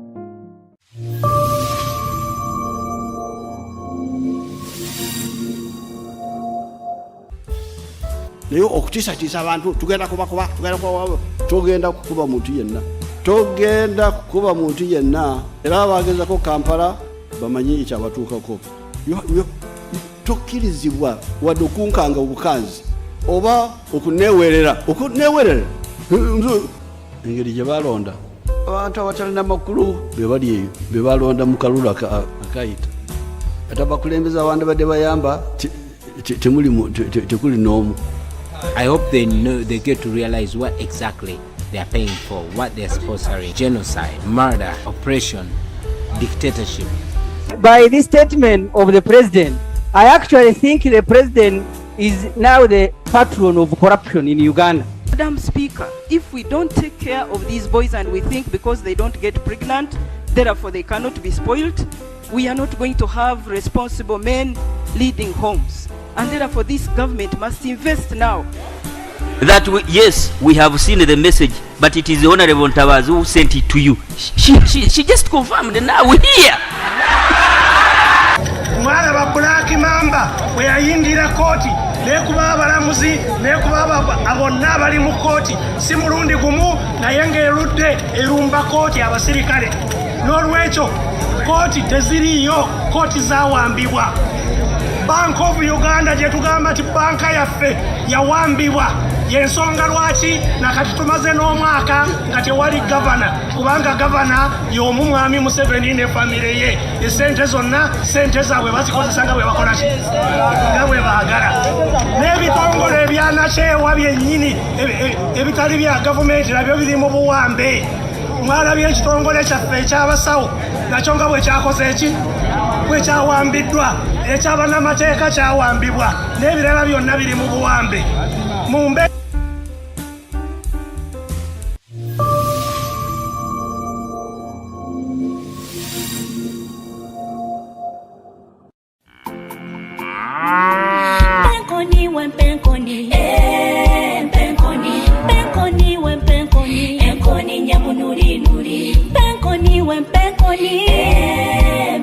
Speaker 11: Naye okutiisatiisa abantu tugenda kubakuba togenda kukuba muntu yenna, togenda kukuba muntu yenna, era abagezako Kampala bamanyi ekyabatuukako. Tokkirizibwa wadde okunkanga obukanzi oba okuneewerera engeri gye balonda abantu abatalina makulu be bali eyo be balonda mu kalulu akayita ate abakulembeza abandi badde bayamba tekuli n'omu.
Speaker 12: I hope they get to realize what exactly they are paying for, what they are sponsoring: genocide, murder, oppression, dictatorship.
Speaker 13: By this statement of the president, I actually think the president is now the patron of corruption in Uganda.
Speaker 14: Madam Speaker, if we don't take care of these boys and we think because they don't get pregnant, therefore they cannot be spoiled, we are not going to have responsible men leading homes. And therefore this government must invest now.
Speaker 15: That yes, we have seen the message, but it is the Honorable Ntabazi who sent it to you. She just confirmed, and now we're here.
Speaker 16: Mwana ba Black Mamba we ayindira koti nekuba abalamuzi nekuba abonna bali mu koti si mulundi gumu naye ng'erudde erumba koti abasirikale n'olwekyo koti teziriyo, koti zawambibwa. Bank of Uganda gye tugamba nti banka yaffe yawambibwa, yensonga lwaki nakati tumaze n'omwaka nga tewali gavana, kubanga gavana y'omu mwami Museveni ne famire ye. Esente zonna sente zaabwe bazikozesa nga bwe bakola ki, nga bwe baagala. N'ebitongole ebyanakyewa byennyini ebitali bya gavumenti nabyo biri mu buwambe. Mwalabye ekitongole kyaffe ekyabasawo nakyo nga bwe kyakoze eki, bwe kyawambiddwa. Ekyabannamateeka kyawambibwa, n'ebirala byonna biri mu buwambe. Mumbe
Speaker 17: Penkoni wen penkoni, penkoni, penkoni wen penkoni, penkoni nyamunuri nuri. Penkoni wen penkoni,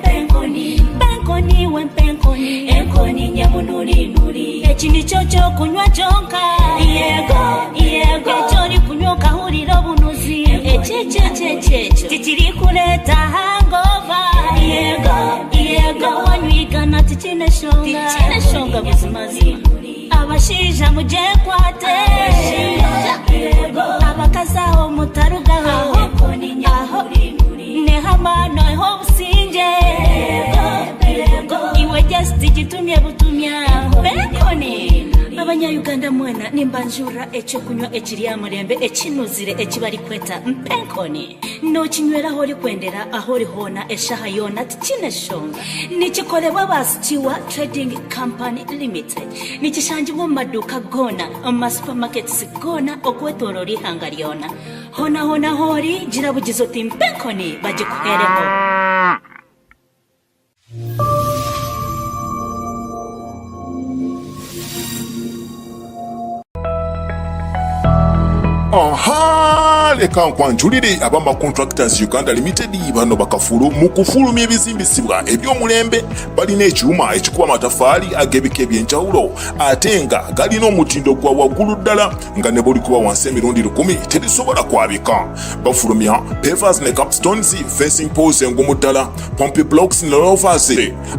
Speaker 17: penkoni, penkoni wen penkoni, penkoni nyamunuri nuri. Echini chocho kunywa chonka, yego, yego. Echoni kunywa kahuriro bunuzi, echechechechecho. Tichiri kuleta hangover, yego, yego. Wanyigana tichine shonga buzimazi. Abashija mujekwate, yego. Abakazaho mutaruga ho, penkoni nyamunuri nuri. Nehamano ho businje, yego. Iwe just gitumye butumya penkoni. Abanya-Uganda mwena nimbanjura echo kunywa ekiri amurembe ekinuzire ekibali kweta mpenkoni. No kinywera hori kwendera ahori hona eshaha yona tikineshonga. Nikikolebwa basikiwa Trading Company Limited. Nikishanjibwa mu maduka gona, mu supermarkets gona okwetolora ihanga lyona. Hona hori jirabugizo timpenkoni bagikuhereho.
Speaker 18: Aha, leka nkwanjulire abama Contractors Uganda Limited bano bakafulu mu kufulumya ebizimbisibwa eby'omulembe balina ekyuma ekikuba amataffaali ag'ebika eby'enjawulo ate nga galina omutindo gwa waggulu ddala nga ne buli kuba wansi emirundi 10 terisobola kwabika. Bafulumya pavers ne capstones, fencing poles engumu ddala, pompe blocks ne rovers.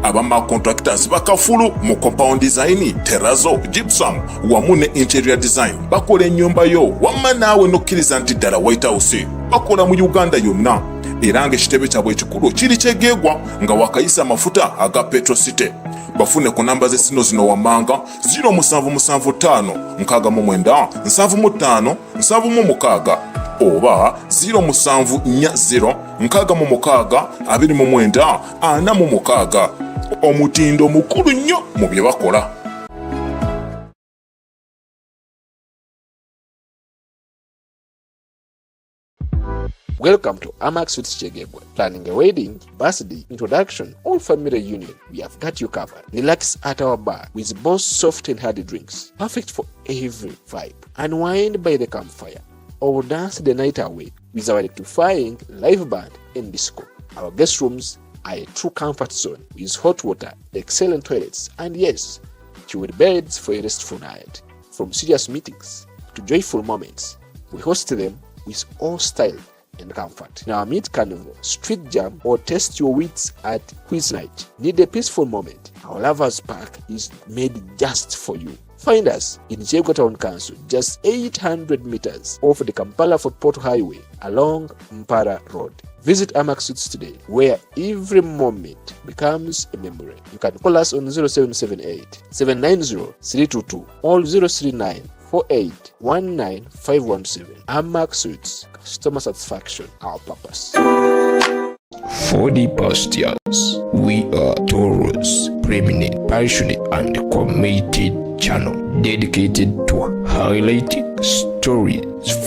Speaker 18: Abama Contractors bakafulu mu compound design, terrazzo, gypsum wamu ne interior design. Bakola ennyumba yo wamma naawe nokkiriza nti ddala White House. Bakola mu Uganda yonna era ng'ekitebe kyabwe ekikulu kiri kyegeegwa nga wakayisa amafuta aga Petrocity. Bafune ku namba z'essino zino wammanga 0775 69 75 76 oba 0740 66 29 46. Omutindo mukulu nnyo mu bye bakola.
Speaker 19: Welcome to Amax Suits Chegebwe. Planning a wedding, birthday, introduction, or family reunion, we have got you covered. Relax at our bar with both soft and hard drinks, perfect for every vibe. Unwind by the campfire, or dance the night away with our electrifying live band and disco. Our guest rooms are a true comfort zone with hot water, excellent toilets, and yes, chilled beds for a restful night. From serious meetings to joyful moments, we host them with all style and comfort. In our Meet Carnival, Street Jam, or test your wits at Quiz Night. Need a peaceful moment? Our Lovers Park is made just for you. Find us in Chegwa Town Council, just 800 meters off the Kampala-Fort Portal Highway along Mpara Road. Visit Amax Suits today, where every moment becomes a memory. You can call us on 0778 790 322 or 039 48 517. Amax Suits, customer satisfaction, our purpose.
Speaker 20: For the pastors, we are Taurus, preeminent, passionate, and committed channel dedicated to highlighting stories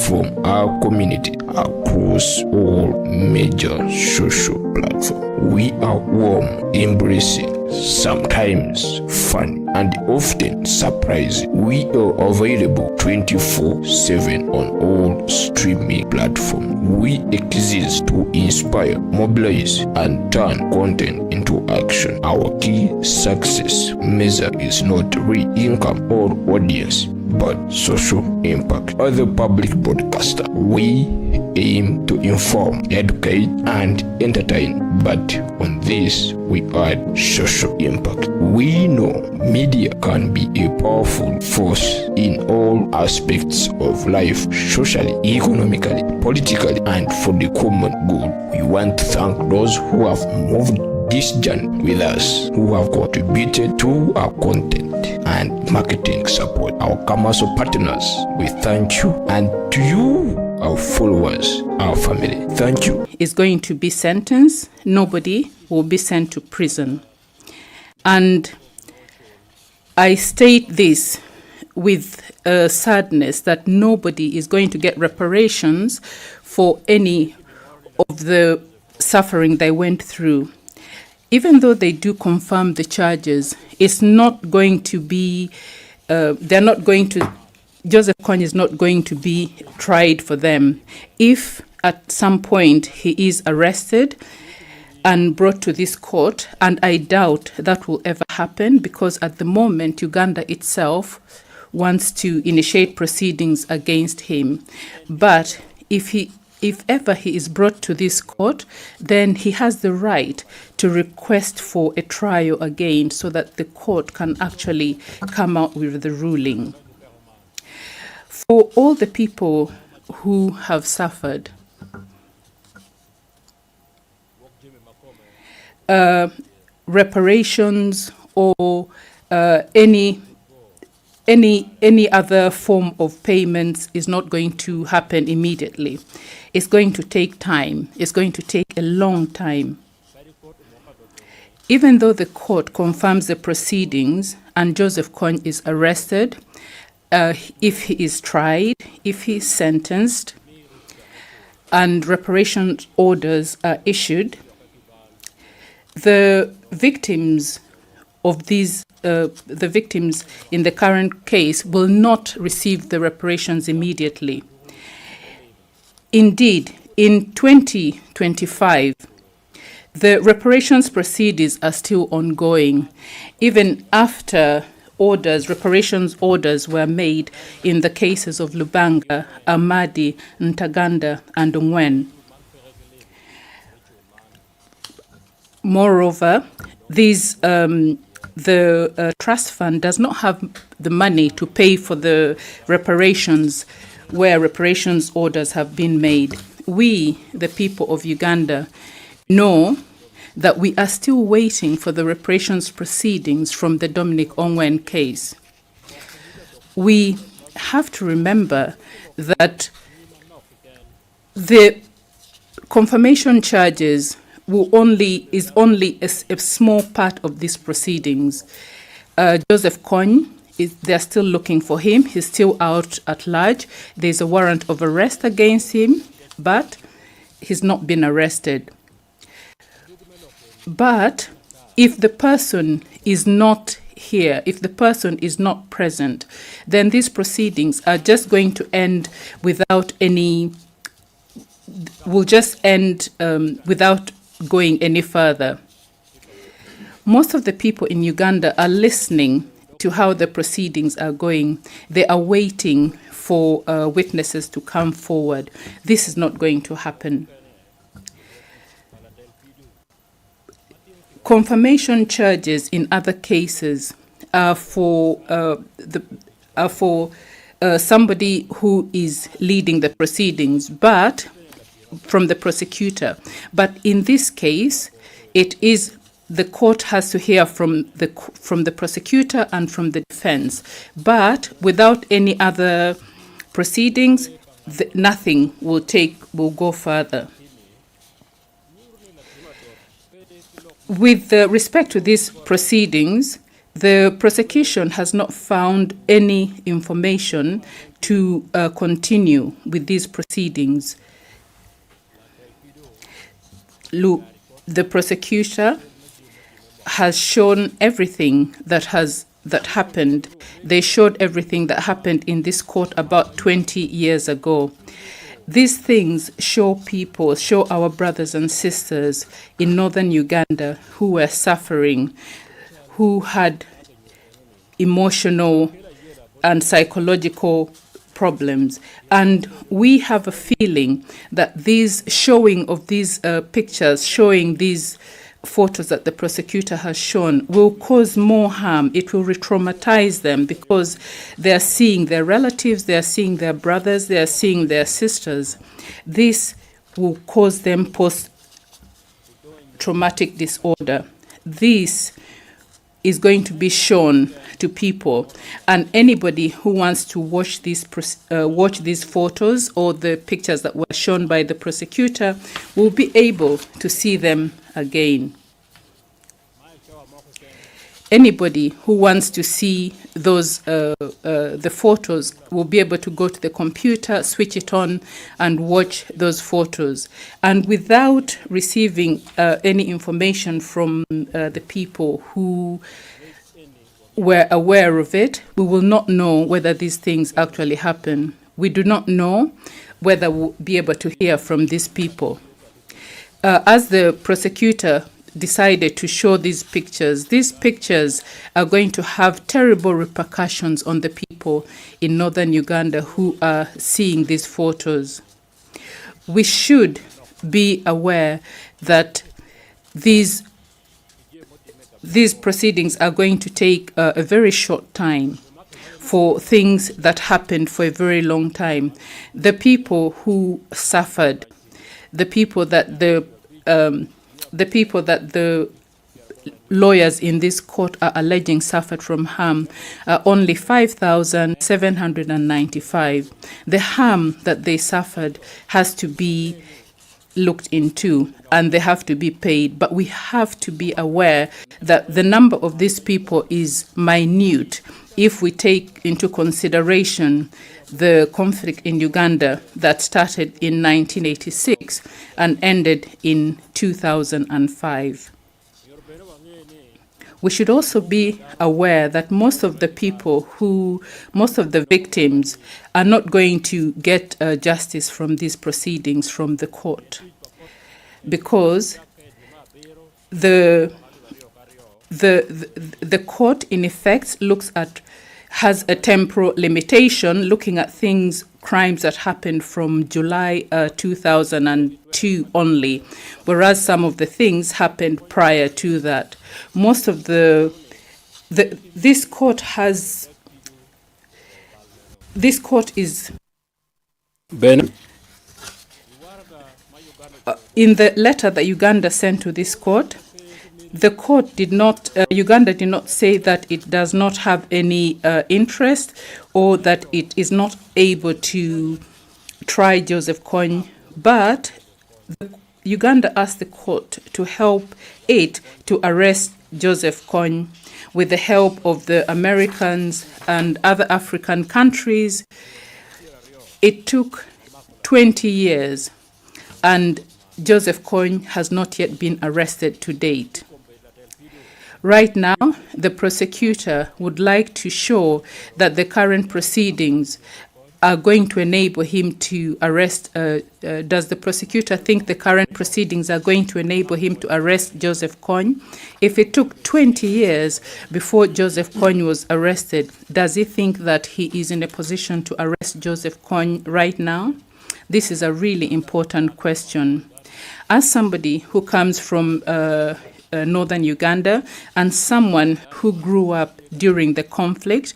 Speaker 20: from our community across all major social platforms. We are warm, embracing, sometimes fun, and often surprising. We are available 24/7 on all streaming platforms. We exist to inspire, mobilize, and turn content into action. Our key success measure is not real income or audience, but social impact. As a public broadcaster, we aim to inform, educate, and entertain, but on this we add social impact. We know media can be a powerful force in all aspects of life, socially, economically, politically, and for the common good. We want to thank those who have moved this journey with us, who have contributed to our content and marketing support. Our commercial partners, we thank you, and to you, our followers, our family, thank you.
Speaker 21: Is going to be sentenced. Nobody will be sent to prison. And I state this with sadness that nobody is going to get reparations for any of the suffering they went through. Even though they do confirm the charges, it's not going to be, Joseph Kony is not going to be tried for them. If at some point he is arrested and brought to this court, and I doubt that will ever happen, because at the moment Uganda itself wants to initiate proceedings against him. But if ever he is brought to this court, then he has the right to request for a trial again so that the court can actually come out with the ruling. For all the people who have suffered, reparations or any other form of payments is not going to happen immediately. It's going to take time. It's going to take a long time. Even though the court confirms the proceedings and Joseph Kony is arrested, if he is tried, if he is sentenced, and reparation orders are issued, the victims of these, the victims in the current case will not receive the reparations immediately. Indeed, in 2025, the reparations proceedings are still ongoing, even after reparations orders were made in the cases of Lubanga, Amadi, Ntaganda, and Ongwen. Moreover, the trust fund does not have the money to pay for the reparations where reparations orders have been made. We, the people of Uganda, know that we are still waiting for the reparations proceedings from the Dominic Ongwen case. We have to remember that the confirmation charges is only a small part of these proceedings. Joseph Kony, they're still looking for him. He's still out at large. There's a warrant of arrest against him, but he's not been arrested. But if the person is not here, if the person is not present, then these proceedings are just going to end without going any further. Most of the people in Uganda are listening to how the proceedings are going. They are waiting for witnesses to come forward. This is not going to happen. Confirmation charges in other cases are for somebody who is leading the proceedings, but from the prosecutor. But in this case, it is the court has to hear from the prosecutor and from the defense. But without any other proceedings, nothing will go further. With respect to these proceedings, the prosecution has not found any information to continue with these proceedings. the prosecutor has shown everything that happened. They showed everything that happened in this court about 20 years ago. These things show our brothers and sisters in northern Uganda who were suffering, who had emotional and psychological problems. And we have a feeling that showing these pictures, showing these photos that the prosecutor has shown will cause more harm. It will re-traumatize them because they are seeing their relatives, they are seeing their brothers, they are seeing their sisters. This will cause them post-traumatic disorder. This is going to be shown to people, and anybody who wants to watch these photos or the pictures that were shown by the prosecutor will be able to see them again. Anybody who wants to see the photos will be able to go to the computer, switch it on, and watch those photos. And without receiving any information from the people who were aware of it, we will not know whether these things actually happen. We do not know whether we'll be able to hear from these people. As the prosecutor decided to show these pictures are going to have terrible repercussions on the people in northern Uganda who are seeing these photos. We should be aware that these proceedings are going to take a very short time for things that happened for a very long time. The people who suffered, the people that the lawyers in this court are alleging suffered from harm are only 5,795. The harm that they suffered has to be looked into and they have to be paid. But we have to be aware that the number of these people is minute if we take into consideration the conflict in Uganda that started in 1986 and ended in 2005. We should also be aware that most of the victims are not going to get justice from these proceedings from the court, because the court in effect has a temporal limitation, looking at crimes that happened from July 2002 only, whereas some of the things happened prior to that. Most of this court is
Speaker 4: Ben.
Speaker 21: In the letter that Uganda sent to this court, Uganda did not say that it does not have any interest or that it is not able to try Joseph Kony, but Uganda asked the court to help it to arrest Joseph Kony with the help of the Americans and other African countries. It took 20 years and Joseph Kony has not yet been arrested to date. Right now, the prosecutor would like to show that the current proceedings are going to enable him to arrest. Does the prosecutor think the current proceedings are going to enable him to arrest Joseph Kony? If it took 20 years before Joseph Kony was arrested, does he think that he is in a position to arrest Joseph Kony right now? This is a really important question. As somebody who comes from northern Uganda and someone who grew up during the conflict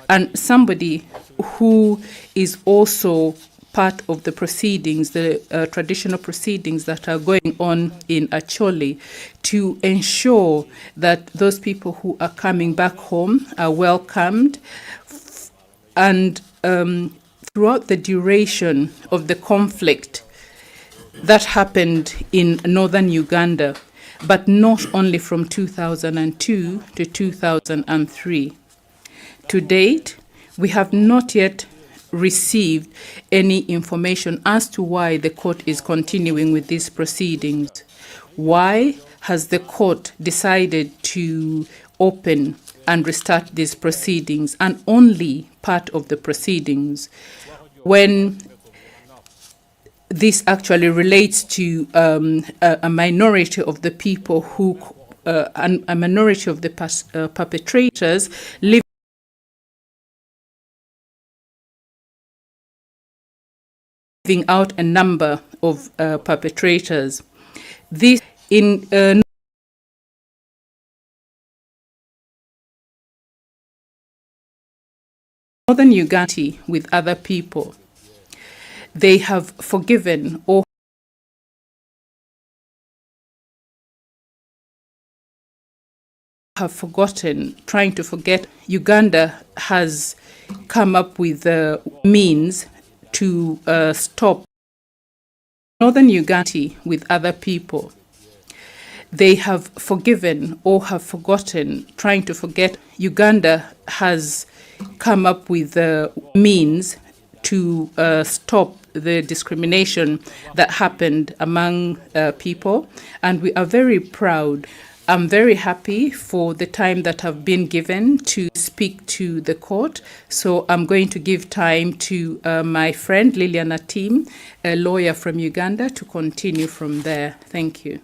Speaker 21: and somebody who is also part of the proceedings, the traditional proceedings that are going on in Acholi, to ensure that those people who are coming back home are welcomed, and throughout the duration of the conflict that happened in northern Uganda, but not only from 2002 to 2003. To date, we have not yet received any information as to why the court is continuing with these proceedings. why has the court decided to open and restart these proceedings, and only part of the proceedings, when this actually relates to a minority of the people who, a minority of the perpetrators living out a number of perpetrators. This in Northern Uganda with other people. They have forgiven or have forgotten, trying to forget. Uganda has come up with means to stop Northern Uganda with other people. They have forgiven or have forgotten, trying to forget. Uganda has come up with means to stop the discrimination that happened among people, and we are very proud. I'm very happy for the time that I've been given to speak to the court, so I'm going to give time to my friend Liliana Tim, a lawyer from Uganda, to continue from there. Thank you.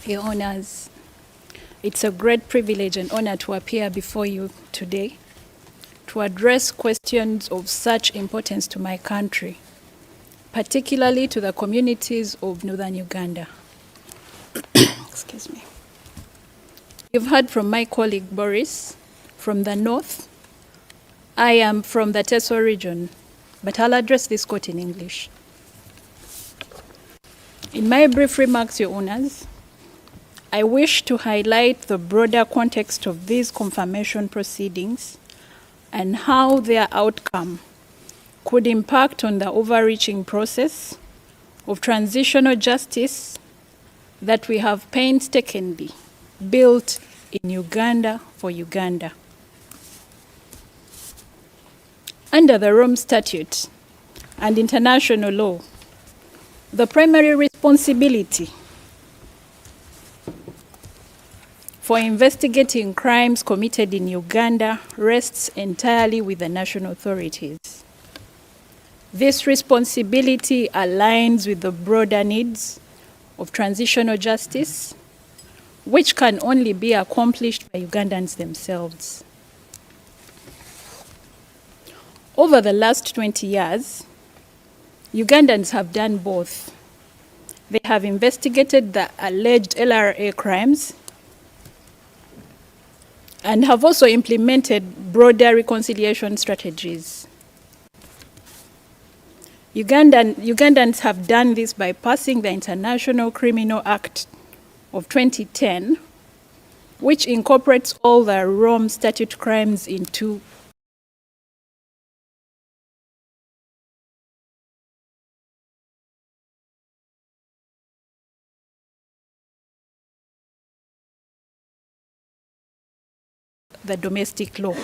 Speaker 1: Your Honours, it's a great privilege and honour to appear before you today to address questions of such importance to my country, particularly to the communities of Northern Uganda. Excuse me. You've heard from my colleague Boris from the north. I am from the Teso region, but I'll address this court in English. In my brief remarks, Your Honours, I wish to highlight the broader context of these confirmation proceedings and how their outcome could impact on the overreaching process of transitional justice that we have painstakingly built in Uganda for Uganda. Under the Rome Statute and international law, the primary responsibility for investigating crimes committed in Uganda rests entirely with the national authorities. This responsibility aligns with the broader needs of transitional justice, which can only be accomplished by Ugandans themselves. Over the last 20 years, Ugandans have done both. They have investigated the alleged LRA crimes and have also implemented broader reconciliation strategies. Ugandans have done this by passing the International Criminal Act of 2010, which incorporates all the Rome Statute crimes into the domestic law.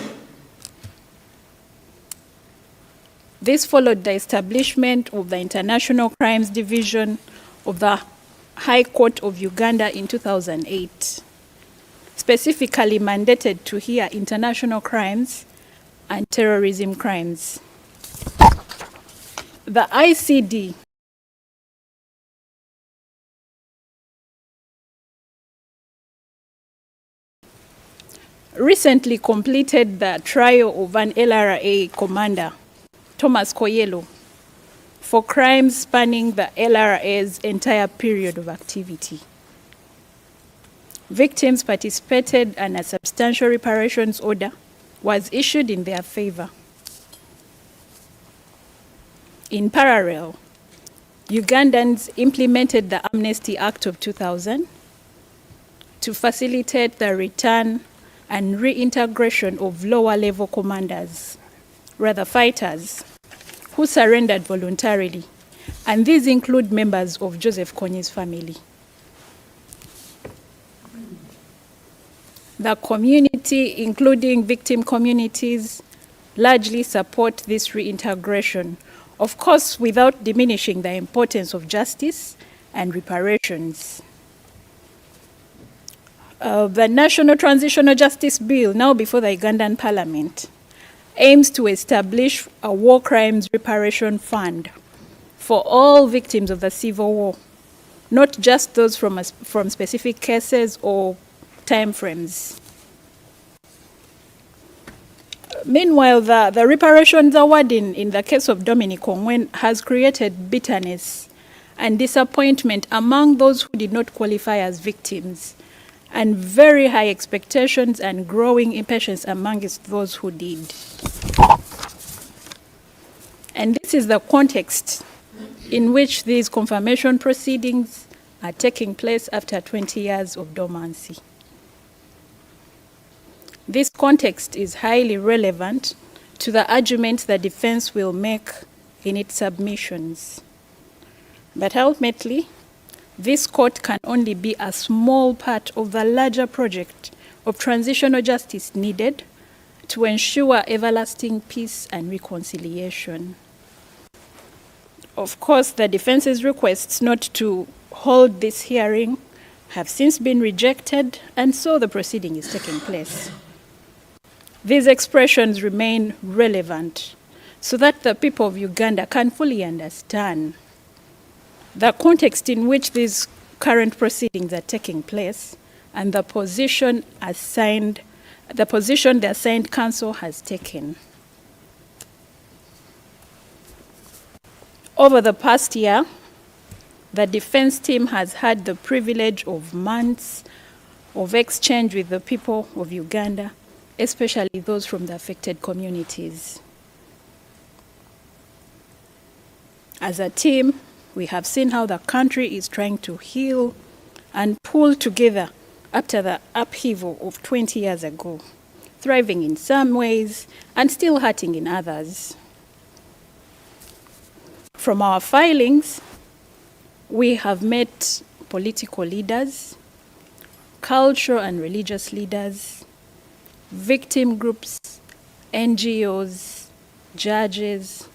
Speaker 1: This followed the establishment of the International Crimes Division of the High Court of Uganda in 2008, specifically mandated to hear international crimes and terrorism crimes. The ICD recently completed the trial of an LRA commander, Thomas Koyelo, for crimes spanning the LRA's entire period of activity. Victims participated and a substantial reparations order was issued in their favor. In parallel, Ugandans implemented the Amnesty Act of 2000 to facilitate the return and reintegration of lower-level commanders, rather fighters, who surrendered voluntarily, and these include members of Joseph Kony's family. The community, including victim communities, largely support this reintegration, of course without diminishing the importance of justice and reparations. The National Transitional Justice Bill, now before the Ugandan Parliament, aims to establish a war crimes reparation fund for all victims of the civil war, not just those from specific cases or time frames. Meanwhile, the reparations award in the case of Dominic Ongwen has created bitterness and disappointment among those who did not qualify as victims, and very high expectations and growing impatience amongst those who did. And this is the context in which these confirmation proceedings are taking place after 20 years of dormancy. This context is highly relevant to the arguments the defense will make in its submissions. But ultimately, this court can only be a small part of the larger project of transitional justice needed to ensure everlasting peace and reconciliation. Of course, the defense's requests not to hold this hearing have since been rejected, and so the proceeding is taking place. These expressions remain relevant so that the people of Uganda can fully understand the context in which these current proceedings are taking place and the position the assigned counsel has taken. Over the past year, the defense team has had the privilege of months of exchange with the people of Uganda, especially those from the affected communities. As a team, we have seen how the country is trying to heal and pull together after the upheaval of 20 years ago, thriving in some ways and still hurting in others. From our filings, we have met political leaders, cultural and religious leaders, victim groups, NGOs, judges,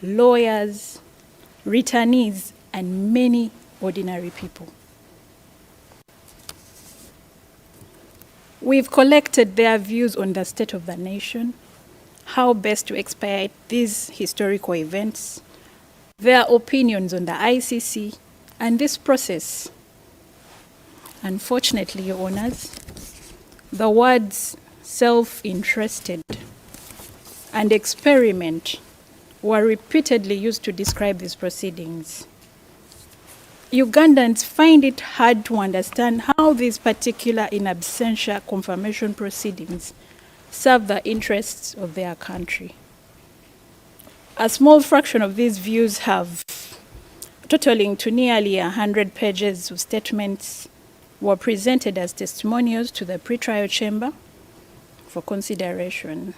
Speaker 1: lawyers, returnees, and many ordinary people. We've collected their views on the state of the nation, how best to expedite these historical events, their opinions on the ICC, and this process. Unfortunately, Your Honours, the words self-interested and experiment were repeatedly used to describe these proceedings. Ugandans find it hard to understand how these particular in absentia confirmation proceedings serve the interests of their country. A small fraction of these views have, totaling to nearly 100 pages of statements, were presented as testimonials to the pre-trial chamber for consideration.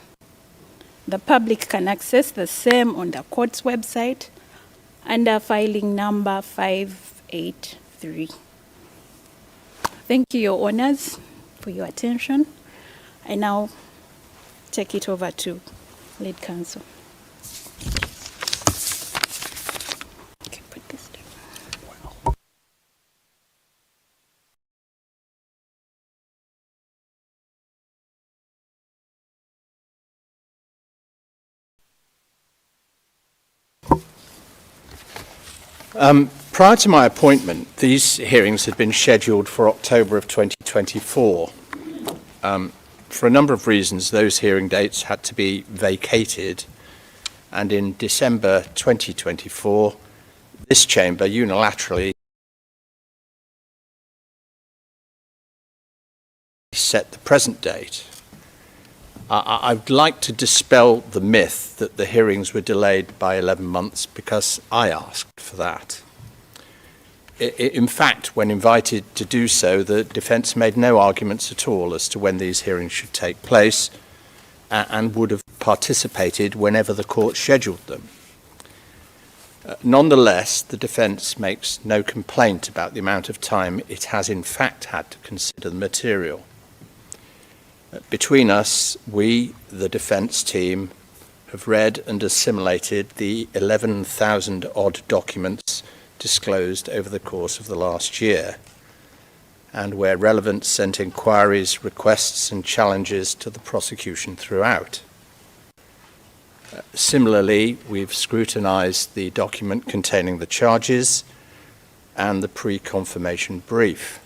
Speaker 1: The public can access the same on the court's website under filing number 583. Thank you, Your Honours, for your attention. I now take it over to lead counsel. Okay, put this down.
Speaker 4: Prior to my appointment, these hearings had been scheduled for October of 2024. For a number of reasons, those hearing dates had to be vacated, and in December 2024, this chamber unilaterally set the present date. I'd like to dispel the myth that the hearings were delayed by 11 months because I asked for that. In fact, when invited to do so, the defence made no arguments at all as to when these hearings should take place and would have participated whenever the court scheduled them. Nonetheless, the defence makes no complaint about the amount of time it has in fact had to consider the material. Between us, we, the defence team, have read and assimilated the 11,000 odd documents disclosed over the course of the last year, and where relevant sent inquiries, requests and challenges to the prosecution throughout. Similarly, we've scrutinised the document containing the charges and the pre-confirmation brief.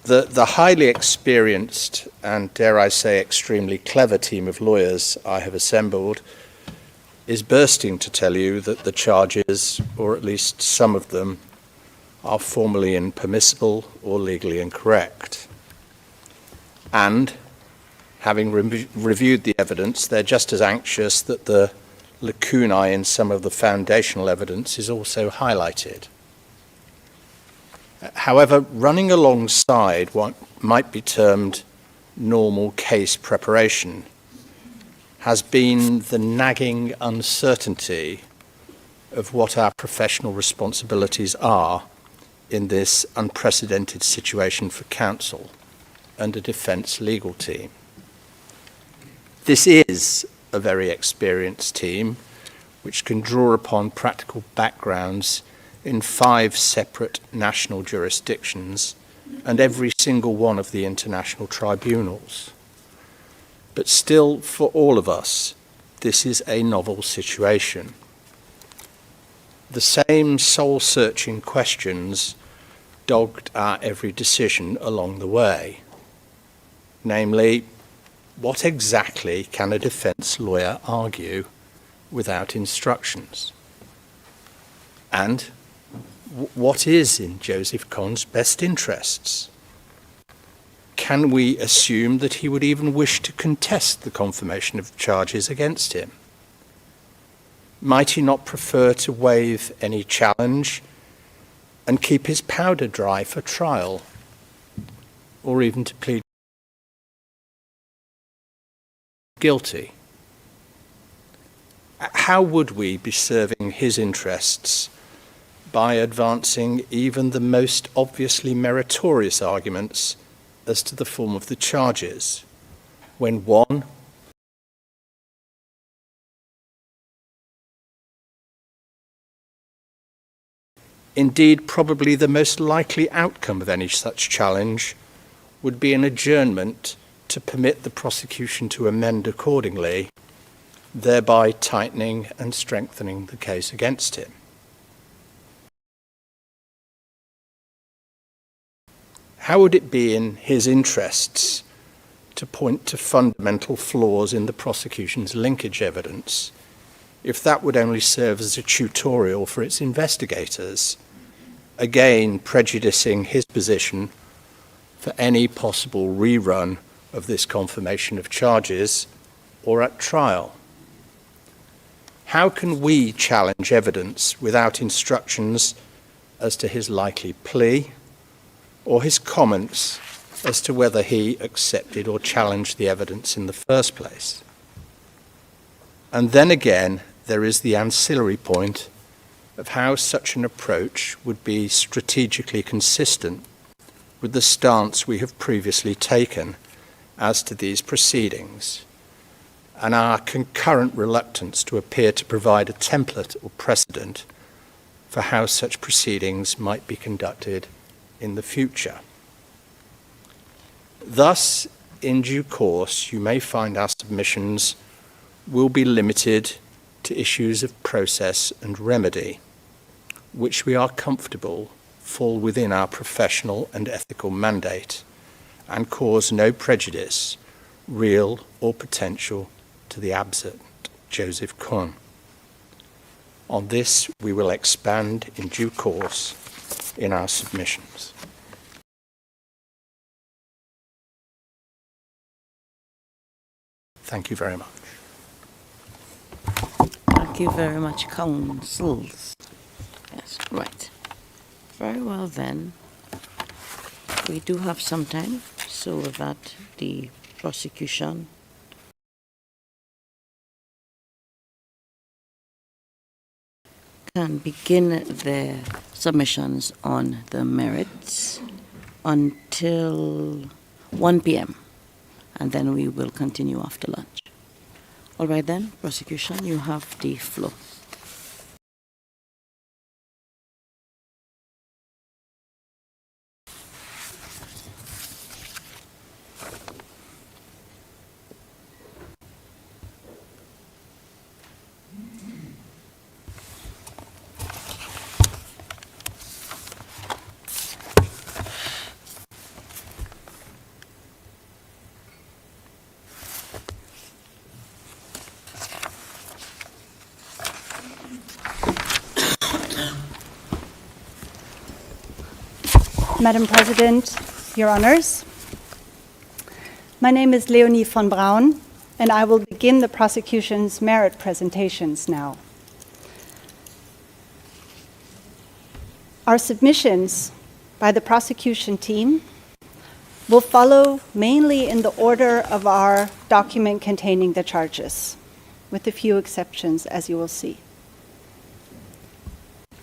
Speaker 4: The highly experienced and, dare I say, extremely clever team of lawyers I have assembled is bursting to tell you that the charges, or at least some of them, are formally impermissible or legally incorrect. And, having reviewed the evidence, they're just as anxious that the lacunae in some of the foundational evidence is also highlighted. However, running alongside what might be termed normal case preparation has been the nagging uncertainty of what our professional responsibilities are in this unprecedented situation for counsel and a defence legal team. This is a very experienced team which can draw upon practical backgrounds in 5 separate national jurisdictions and every single one of the international tribunals. But still, for all of us, this is a novel situation. The same soul-searching questions dogged our every decision along the way. Namely, what exactly can a defence lawyer argue without instructions? And what is in Joseph Kony's best interests? Can we assume that he would even wish to contest the confirmation of charges against him? Might he not prefer to waive any challenge and keep his powder dry for trial, or even to plead guilty? How would we be serving his interests by advancing even the most obviously meritorious arguments as to the form of the charges, when one, indeed probably the most likely outcome of any such challenge, would be an adjournment to permit the prosecution to amend accordingly, thereby tightening and strengthening the case against him? How would it be in his interests to point to fundamental flaws in the prosecution's linkage evidence if that would only serve as a tutorial for its investigators, again prejudicing his position for any possible rerun of this confirmation of charges or at trial? How can we challenge evidence without instructions as to his likely plea, or his comments as to whether he accepted or challenged the evidence in the first place? And then again, there is the ancillary point of how such an approach would be strategically consistent with the stance we have previously taken as to these proceedings, and our concurrent reluctance to appear to provide a template or precedent for how such proceedings might be conducted in the future. Thus, in due course, you may find our submissions will be limited to issues of process and remedy, which we are comfortable fall within our professional and ethical mandate and cause no prejudice, real or potential, to the absent Joseph Kony. On this, we will expand in due course in our submissions. Thank you very much.
Speaker 2: Thank you very much, counsels. Yes, right. Very well then. We do have some time so that the prosecution can begin their submissions on the merits until 1 p.m. and then we will continue after lunch. All right then, prosecution, you have the floor.
Speaker 3: Madam President, Your Honors, my name is Leonie von Braun, and I will begin the prosecution's merit presentations now. Our submissions by the prosecution team will follow mainly in the order of our document containing the charges, with a few exceptions, as you will see.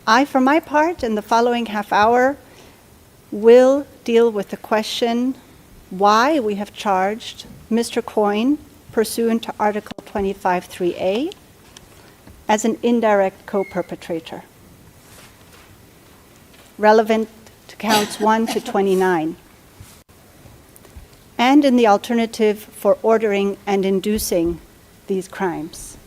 Speaker 3: I, for my part, in the following half hour, will deal with the question why we have charged Mr. Kony pursuant to Article 25(3)(a as an indirect co-perpetrator, relevant to counts 1 to 29, and in the alternative for ordering and inducing these crimes.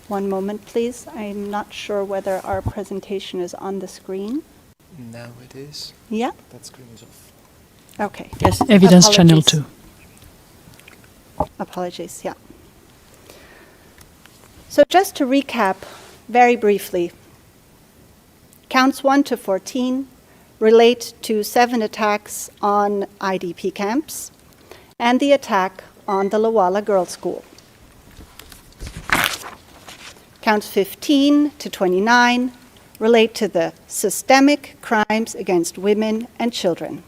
Speaker 3: One moment, please. I'm not sure whether our presentation is on the screen.
Speaker 22: Now it is.
Speaker 3: Yeah?
Speaker 22: That screen is off.
Speaker 3: Okay.
Speaker 22: Yes.
Speaker 9: Evidence channel 2.
Speaker 3: Apologies, yeah. So just to recap very briefly, counts 1 to 14 relate to 7 attacks on IDP camps and the attack on the Lawala Girls' School. Counts 15 to 29 relate to the systemic crimes against women and children.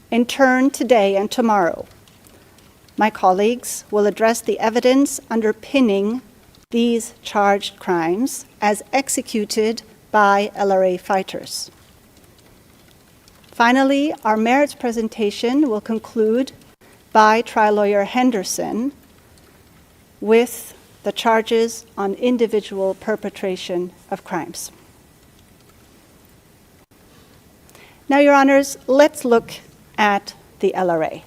Speaker 3: In turn, today and tomorrow, my colleagues will address the evidence underpinning these charged crimes as executed by LRA fighters. Finally, our merits presentation will conclude by trial lawyer Henderson with the charges on individual perpetration of crimes. Now, Your Honors, let's look at the LRA.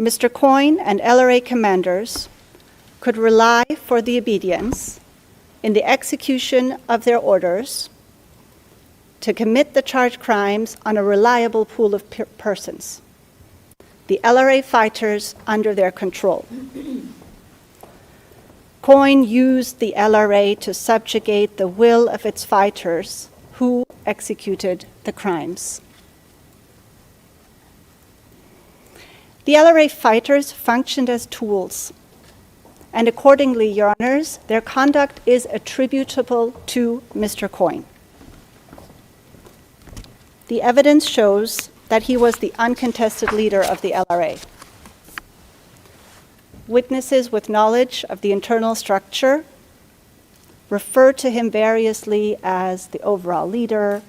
Speaker 3: Mr. Kony and LRA commanders could rely for the obedience in the execution of their orders to commit the charged crimes on a reliable pool of persons, the LRA fighters under their control. Kony used the LRA to subjugate the will of its fighters who executed the crimes. The LRA fighters functioned as tools, and accordingly, Your Honors, their conduct is attributable to Mr. Kony. The evidence shows that he was the uncontested leader of the LRA. Witnesses with knowledge of the internal structure refer to him variously as the overall leader,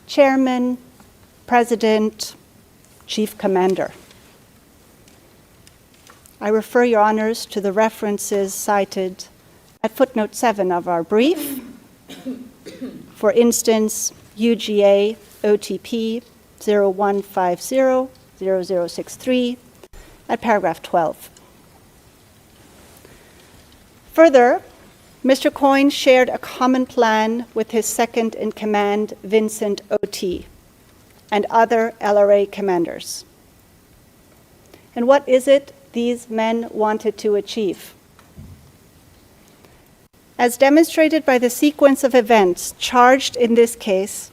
Speaker 3: chairman, president, chief commander. I refer Your Honors to the references cited at footnote 7 of our brief. For instance, UGA OTP 01500063 at paragraph 12. Further, Mr. Kony shared a common plan with his second-in-command, Vincent O.T., and other LRA commanders. And what is it these men wanted to achieve? As demonstrated by the sequence of events charged in this case,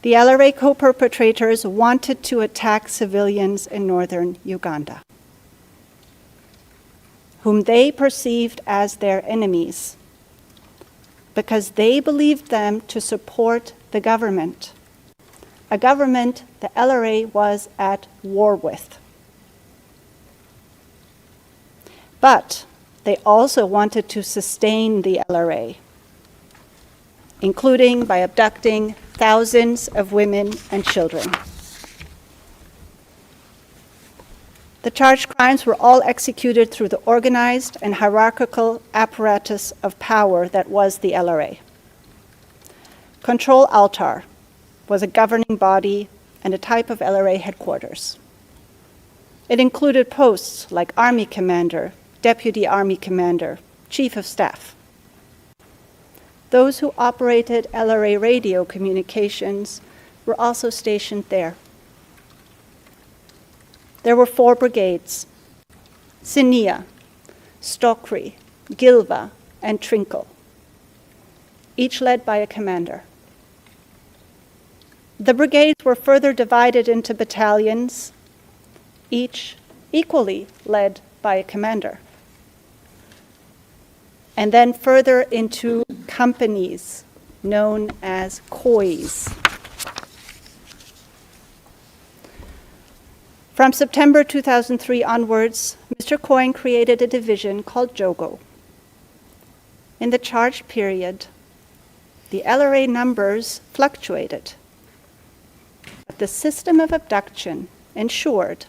Speaker 3: the LRA co-perpetrators wanted to attack civilians in northern Uganda, whom they perceived as their enemies, because they believed them to support the government, a government the LRA was at war with. But they also wanted to sustain the LRA, including by abducting thousands of women and children. The charged crimes were all executed through the organized and hierarchical apparatus of power that was the LRA. Control Altar was a governing body and a type of LRA headquarters. It included posts like Army Commander, Deputy Army Commander, Chief of Staff. Those who operated LRA radio communications were also stationed there. There were 4 brigades: Sinia, Stokri, Gilva, and Trinkle, each led by a commander. The brigades were further divided into battalions, each equally led by a commander, and then further into companies known as COIs. From September 2003 onwards, Mr. Kony created a division called JOGO. In the charged period, the LRA numbers fluctuated, but the system of abduction ensured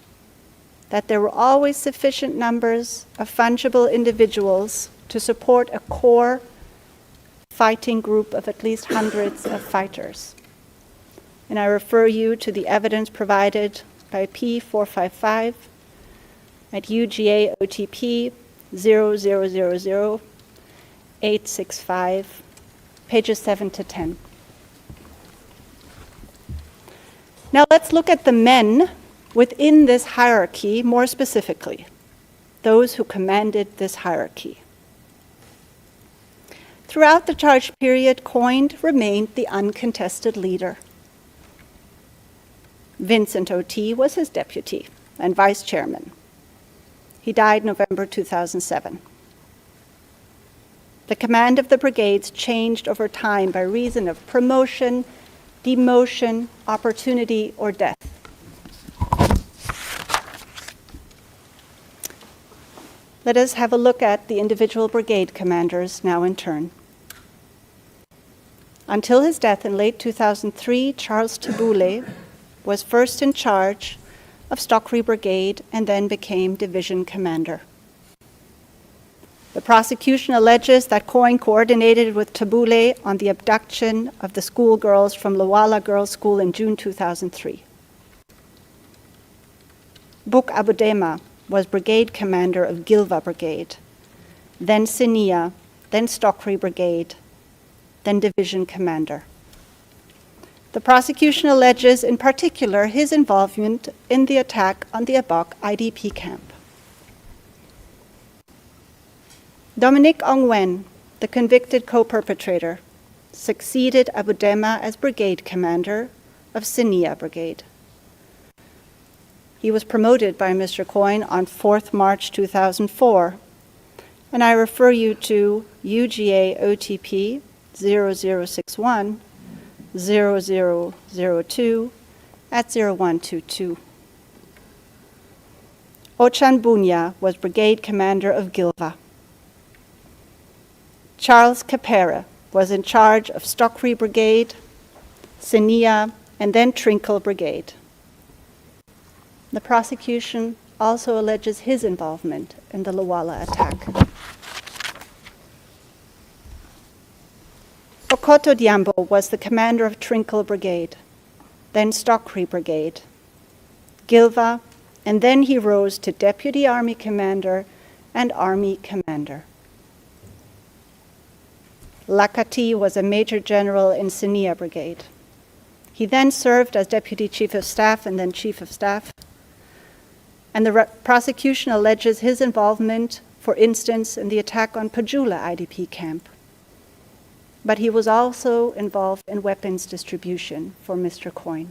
Speaker 3: that there were always sufficient numbers of fungible individuals to support a core fighting group of at least hundreds of fighters. And I refer you to the evidence provided by P455 at UGA OTP 0000-865, pages 7 to 10. Now let's look at the men within this hierarchy more specifically, those who commanded this hierarchy. Throughout the charged period, Kony remained the uncontested leader. Vincent O.T. was his deputy and vice chairman. He died November 2007. The command of the brigades changed over time by reason of promotion, demotion, opportunity, or death. Let us have a look at the individual brigade commanders now in turn. Until his death in late 2003, Charles Tabule was first in charge of Stokri Brigade and then became division commander. The prosecution alleges that Kony coordinated with Tabule on the abduction of the schoolgirls from Lawala Girls' School in June 2003. Buk Abudema was brigade commander of Gilva Brigade, then Sinia, then Stokri Brigade, then division commander. The prosecution alleges in particular his involvement in the attack on the Abok IDP camp. Dominique Ongwen, the convicted co-perpetrator, succeeded Abudema as brigade commander of Sinia Brigade. He was promoted by Mr. Kony on 4th March 2004, and I refer you to UGA OTP 0061 0002 at 0122. Ochan Bunya was brigade commander of Gilva. Charles Capera was in charge of Stokri Brigade, Sinia, and then Trinkle Brigade. The prosecution also alleges his involvement in the Lawala attack. Okoto Diambo was the commander of Trinkle Brigade, then Stokri Brigade, Gilva, and then he rose to Deputy Army Commander and Army Commander. Lakati was a Major General in Sinia Brigade. He then served as Deputy Chief of Staff and then Chief of Staff. And the prosecution alleges his involvement, for instance, in the attack on Pajula IDP camp but he was also involved in weapons distribution for Mr. Kony.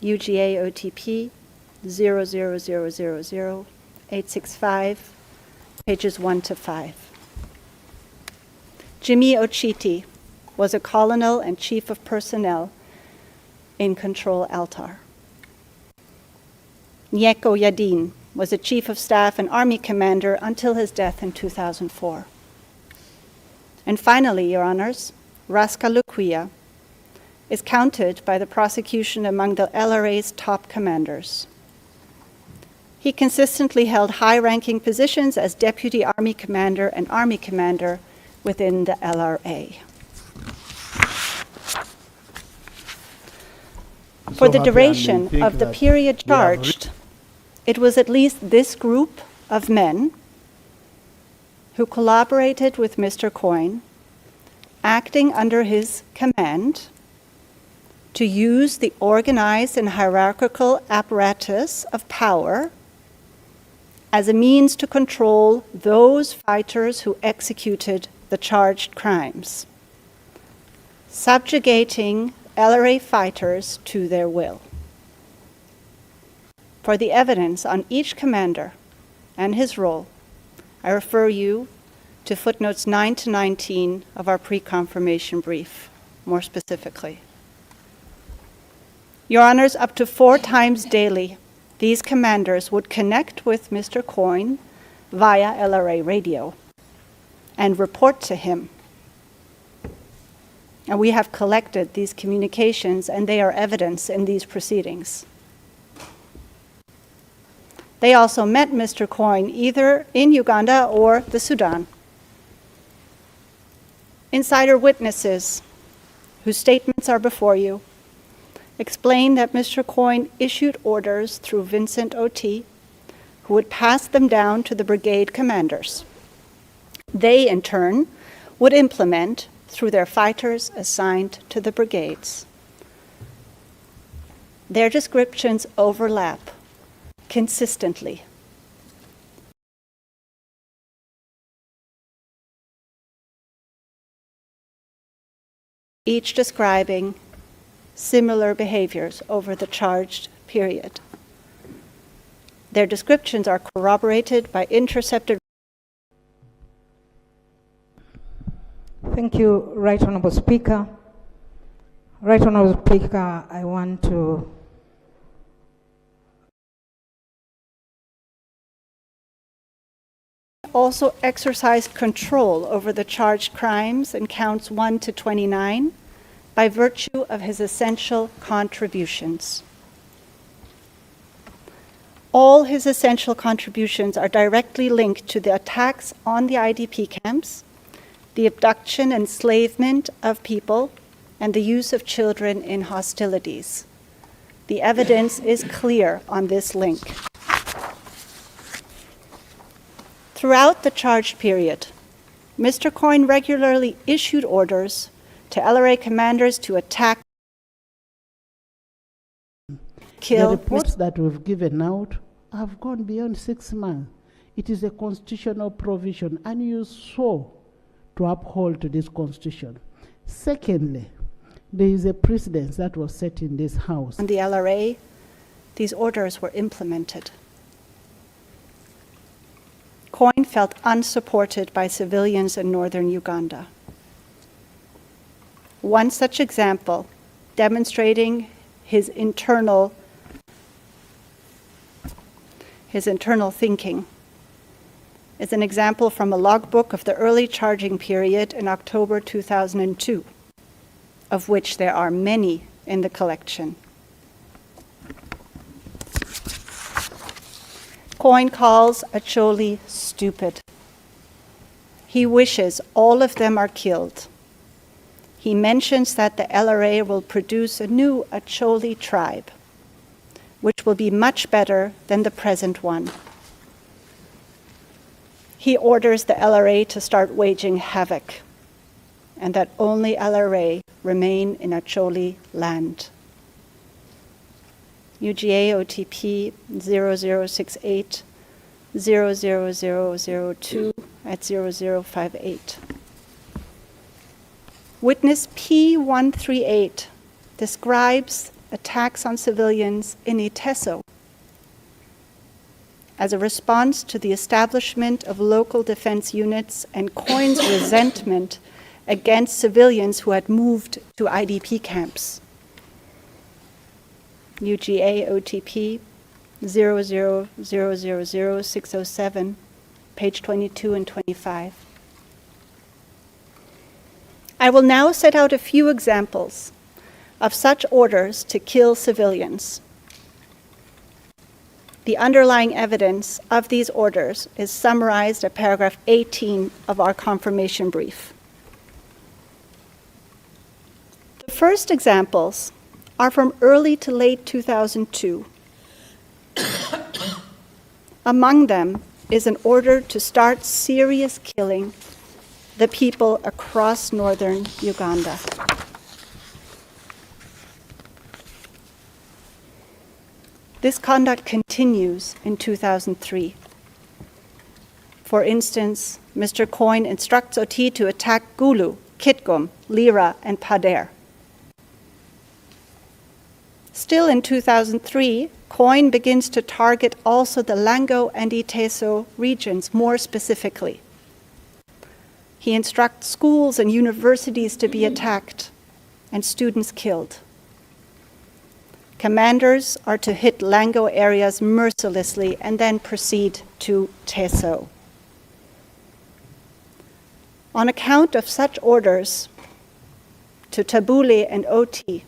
Speaker 3: UGA OTP 0000865, pages 1 to 5. Jimmy Ochiti was a colonel and chief of personnel in Control Altar. Nyeko Yadin was a chief of staff and army commander until his death in 2004. And finally, Your Honors, Raska Lukuya is counted by the prosecution among the LRA's top commanders. He consistently held high-ranking positions as deputy army commander and army commander within the LRA. For the duration of the period charged, it was at least this group of men who collaborated with Mr. Kony, acting under his command, to use the organized and hierarchical apparatus of power as a means to control those fighters who executed the charged crimes, subjugating LRA fighters to their will. For the evidence on each commander and his role, I refer you to footnotes 9 to 19 of our pre-confirmation brief, more specifically. Your Honors, up to 4 times daily, these commanders would connect with Mr. Kony via LRA radio and report to him. And we have collected these communications, and they are evidence in these proceedings. They also met Mr. Kony either in Uganda or the Sudan. Insider witnesses, whose statements are before you, explained that Mr. Kony issued orders through Vincent O.T., who would pass them down to the brigade commanders. They, in turn, would implement through their fighters assigned to the brigades. Their descriptions overlap consistently. Each describing similar behaviors over the charged period. Their descriptions are corroborated by intercepted.
Speaker 5: Thank you, Right Honourable Speaker. Right Honourable Speaker, I want to
Speaker 3: also exercised control over the charged crimes in counts 1 to 29 by virtue of his essential contributions. All his essential contributions are directly linked to the attacks on the IDP camps, the abduction and enslavement of people, and the use of children in hostilities. The evidence is clear on this link. Throughout the charged period, Mr. Kony regularly issued orders to LRA commanders to attack, kill.
Speaker 8: The reports that we've given out have gone beyond 6 months. It is a constitutional provision, and you saw to uphold to this constitution. Secondly, there is a precedent that was set in this House.
Speaker 3: On the LRA, these orders were implemented. Kony felt unsupported by civilians in northern Uganda. One such example demonstrating his internal thinking is an example from a logbook of the early charging period in October 2002, of which there are many in the collection. Kony calls Acholi stupid. He wishes all of them are killed. He mentions that the LRA will produce a new Acholi tribe, which will be much better than the present one. He orders the LRA to start waging havoc, and that only LRA remain in Acholi land. UGA OTP 0068 00002 at 0058. Witness P138 describes attacks on civilians in Iteso as a response to the establishment of local defense units and Kony's resentment against civilians who had moved to IDP camps. UGA OTP 0000607, page 22 and 25. I will now set out a few examples of such orders to kill civilians. The underlying evidence of these orders is summarized at paragraph 18 of our confirmation brief. The first examples are from early to late 2002. Among them is an order to start serious killing the people across northern Uganda. This conduct continues in 2003. For instance, Mr. Kony instructs OT to attack Gulu, Kitgum, Lira, and Pader. Still in 2003, Kony begins to target also the Lango and Iteso regions more specifically. He instructs schools and universities to be attacked and students killed. Commanders are to hit Lango areas mercilessly and then proceed to Teso. On account of such orders to Tabule and Oti,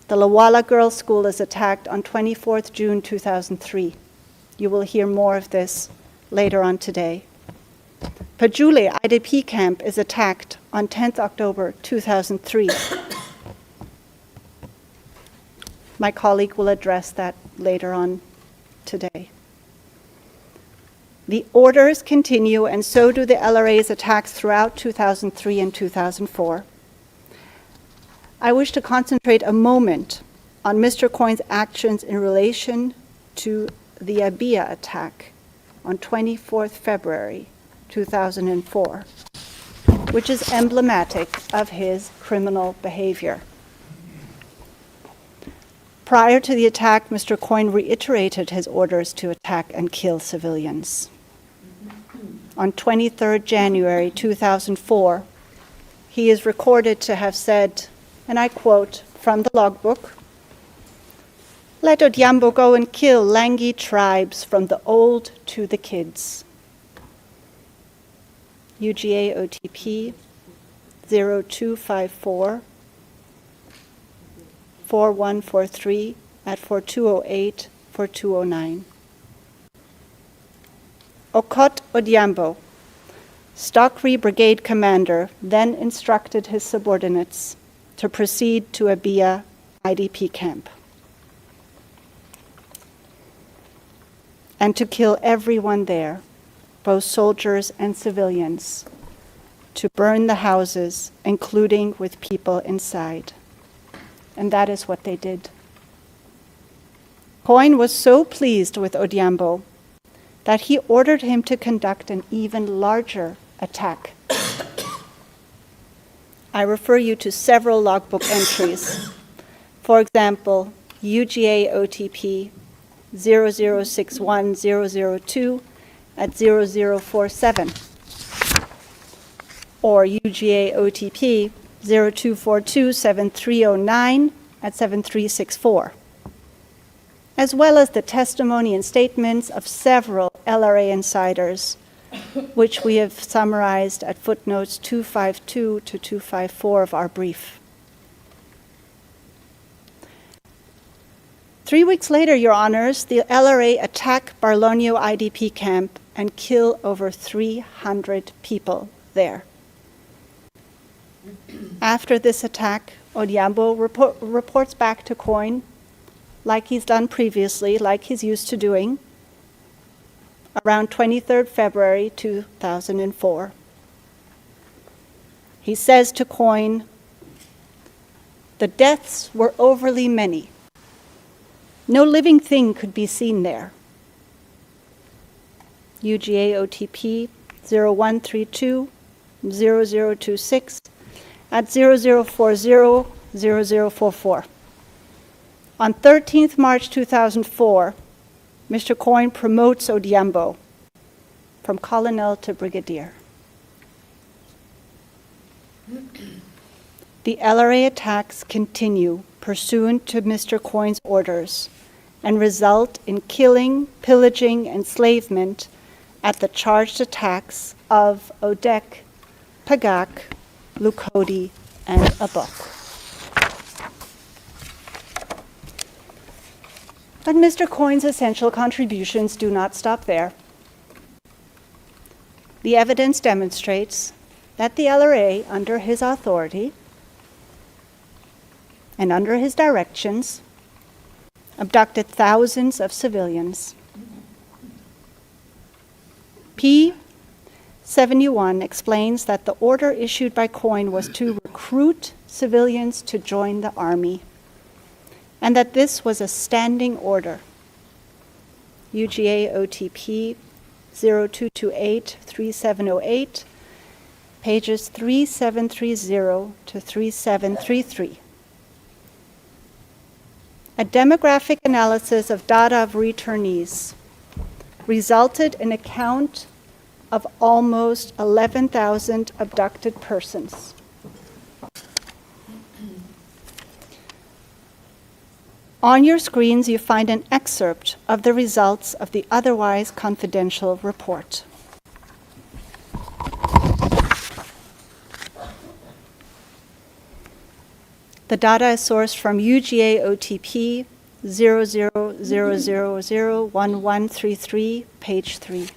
Speaker 3: the Lawala Girls' School is attacked on 24th June 2003. You will hear more of this later on today. Pajule IDP camp is attacked on 10th October 2003. My colleague will address that later on today. The orders continue, and so do the LRA's attacks throughout 2003 and 2004. I wish to concentrate a moment on Mr. Kony's actions in relation to the Abia attack on 24th February 2004, which is emblematic of his criminal behavior. Prior to the attack, Mr. Kony reiterated his orders to attack and kill civilians. On 23rd January 2004, he is recorded to have said, and I quote from the logbook, "Let Odhiambo go and kill Langi tribes from the old to the kids." UGA OTP 0254 4143 at 4208 4209. Okot Odhiambo, Stockery Brigade Commander, then instructed his subordinates to proceed to Abia IDP camp and to kill everyone there, both soldiers and civilians, to burn the houses, including with people inside. And that is what they did. Kony was so pleased with Odhiambo that he ordered him to conduct an even larger attack. I refer you to several logbook entries. For example, UGA OTP 0061002 at 0047, or UGA OTP 02427309 at 7364, as well as the testimony and statements of several LRA insiders, which we have summarized at footnotes 252 to 254 of our brief. 3 weeks later, Your Honors, the LRA attack Barlonio IDP camp and kill over 300 people there. After this attack, Odhiambo reports back to Kony, like he's done previously, like he's used to doing, around 23rd February 2004. He says to Kony, "The deaths were overly many. No living thing could be seen there." UGA OTP 0132 0026 at 0040-0044. On 13th March 2004, Mr. Kony promotes Odhiambo from colonel to brigadier. The LRA attacks continue pursuant to Mr. Kony's orders and result in killing, pillaging, enslavement at the charged attacks of Odek, Pagak, Lukodi, and Abok. But Mr. Kony's essential contributions do not stop there. The evidence demonstrates that the LRA, under his authority and under his directions, abducted thousands of civilians. P71 explains that the order issued by Kony was to recruit civilians to join the army, and that this was a standing order. UGA OTP 0228-3708, pages 3730 to 3733. A demographic analysis of data of returnees resulted in a count of almost 11,000 abducted persons. On your screens, you find an excerpt of the results of the otherwise confidential report. The data is sourced from UGA OTP 00001133, page 3.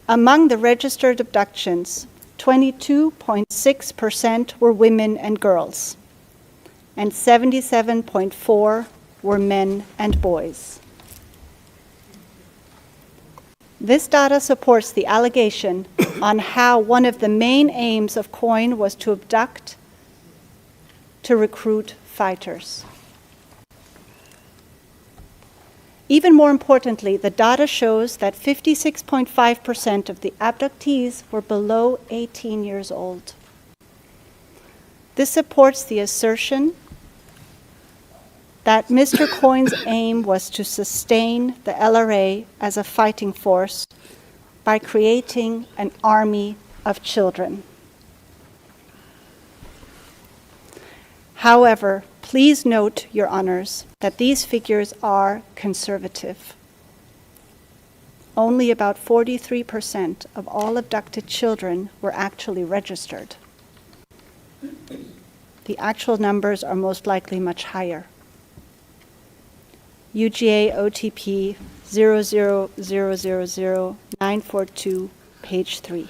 Speaker 3: Among the registered abductions, 22.6% were women and girls, and 77.4% were men and boys. This data supports the allegation on how one of the main aims of Kony was to abduct, to recruit fighters. Even more importantly, the data shows that 56.5% of the abductees were below 18 years old. This supports the assertion that Mr. Kony's aim was to sustain the LRA as a fighting force by creating an army of children. However, please note, Your Honors, that these figures are conservative. Only about 43% of all abducted children were actually registered. The actual numbers are most likely much higher. UGA OTP 00000942, page 3.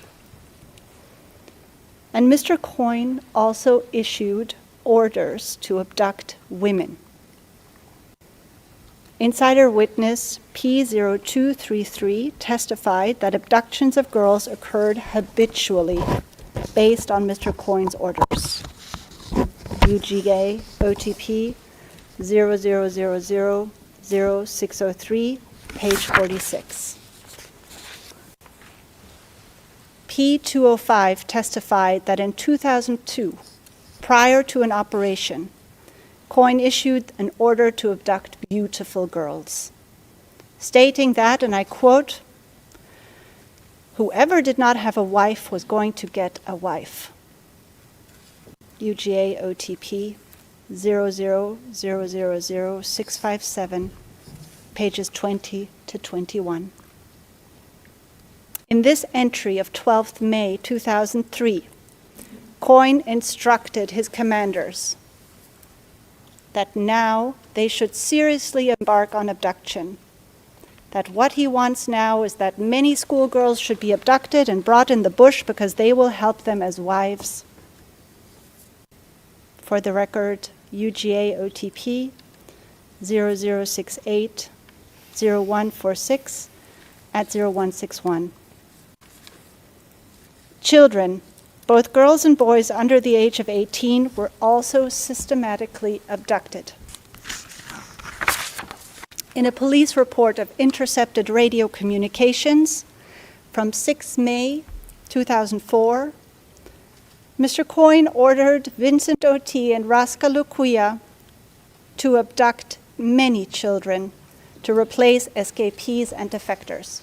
Speaker 3: And Mr. Kony also issued orders to abduct women. Insider witness P0233 testified that abductions of girls occurred habitually based on Mr. Kony's orders. UGA OTP 00000603, page 46. P205 testified that in 2002, prior to an operation, Kony issued an order to abduct beautiful girls, stating that, and I quote, "Whoever did not have a wife was going to get a wife." UGA OTP 00000657, pages 20 to 21. In this entry of 12th May 2003, Kony instructed his commanders that now they should seriously embark on abduction, that what he wants now is that many schoolgirls should be abducted and brought in the bush because they will help them as wives. For the record, UGA OTP 0068-0146 at 0161. Children, both girls and boys under the age of 18, were also systematically abducted. In a police report of intercepted radio communications from 6 May 2004 Mr. Kony ordered Vincent Ot and Raska Lukuya to abduct many children to replace escapees and defectors.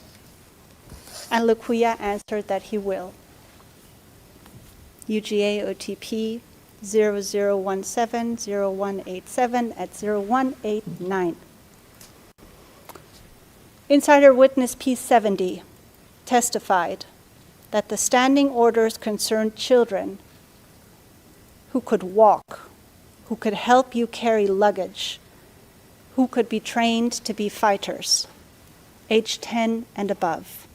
Speaker 3: And Lukuya answered that he will. UGA OTP 00170187 at 0189. Insider witness P70 testified that the standing orders concerned children who could walk, who could help you carry luggage, who could be trained to be fighters, age 10 and above.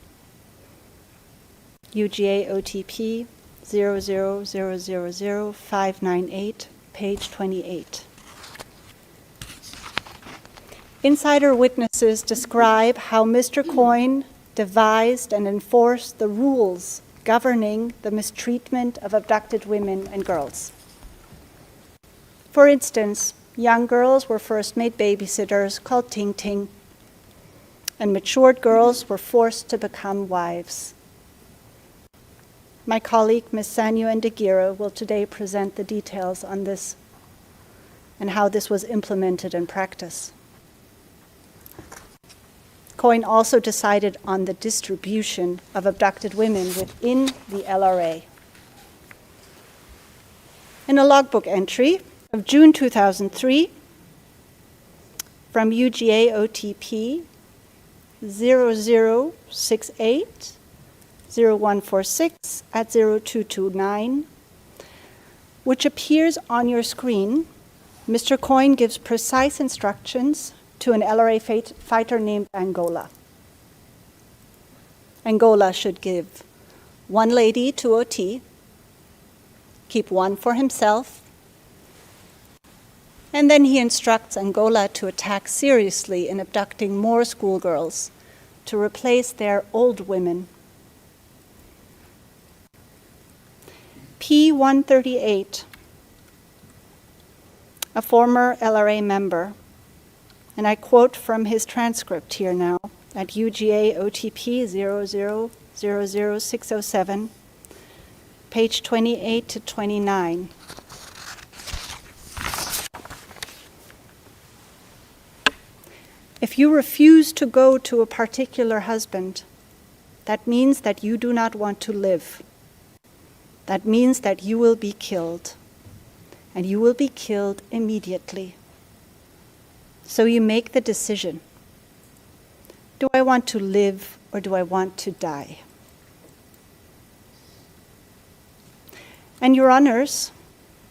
Speaker 3: UGA OTP 00000598, page 28. Insider witnesses describe how Mr. Kony devised and enforced the rules governing the mistreatment of abducted women and girls. For instance, young girls were first made babysitters called Ting Ting, and matured girls were forced to become wives. My colleague, Ms. Sanyo Ndegira, will today present the details on this and how this was implemented in practice. Kony also decided on the distribution of abducted women within the LRA. In a logbook entry of June 2003 from UGA OTP 0068 0146 at 0229, which appears on your screen, Mr. Kony gives precise instructions to an LRA fighter named Angola. Angola should give one lady to OT, keep one for himself, and then he instructs Angola to attack seriously in abducting more schoolgirls to replace their old women. P138, a former LRA member, and I quote from his transcript here now at UGA OTP 0000607, page 28 to 29. If you refuse to go to a particular husband, that means that you do not want to live. That means that you will be killed, and you will be killed immediately. So you make the decision. Do I want to live or do I want to die? And Your Honors,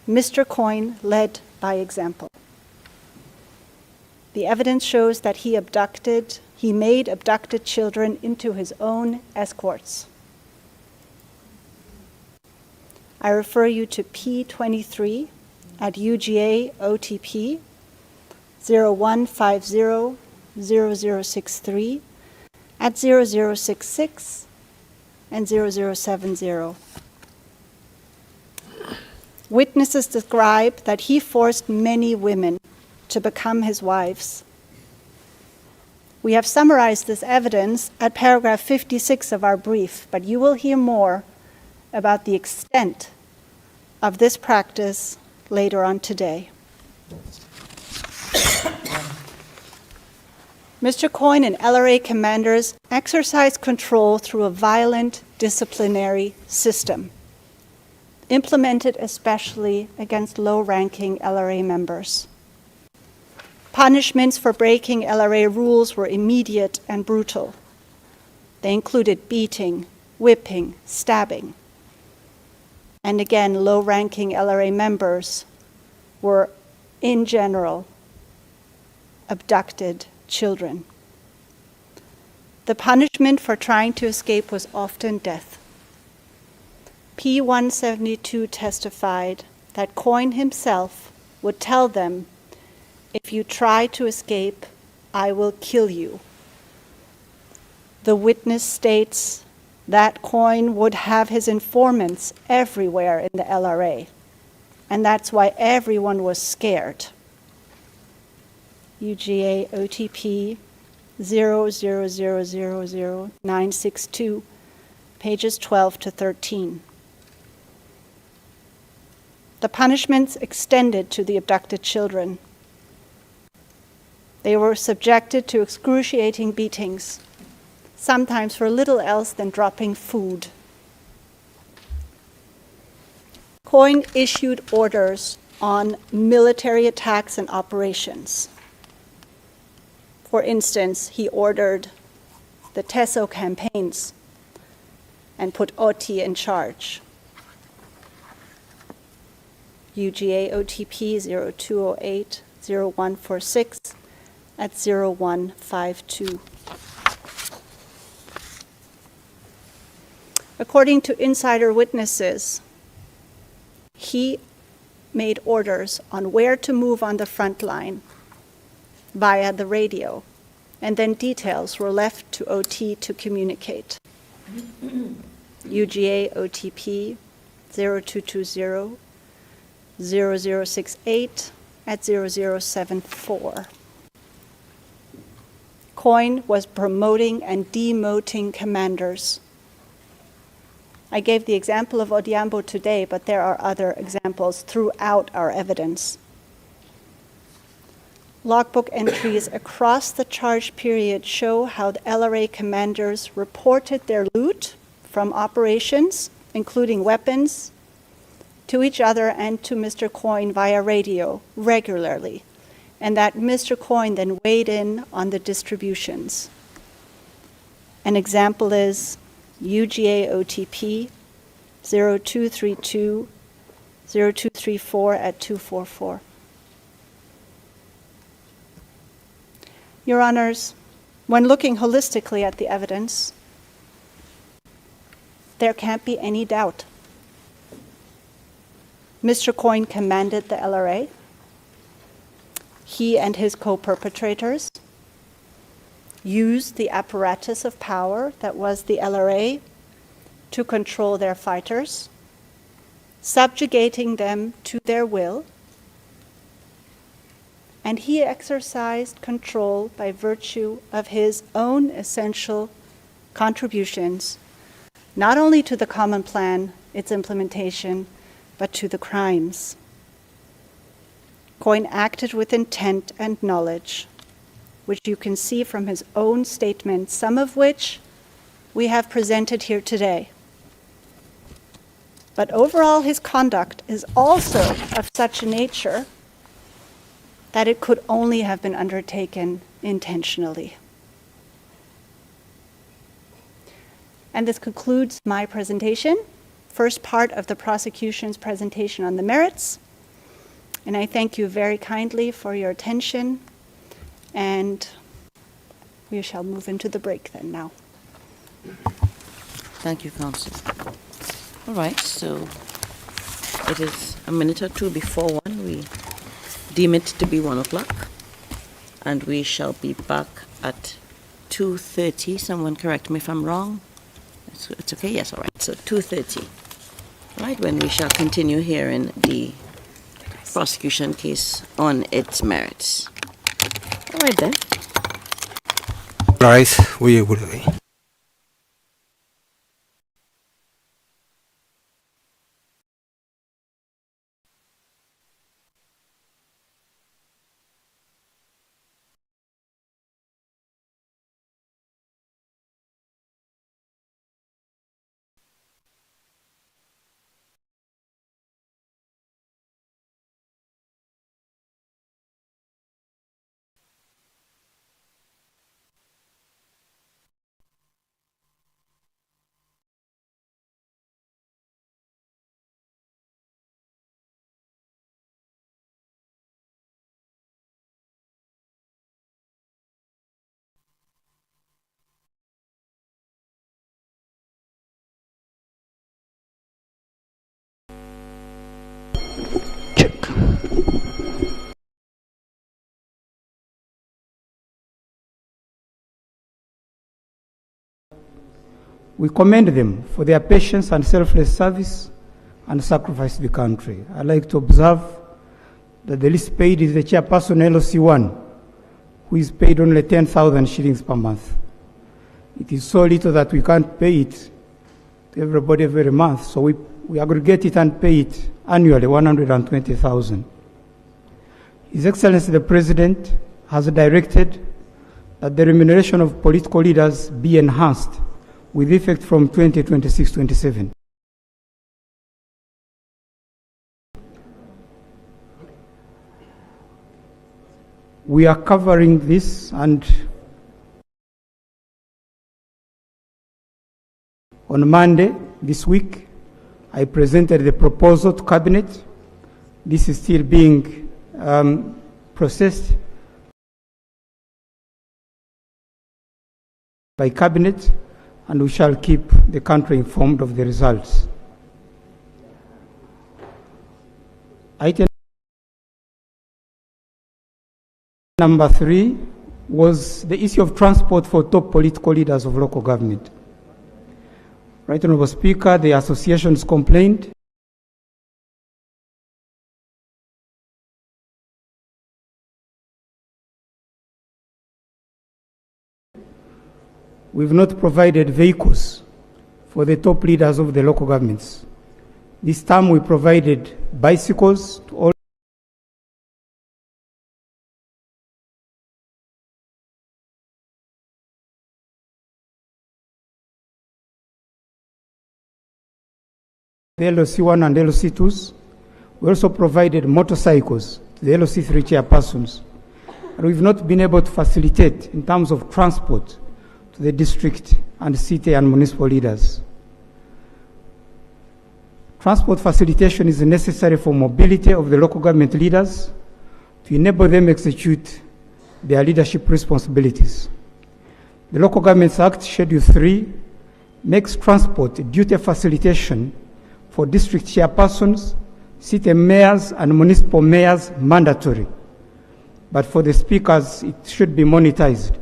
Speaker 3: Mr. Kony led by example. The evidence shows that he made abducted children into his own escorts. I refer you to P23 at UGA OTP 01500063 at 0066 and 0070. Witnesses describe that he forced many women to become his wives. We have summarized this evidence at paragraph 56 of our brief, but you will hear more about the extent of this practice later on today. Mr. Kony and LRA commanders exercise control through a violent disciplinary system, implemented especially against low-ranking LRA members. Punishments for breaking LRA rules were immediate and brutal. They included beating, whipping, stabbing. And again, low-ranking LRA members were, in general, abducted children. The punishment for trying to escape was often death. P172 testified that Kony himself would tell them, "If you try to escape, I will kill you." The witness states that Kony would have his informants everywhere in the LRA, and that's why everyone was scared. UGA OTP 0000962, pages 12 to 13. the punishments extended to the abducted children. They were subjected to excruciating beatings, sometimes for little else than dropping food. Kony issued orders on military attacks and operations. For instance, he ordered the TESO campaigns and put OT in charge. UGA OTP 0208-0146 at 0152. According to insider witnesses, he made orders on where to move on the front line via the radio, and then details were left to OT to communicate. UGA OTP 0220-0068 at 0074. Kony was promoting and demoting commanders. I gave the example of Odhiambo today, but there are other examples throughout our evidence. Logbook entries across the charge period show how the LRA commanders reported their loot from operations, including weapons, to each other and to Mr. Kony via radio regularly, and that Mr. Kony then weighed in on the distributions. An example is UGA OTP 0232-0234 at 244. Your Honors, when looking holistically at the evidence, there can't be any doubt. Mr. Kony commanded the LRA. He and his co-perpetrators used the apparatus of power that was the LRA to control their fighters, subjugating them to their will, and he exercised control by virtue of his own essential contributions, not only to the common plan, its implementation, but to the crimes. Kony acted with intent and knowledge, which you can see from his own statements, some of which we have presented here today. But overall, his conduct is also of such a nature that it could only have been undertaken intentionally. And this concludes my presentation, first part of the prosecution's presentation on the merits. And I thank you very kindly for your attention, and we shall move into the break then now.
Speaker 2: Thank you, Counsel. All right, so it is a minute or two before 1. We deem it to be 1 o'clock, and we shall be back at 2:30. Someone correct me if I'm wrong. It's okay, yes, all right. So 2:30, right, when we shall continue hearing the prosecution case on its merits. All right then.
Speaker 10: All right, we will away.
Speaker 6: We commend them for their patience and selfless service and sacrifice to the country. I like to observe that the least paid is the chairperson LOC1, who is paid only 10,000 shillings per month. It is so little that we can't pay it to everybody every month, so we we aggregate it and pay it annually, 120,000. His Excellency the President has directed that the remuneration of political leaders be enhanced with effect from 2026-27. We are covering this, and on Monday this week, I presented the proposal to Cabinet. This is still being processed by Cabinet, and we shall keep the country informed of the results. Item number 3 was the issue of transport for top political leaders of local government. Right Honourable Speaker, the associations complained we've not provided vehicles for the top leaders of the local governments. This time we provided bicycles to all the LOC1 and LOC2s. We also provided motorcycles to the LOC3 chairpersons. And we've not been able to facilitate in terms of transport to the district and city and municipal leaders. Transport facilitation is necessary for mobility of the local government leaders to enable them execute their leadership responsibilities. The Local Governments Act, Schedule 3, makes transport duty facilitation for district chairpersons, city mayors, and municipal mayors mandatory. But for the speakers, it should be monetized.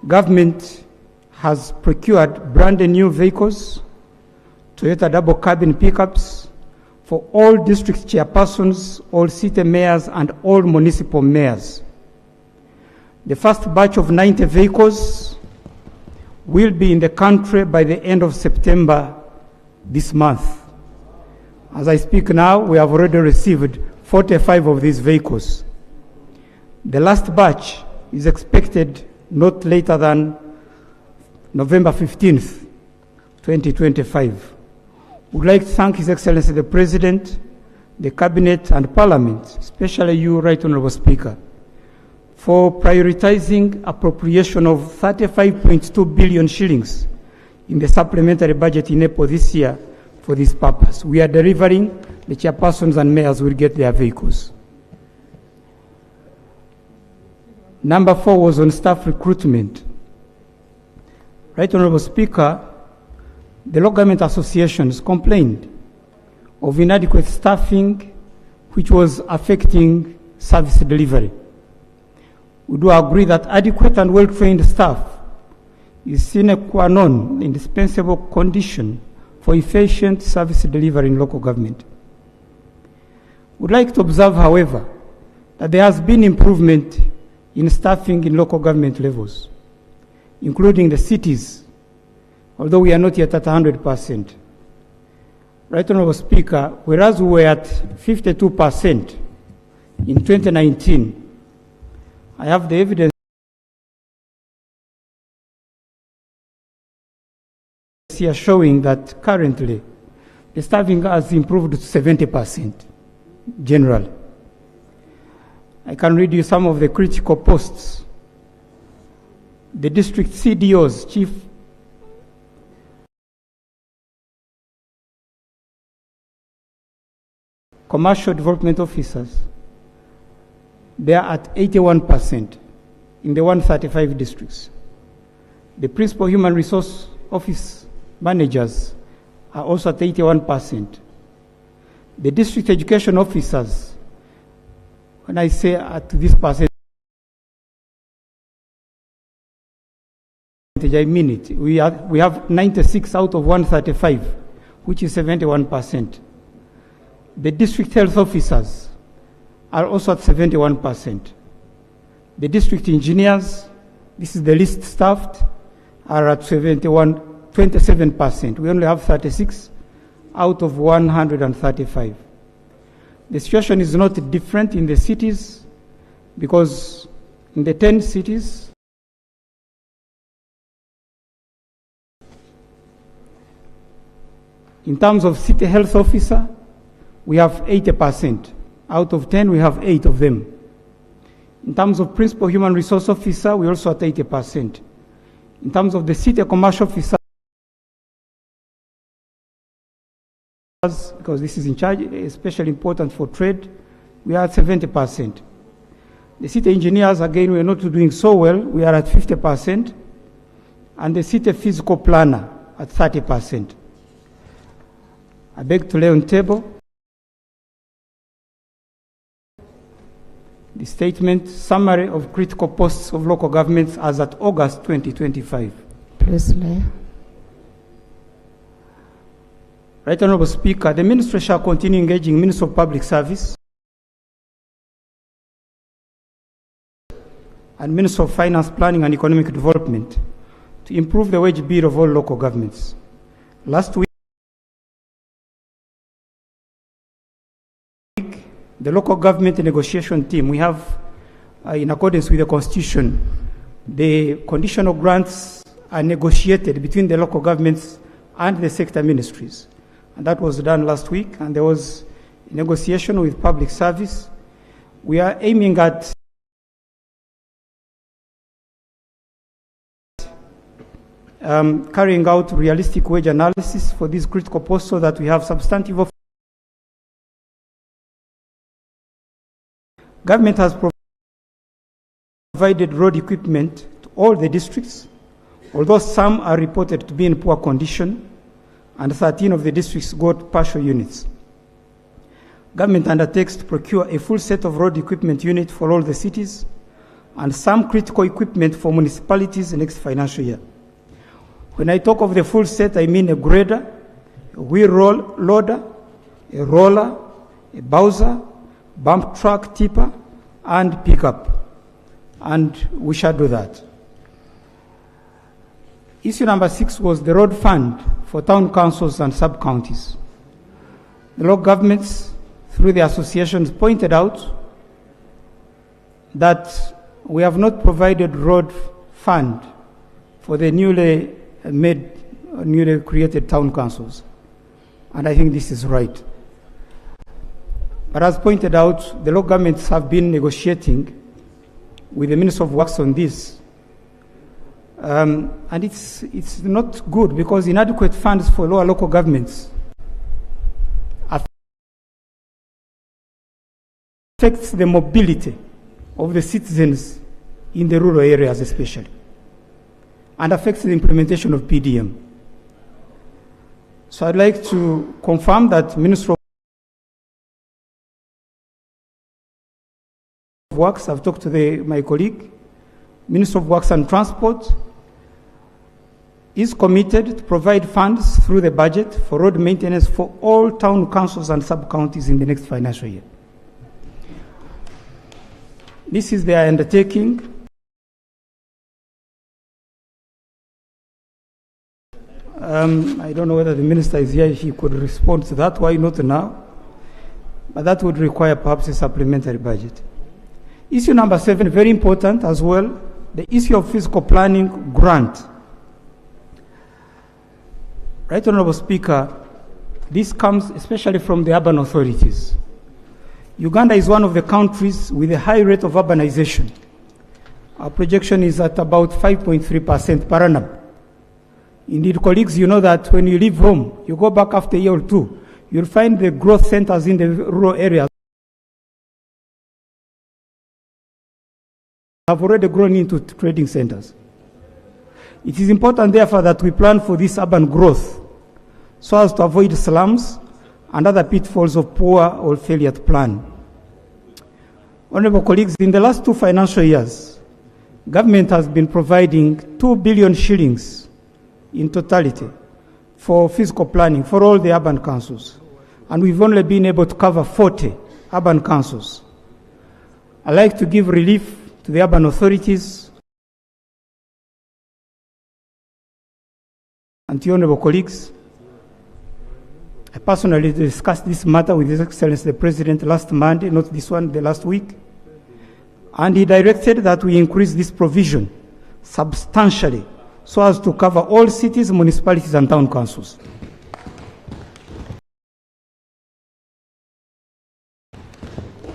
Speaker 6: Government has procured brand new vehicles, Toyota double cabin pickups, for all district chairpersons, all city mayors, and all municipal mayors. The first batch of 90 vehicles will be in the country by the end of September this month. As I speak now, we have already received 45 of these vehicles. The last batch is expected not later than November 15th, 2025. We'd like to thank His Excellency the President, the Cabinet and Parliament, especially you, Right Honourable Speaker, for prioritizing appropriation of 35.2 billion shillings in the supplementary budget in April this year for this purpose. We are delivering, the chairpersons and mayors will get their vehicles. Number 4 was on staff recruitment. Right Honourable Speaker, the local government associations complained of inadequate staffing which was affecting service delivery. We do agree that adequate and well-trained staff is sine qua non, indispensable condition for efficient service delivery in local government. We'd like to observe, however, that there has been improvement in staffing in local government levels, including the cities, although we are not yet at 100%. Right Honourable Speaker, whereas we were at 52% in 2019, I have the evidence here showing that currently the staffing has improved to 70% generally. I can read you some of the critical posts. The district CDOs, Chief Commercial Development Officers, they are at 81% in the 135 districts. The Principal Human Resource Office managers are also at 81%. The district education officers, when I say at this percentage, I mean it. We have 96 out of 135, which is 71%. The district health officers are also at 71%. The district engineers, this is the least staffed, are at 27%. We only have 36 out of 135. The situation is not different in the cities because in the 10 cities, in terms of city health officer, we have 80%. Out of 10, we have 8 of them. In terms of principal human resource officer, we also at 80%. In terms of the city commercial officer, because this is in charge, especially important for trade, we are at 70%. The city engineers, again, we are not doing so well. We are at 50%. And the city physical planner at 30%. I beg to lay on table the statement summary of critical posts of local governments as at August 2025.
Speaker 8: Please lay.
Speaker 6: Right Honourable Speaker, the Ministry shall continue engaging Minister of Public Service and Minister of Finance, Planning and Economic Development to improve the wage bill of all local governments. Last week, the local government negotiation team, we have, in accordance with the Constitution, the conditional grants are negotiated between the local governments and the sector ministries. And that was done last week, and there was a negotiation with public service. We are aiming at carrying out realistic wage analysis for these critical posts so that we have substantive officers. Government has provided road equipment to all the districts, although some are reported to be in poor condition, and 13 of the districts got partial units. Government undertakes to procure a full set of road equipment units for all the cities, and some critical equipment for municipalities next financial year. When I talk of the full set, I mean a grader, a wheel loader, a roller, a bowser, bump truck, tipper, and pickup. And we shall do that. Issue number 6 was the road fund for town councils and sub-counties. The local governments, through the associations, pointed out that we have not provided road fund for the newly created town councils. And I think this is right. But as pointed out, the local governments have been negotiating with the Minister of Works on this. And it's not good because inadequate funds for lower local governments affects the mobility of the citizens in the rural areas especially, and affects the implementation of PDM. So I'd like to confirm that Minister of Works, I've talked to my colleague, Minister of Works and Transport, is committed to provide funds through the budget for road maintenance for all town councils and sub-counties in the next financial year. This is their undertaking. I don't know whether the minister is here, if he could respond to that, why not now? But that would require perhaps a supplementary budget. Issue number 7, very important as well, the issue of physical planning grant. Right Honourable Speaker, this comes especially from the urban authorities. Uganda is one of the countries with a high rate of urbanization. Our projection is at about 5.3% per annum. Indeed, colleagues, you know that when you leave home, you go back after a year or two, you'll find the growth centers in the rural areas have already grown into trading centers. It is important, therefore, that we plan for this urban growth so as to avoid slums and other pitfalls of poor or failure to plan. Honourable colleagues, in the last 2 financial years, government has been providing 2 billion shillings in totality for physical planning for all the urban councils. And we've only been able to cover 40 urban councils. I'd like to give relief to the urban authorities and to honourable colleagues. I personally discussed this matter with His Excellency the President last Monday, not this one, the last week, and he directed that we increase this provision substantially so as to cover all cities, municipalities, and town councils.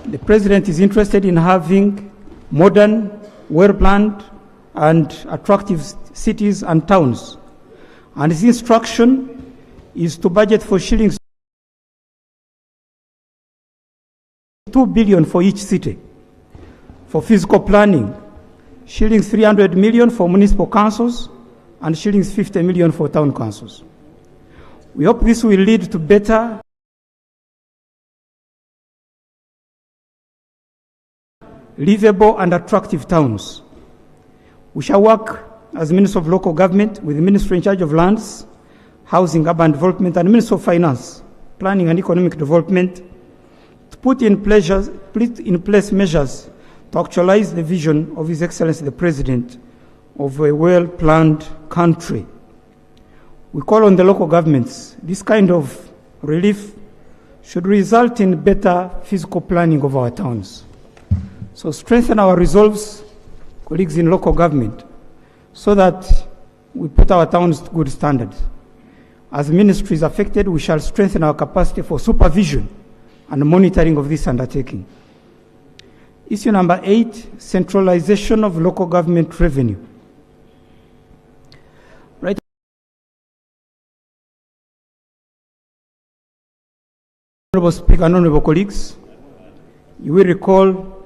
Speaker 6: The President is interested in having modern, well-planned, and attractive cities and towns. And his instruction is to budget for shillings 2 billion for each city for physical planning, shillings 300 million for municipal councils, and shillings 50 million for town councils. We hope this will lead to better livable and attractive towns. We shall work as Minister of Local Government with the Ministry in charge of Lands, Housing, Urban Development, and Minister of Finance, Planning and Economic Development, to put in place measures to actualize the vision of His Excellency the President of a well-planned country. We call on the local governments. This kind of relief should result in better physical planning of our towns. So strengthen our resolves, colleagues in local government, so that we put our towns to good standards. As ministry is affected, we shall strengthen our capacity for supervision and monitoring of this undertaking. Issue number 8, centralization of local government revenue. Right. Honorable Speaker and honorable colleagues, you will recall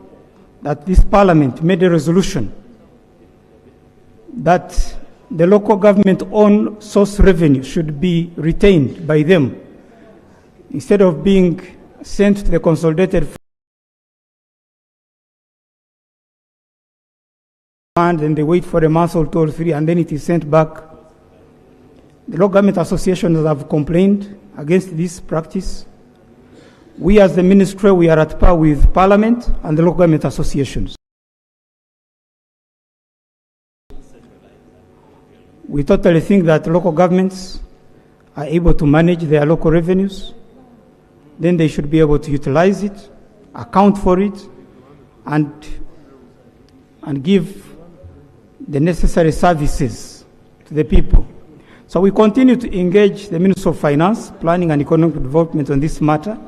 Speaker 6: that this Parliament made a resolution that the local government own source revenue should be retained by them instead of being sent to the consolidated fund and they wait for a month or 2 or 3 and then it is sent back. The local government associations have complained against this practice. We as the ministry, we are at par with Parliament and the local government associations. We totally think that local governments are able to manage their local revenues. Then they should be able to utilize it, account for it, and give the necessary services to the people. So we continue to engage the Minister of Finance, Planning and Economic Development on this matter,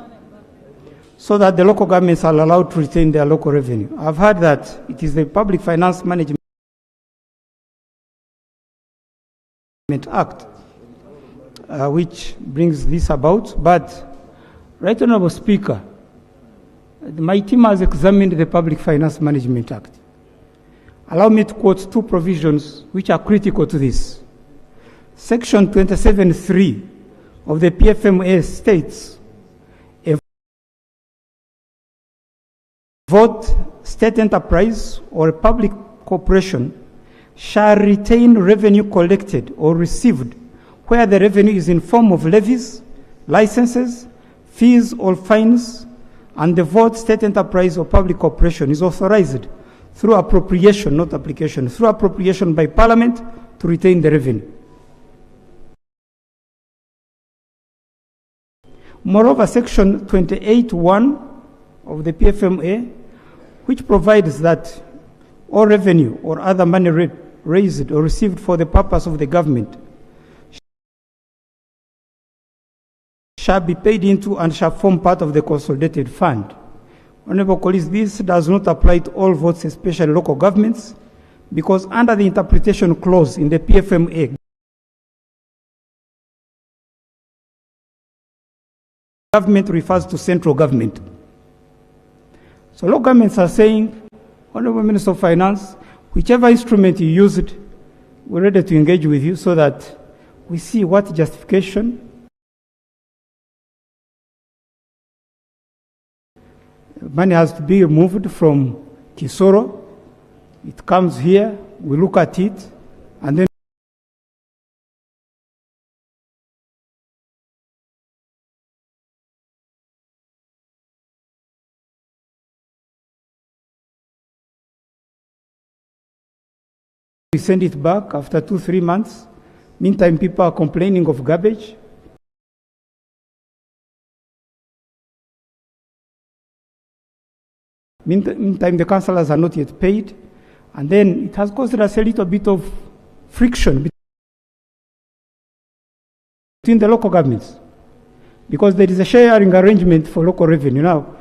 Speaker 6: so that the local governments are allowed to retain their local revenue. I've heard that it is the Public Finance Management Act which brings this about, but Right Honourable Speaker, my team has examined the Public Finance Management Act. Allow me to quote 2 provisions which are critical to this. Section 27(3) of the PFMA states, a vote, state enterprise, or a public corporation shall retain revenue collected or received where the revenue is in form of levies, licenses, fees, or fines, and the vote, state enterprise, or public corporation is authorized through appropriation, not application, through appropriation by Parliament to retain the revenue. Moreover, Section 28(1) of the PFMA, which provides that all revenue or other money raised or received for the purpose of the government shall be paid into and shall form part of the consolidated fund. Honourable colleagues, this does not apply to all votes, especially local governments, because under the interpretation clause in the PFMA, government refers to central government. So local governments are saying, Honourable Minister of Finance, whichever instrument you used, we're ready to engage with you so that we see what justification money has to be removed from Kisoro. It comes here, we look at it, and then we send it back after 2-3 months. Meantime, people are complaining of garbage. Meantime, the councillors are not yet paid. And then it has caused us a little bit of friction between the local governments, because there is a sharing arrangement for local revenue now.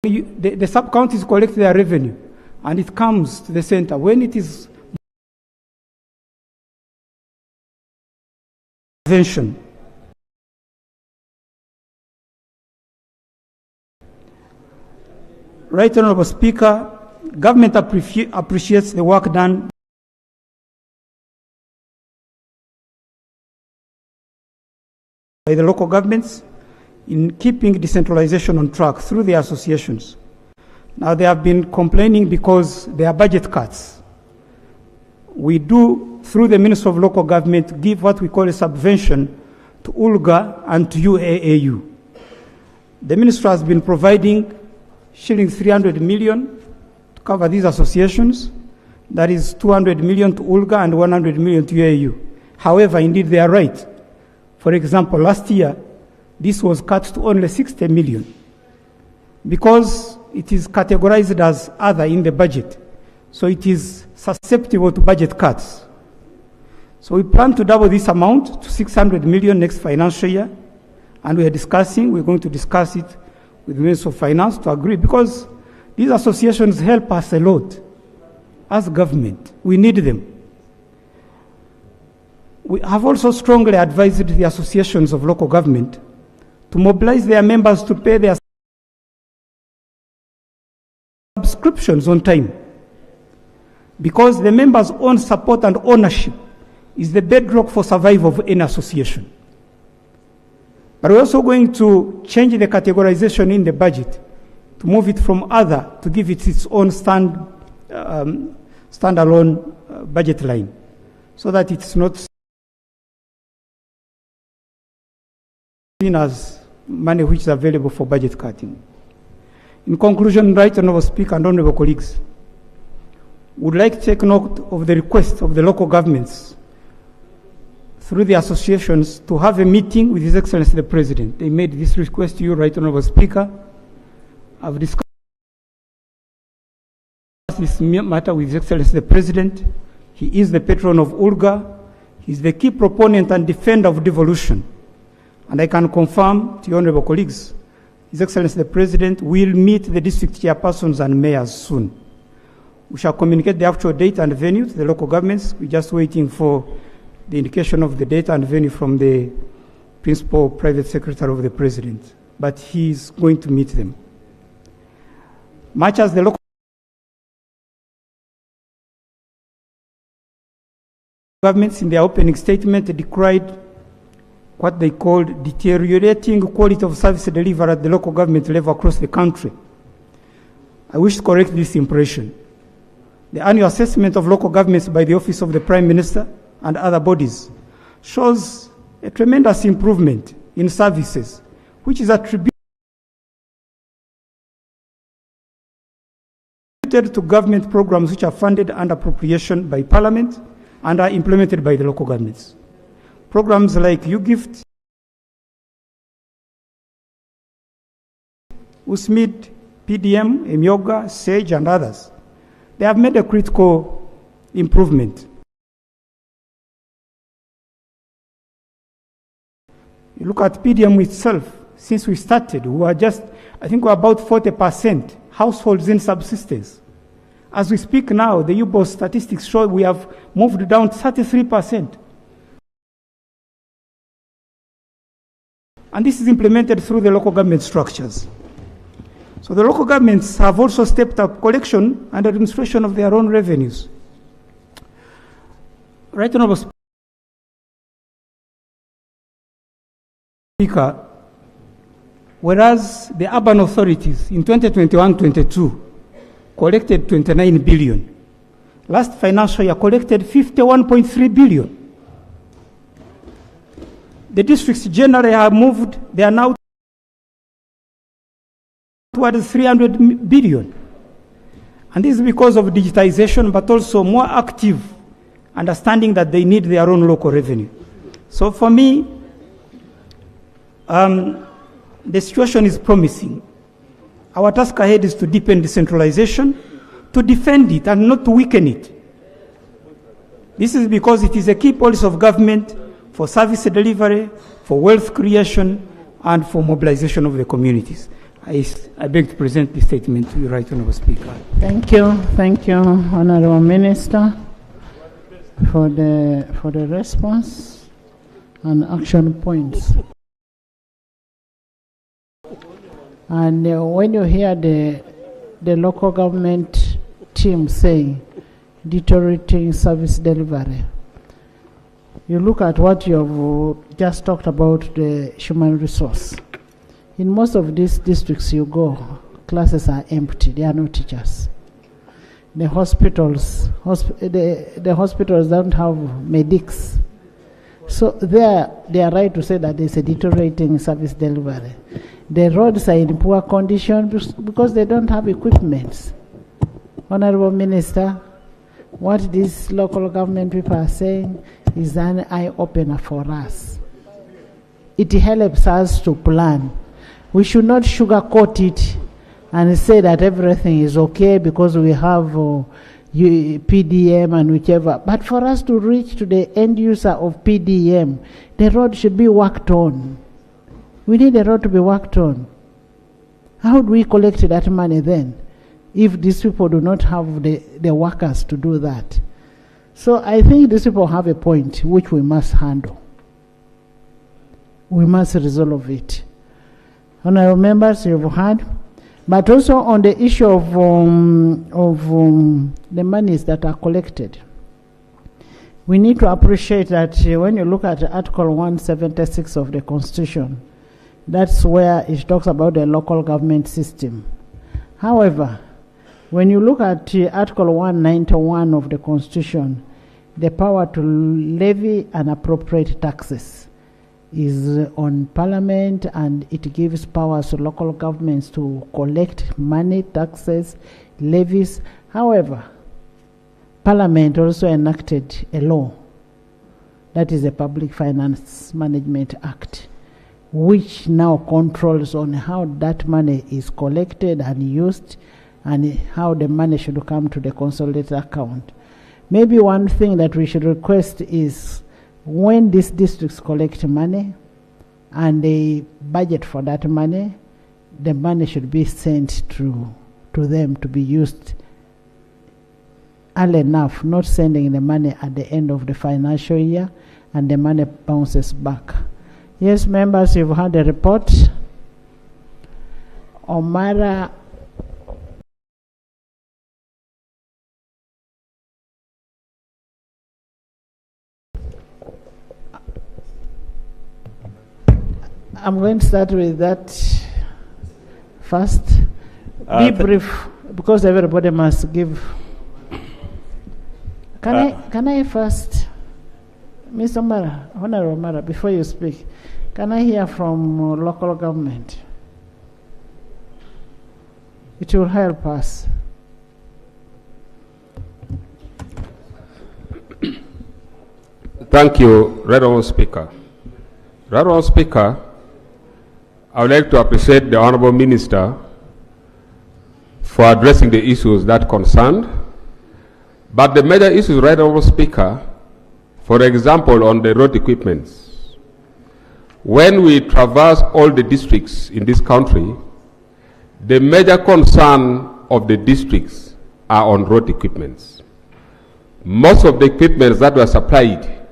Speaker 6: The sub-counties collect their revenue and it comes to the center. When it is intervention, Right Honourable Speaker, government appreciates the work done by the local governments in keeping decentralization on track through the associations. Now they have been complaining because there are budget cuts. We do, through the Ministry of Local Government, give what we call a subvention to ULGA and to UAAU. The Ministry has been providing shilling 300 million to cover these associations. That is 200 million to ULGA and 100 million to UAAU. However, indeed they are right. For example, last year, this was cut to only 60 million because it is categorized as other in the budget. So it is susceptible to budget cuts. So we plan to double this amount to 600 million next financial year. And we're going to discuss it with the Minister of Finance to agree, because these associations help us a lot as government. We need them. We have also strongly advised the associations of local government to mobilize their members to pay their subscriptions on time, because the members' own support and ownership is the bedrock for survival of any association. But we're also going to change the categorization in the budget to move it from other to give it its own standalone budget line, so that it's not seen as money which is available for budget cutting. In conclusion, Right Honourable Speaker and Honourable colleagues, would like to take note of the request of the local governments through the associations to have a meeting with His Excellency the President. They made this request to you, Right Honourable Speaker. I've discussed this matter with His Excellency the President. He is the patron of ULGA. He is the key proponent and defender of devolution. And I can confirm to your honourable colleagues, His Excellency the President will meet the district chairpersons and mayors soon. We shall communicate the actual date and venue to the local governments. We're just waiting for the indication of the date and venue from the Principal Private Secretary of the President. But he is going to meet them. Much as the local governments in their opening statement decried what they called deteriorating quality of service delivered at the local government level across the country, I wish to correct this impression. The annual assessment of local governments by the Office of the Prime Minister and other bodies shows a tremendous improvement in services, which is attributed to government programs which are funded under appropriation by Parliament and are implemented by the local governments. Programs like UGift, USMID, PDM, Emyoga, SAGE, and others, they have made a critical improvement. You look at PDM itself, since we started, we were just, I think we're about 40% households in subsistence. As we speak now, the UBOS statistics show we have moved down 33%. And this is implemented through the local government structures. So the local governments have also stepped up collection and administration of their own revenues. Right Honourable Speaker, whereas the urban authorities in 2021-22 collected 29 billion, last financial year collected 51.3 billion. The districts generally have moved, they are now towards 300 billion. And this is because of digitization, but also more active understanding that they need their own local revenue. So for me, the situation is promising. Our task ahead is to deepen decentralization, to defend it and not to weaken it. This is because it is a key policy of government for service delivery, for wealth creation, and for mobilization of the communities. I beg to present this statement to you, Right Honourable Speaker.
Speaker 8: Thank you, Honourable Minister, for the response and action points. And when you hear the local government team saying deteriorating service delivery, you look at what you have just talked about, the human resource. In most of these districts you go, classes are empty, there are no teachers. The hospitals, the hospitals don't have medics. So they are right to say that there's a deteriorating service delivery. The roads are in poor condition because they don't have equipment. Honourable Minister, what these local government people are saying is an eye-opener for us. It helps us to plan. We should not sugarcoat it and say that everything is okay because we have PDM and whichever. But for us to reach to the end user of PDM, the road should be worked on. We need the road to be worked on. How do we collect that money then if these people do not have the workers to do that? So I think these people have a point which we must handle. We must resolve it. Honourable members, you've heard. But also on the issue of the monies that are collected, we need to appreciate that when you look at Article 176 of the Constitution, that's where it talks about the local government system. However, when you look at Article 191 of the Constitution, the power to levy and appropriate taxes is on Parliament, and it gives powers to local governments to collect money, taxes, levies. However, Parliament also enacted a law, that is the Public Finance Management Act, which now controls on how that money is collected and used and how the money should come to the consolidated account. Maybe one thing that we should request is when these districts collect money and they budget for that money, the money should be sent to them to be used early enough, not sending the money at the end of the financial year and the money bounces back. Yes, members, you've heard the report. Omara I'm going to start with that first. Be brief, because everybody must give. Can I first, Mr. Mara, Honorable Mara, before you speak, can I hear from local government? It will help us.
Speaker 7: Thank you, Right Honourable Speaker. Right Honourable Speaker, I would like to appreciate the Honourable Minister for addressing the issues that concerned. But the major issues, Right Honourable Speaker, for example, on the road equipments. When we traverse all the districts in this country, the major concern of the districts are on road equipments. Most of the equipments that were supplied,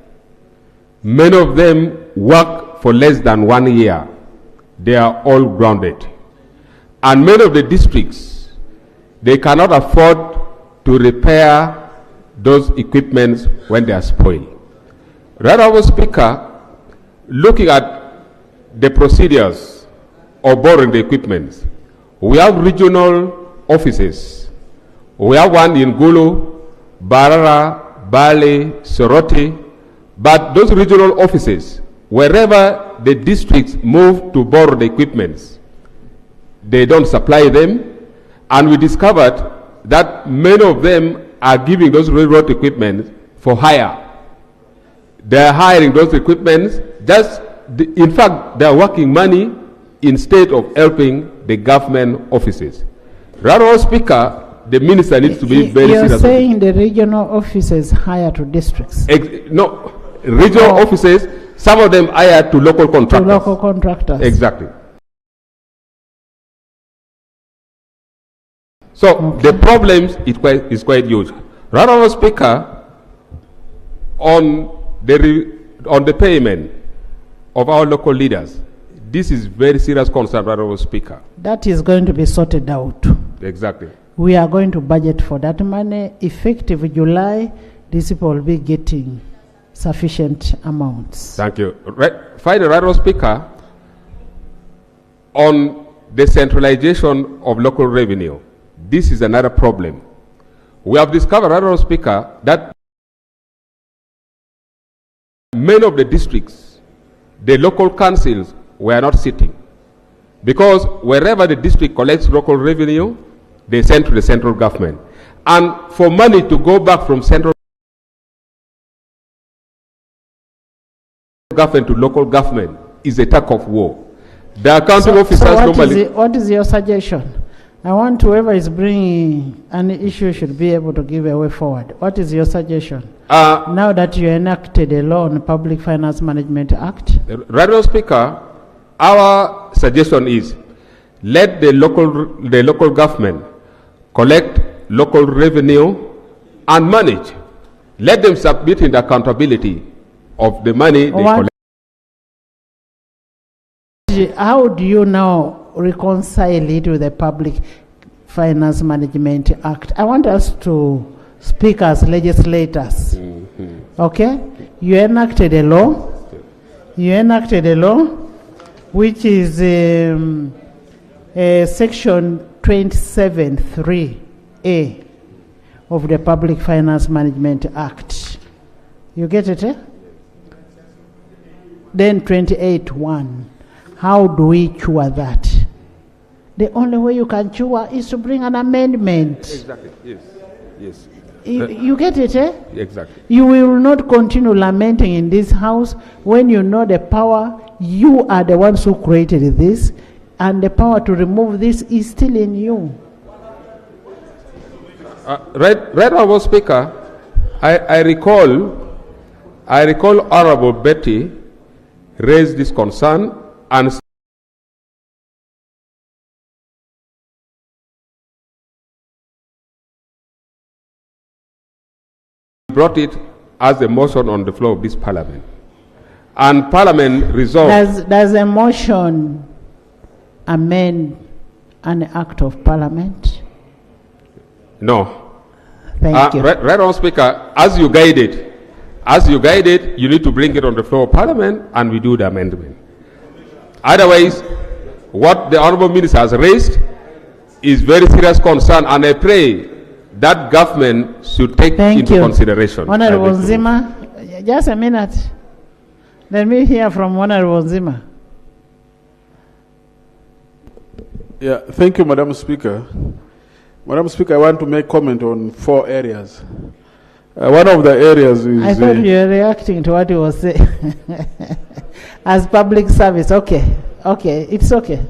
Speaker 7: many of them work for less than 1 year. They are all grounded. And many of the districts, they cannot afford to repair those equipments when they are spoiled. Right Honourable Speaker, looking at the procedures of borrowing the equipment, we have regional offices. We have one in Gulu, Barara, Bale, Soroti, but those regional offices, wherever the districts move to borrow the equipments, they don't supply them, and we discovered that many of them are giving those railroad equipment for hire. They are hiring those equipments. In fact, they are working money instead of helping the government offices. Honorable Speaker, the minister needs to be very serious.
Speaker 5: You're saying the regional offices hire to districts?
Speaker 7: No, regional offices, some of them hire to local contractors.
Speaker 5: To local contractors.
Speaker 7: Exactly. So the problems is quite huge. Honorable Speaker, on the payment of our local leaders, this is very serious concern, Honorable Speaker.
Speaker 5: That is going to be sorted out.
Speaker 7: Exactly.
Speaker 5: We are going to budget for that money. Effective July, these people will be getting sufficient amounts.
Speaker 7: Thank you. Finally, Honorable Speaker, on the centralization of local revenue, this is another problem. We have discovered, Honorable Speaker, that many of the districts, the local councils were not sitting. Because wherever the district collects local revenue, they send to the central government. And for money to go back from central government to local government is a tug of war. The accounting officers normally...
Speaker 5: What is your suggestion? I want whoever is bringing an issue should be able to give a way forward. What is your suggestion? Now that you enacted a law on Public Finance Management Act?
Speaker 7: Honorable Speaker, our suggestion is let the local government collect local revenue and manage. Let them submit in the accountability of the money they collect.
Speaker 5: How do you now reconcile it with the Public Finance Management Act? I want us to speak as legislators. Okay? You enacted a law. Which is section 27(3)(a) of the Public Finance Management Act. You get it, eh? Then 28(1). How do we cure that? The only way you can cure is to bring an amendment.
Speaker 7: Exactly, yes.
Speaker 5: You get it, eh?
Speaker 7: Exactly.
Speaker 5: You will not continue lamenting in this house when you know the power. You are the ones who created this, and the power to remove this is still in you.
Speaker 7: Honorable Speaker, I recall Honorable Betty raised this concern and brought it as a motion on the floor of this Parliament. And Parliament resolved...
Speaker 5: Does a motion amend an act of Parliament?
Speaker 7: No.
Speaker 5: Thank you.
Speaker 7: Honorable Speaker, as you guided, you need to bring it on the floor of Parliament and we do the amendment. Otherwise, what the Honourable Minister has raised is very serious concern, and I pray that government should take into consideration.
Speaker 5: Honourable Nzima, just a minute. Let me hear from Honourable Nzima.
Speaker 11: Yeah, thank you, Madam Speaker. Madam Speaker, I want to make comment on 4 areas. One of the areas is...
Speaker 5: I thought you were reacting to what he was saying. As public service, okay, it's okay.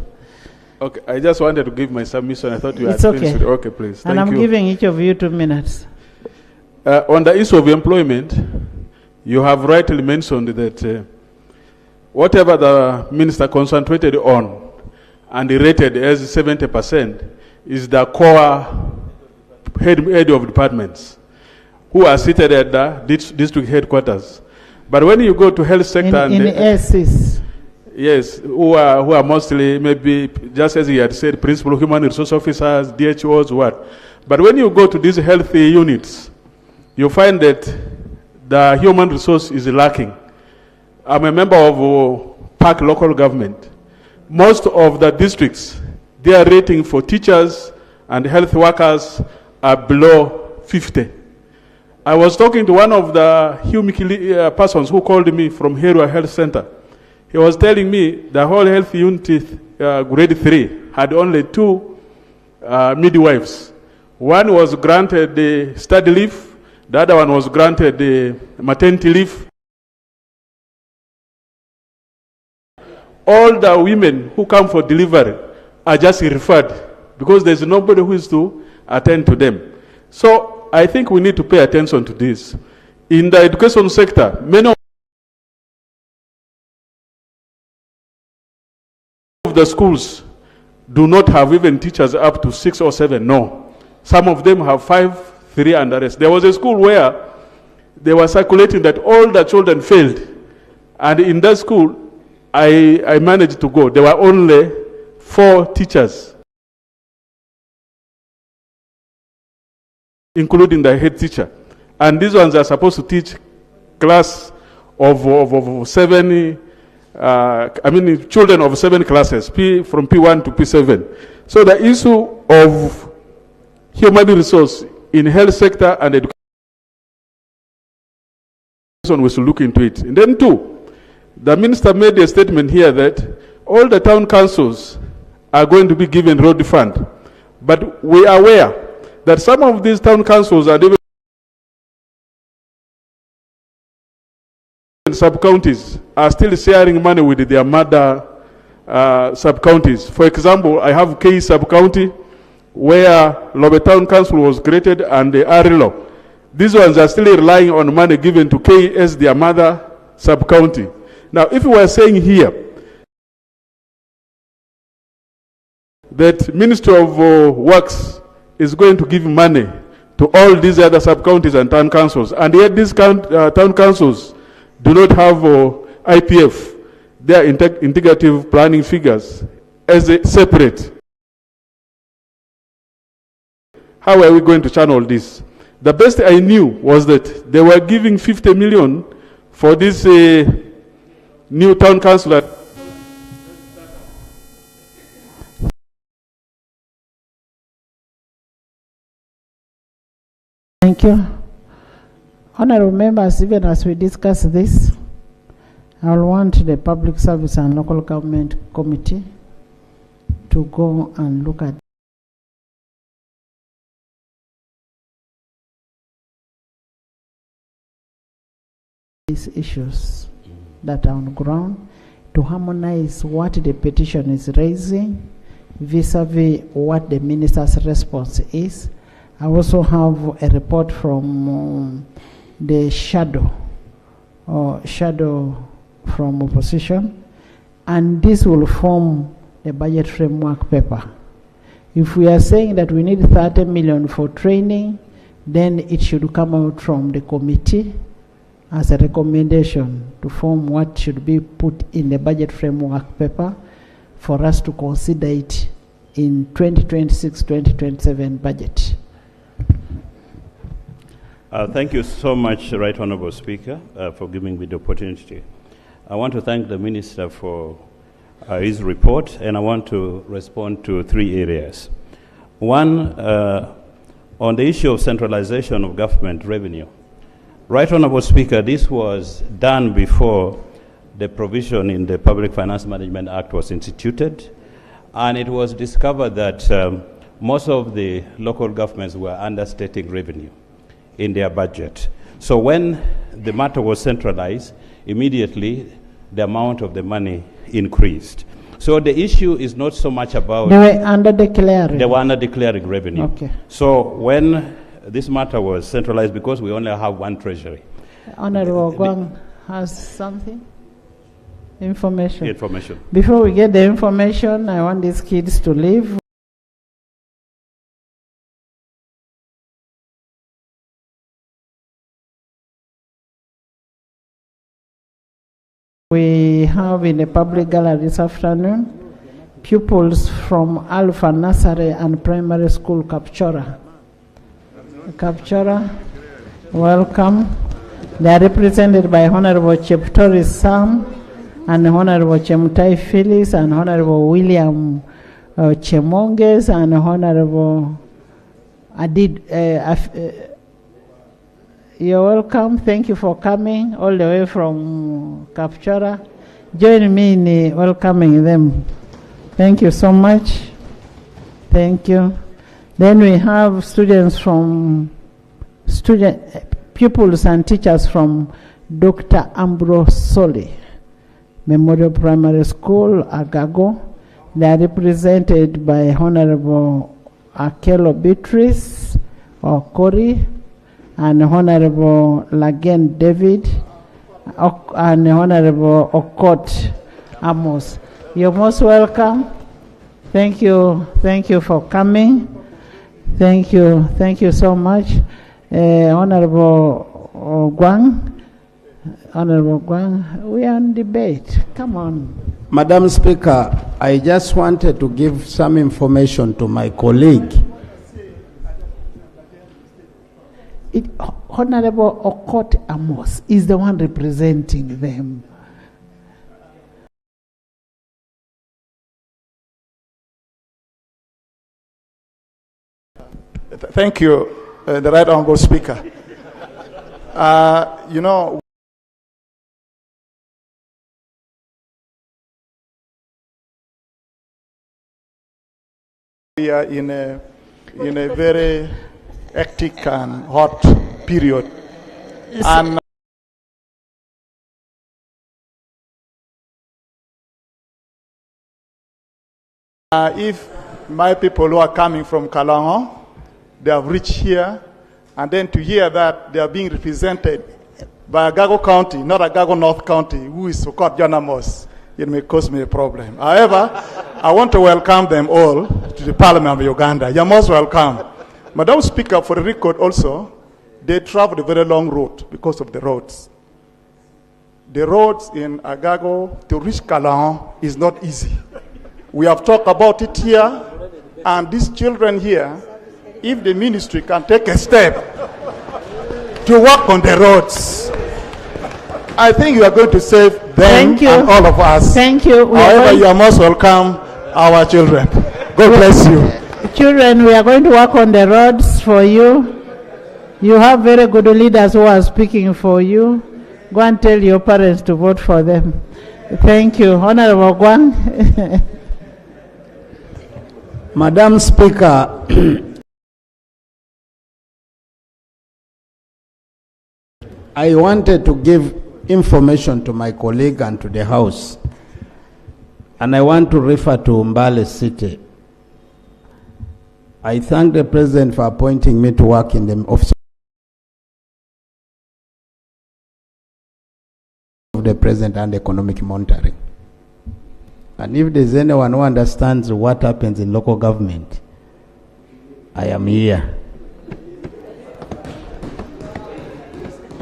Speaker 11: Okay, I just wanted to give my submission. I thought you had
Speaker 5: finished
Speaker 11: finished. Okay, please.
Speaker 5: And I'm giving each of you 2 minutes.
Speaker 11: On the issue of employment, you have rightly mentioned that whatever the minister concentrated on and rated as 70% is the core head of departments who are seated at the district headquarters. But when you go to health sector
Speaker 5: in ASIS,
Speaker 11: yes, who are mostly maybe, just as he had said, principal human resource officers, DHOs, what. But when you go to these healthy units, you find that the human resource is lacking. I'm a member of Park local government. Most of the districts, their rating for teachers and health workers are below 50. I was talking to one of the persons who called me from Herua Health Center. He was telling me the whole health unit, grade 3, had only 2 midwives. One was granted the study leave, the other one was granted the maternity leave. all the women who come for delivery are just referred because there's nobody who is to attend to them. So I think we need to pay attention to this. In the education sector, many of the schools do not have even teachers up to 6 or 7. No. Some of them have 5, 3 and the rest. There was a school where they were circulating that all the children failed. And in that school, I managed to go. There were only 4 teachers, including the head teacher. And these ones are supposed to teach class of 7, children of 7 classes, from P1 to P7. So the issue of human resource in health sector and education, we should look into it. And then 2, the minister made a statement here that all the town councils are going to be given road fund. But we are aware that some of these town councils are even sub-counties are still sharing money with their mother sub-counties. For example, I have K sub-county where Lobe Town Council was created and the Arilo. These ones are still relying on money given to K as their mother sub-county. Now, if we are saying here that Ministry of Works is going to give money to all these other sub-counties and town councils, and yet these town councils do not have IPF, their integrative planning figures, as a separate. How are we going to channel this? The best I knew was that they were giving 50 million for this new town council.
Speaker 8: Thank you. Honorable members, even as we discuss this, I will want the Public Service and Local Government Committee to go and look at these issues that are on ground, to harmonize what the petition is raising vis-a-vis what the minister's response is. I also have a report from the shadow from opposition, and this will form the budget framework paper. If we are saying that we need 30 million for training, then it should come out from the committee as a recommendation to form what should be put in the budget framework paper for us to consider it in 2026-2027 budget.
Speaker 12: Thank you so much, Right Honourable Speaker, for giving me the opportunity. I want to thank the Minister for his report, and I want to respond to 3 areas. One, on the issue of centralization of government revenue. Right Honourable Speaker, this was done before the provision in the Public Finance Management Act was instituted, and it was discovered that most of the local governments were understating revenue in their budget. So when the matter was centralized, immediately the amount of the money increased. So the issue is not so much about...
Speaker 8: They were under-declaring.
Speaker 12: They were under-declaring revenue.
Speaker 8: Okay.
Speaker 12: So when this matter was centralized, because we only have one treasury.
Speaker 8: Honorable Gwang has something? Information.
Speaker 12: Information.
Speaker 8: Before we get the information, I want these kids to leave. We have in the public gallery this afternoon pupils from Alpha Nursery and Primary School, Kapchora. Kapchora, welcome. They are represented by Honorable Cheptori Sam and Honorable Chemutai Phyllis and Honorable William Chemonges and Honorable Adid. You're welcome. Thank you for coming all the way from Kapchora. Join me in welcoming them. Thank you so much. Thank you. Then we have students from pupils and teachers from Dr. Ambrose Soli. Memorial Primary School, Agago. They are represented by Honorable Akelo Beatrice Okori and Honorable Lagen David and Honorable Okot Amos. You're most welcome. Thank you for coming. Thank you so much. Honorable Guang, we are on debate. Come on.
Speaker 13: Madam Speaker, I just wanted to give some information to my colleague.
Speaker 8: Honorable Okot Amos is the one representing them.
Speaker 14: Thank you, the Right Honourable Speaker. You know, we are in a very hectic and hot period. And if my people who are coming from Kalango, they have reached here, and then to hear that they are being represented by Agago County, not Agago North County, who is so-called Janamos, it may cause me a problem. However, I want to welcome them all to the Parliament of Uganda. You're most welcome. Madam Speaker, for the record also, they traveled a very long route because of the roads. The roads in Agago to reach Kalango is not easy. We have talked about it here, and these children here, if the ministry can take a step to work on the roads, I think you are going to save them and all of us.
Speaker 8: Thank you.
Speaker 14: However, you are most welcome, our children. God bless you.
Speaker 8: Children, we are going to work on the roads for you. You have very good leaders who are speaking for you. Go and tell your parents to vote for them. Thank you. Honorable Guang.
Speaker 13: Madam Speaker, I wanted to give information to my colleague and to the House, and I want to refer to Mbale City. I thank the President for appointing me to work in the office of the President and economic monitoring. And if there's anyone who understands what happens in local government, I am here.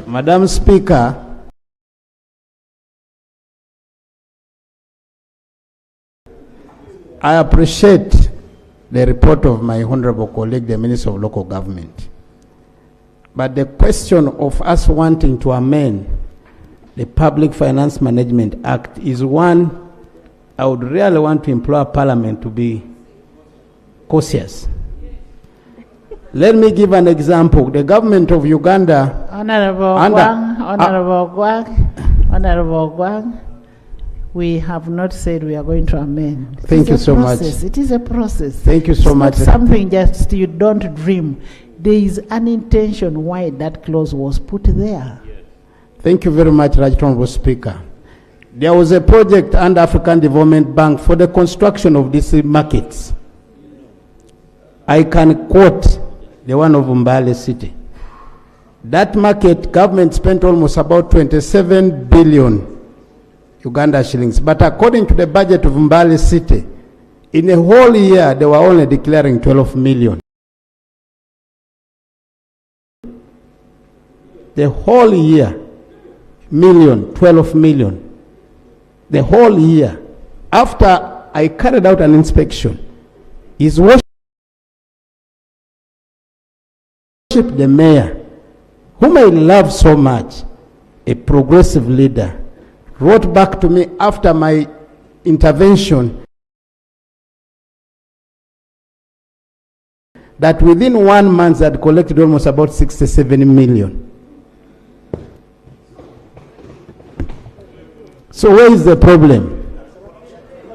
Speaker 13: Madam Speaker, I appreciate the report of my honorable colleague, the Minister of Local Government. But the question of us wanting to amend the Public Finance Management Act is one I would really want to implore Parliament to be cautious. Let me give an example. The government of Uganda...
Speaker 8: Honorable Guang, we have not said we are going to amend.
Speaker 13: Thank you so much.
Speaker 8: It is a process.
Speaker 13: Thank you so much.
Speaker 8: It's not something just you don't dream. There is an intention why that clause was put there.
Speaker 13: Thank you very much, Right Honourable Speaker. There was a project under African Development Bank for the construction of these markets. I can quote the one of Mbale City. That market, government spent almost about 27 billion Uganda shillings. But according to the budget of Mbale City, in a whole year, they were only declaring 12 million. The whole year, 12 million. The whole year. After I carried out an inspection, his worship, the mayor, whom I love so much, a progressive leader, wrote back to me after my intervention that within 1 month I had collected almost about 67 million. So where is the problem?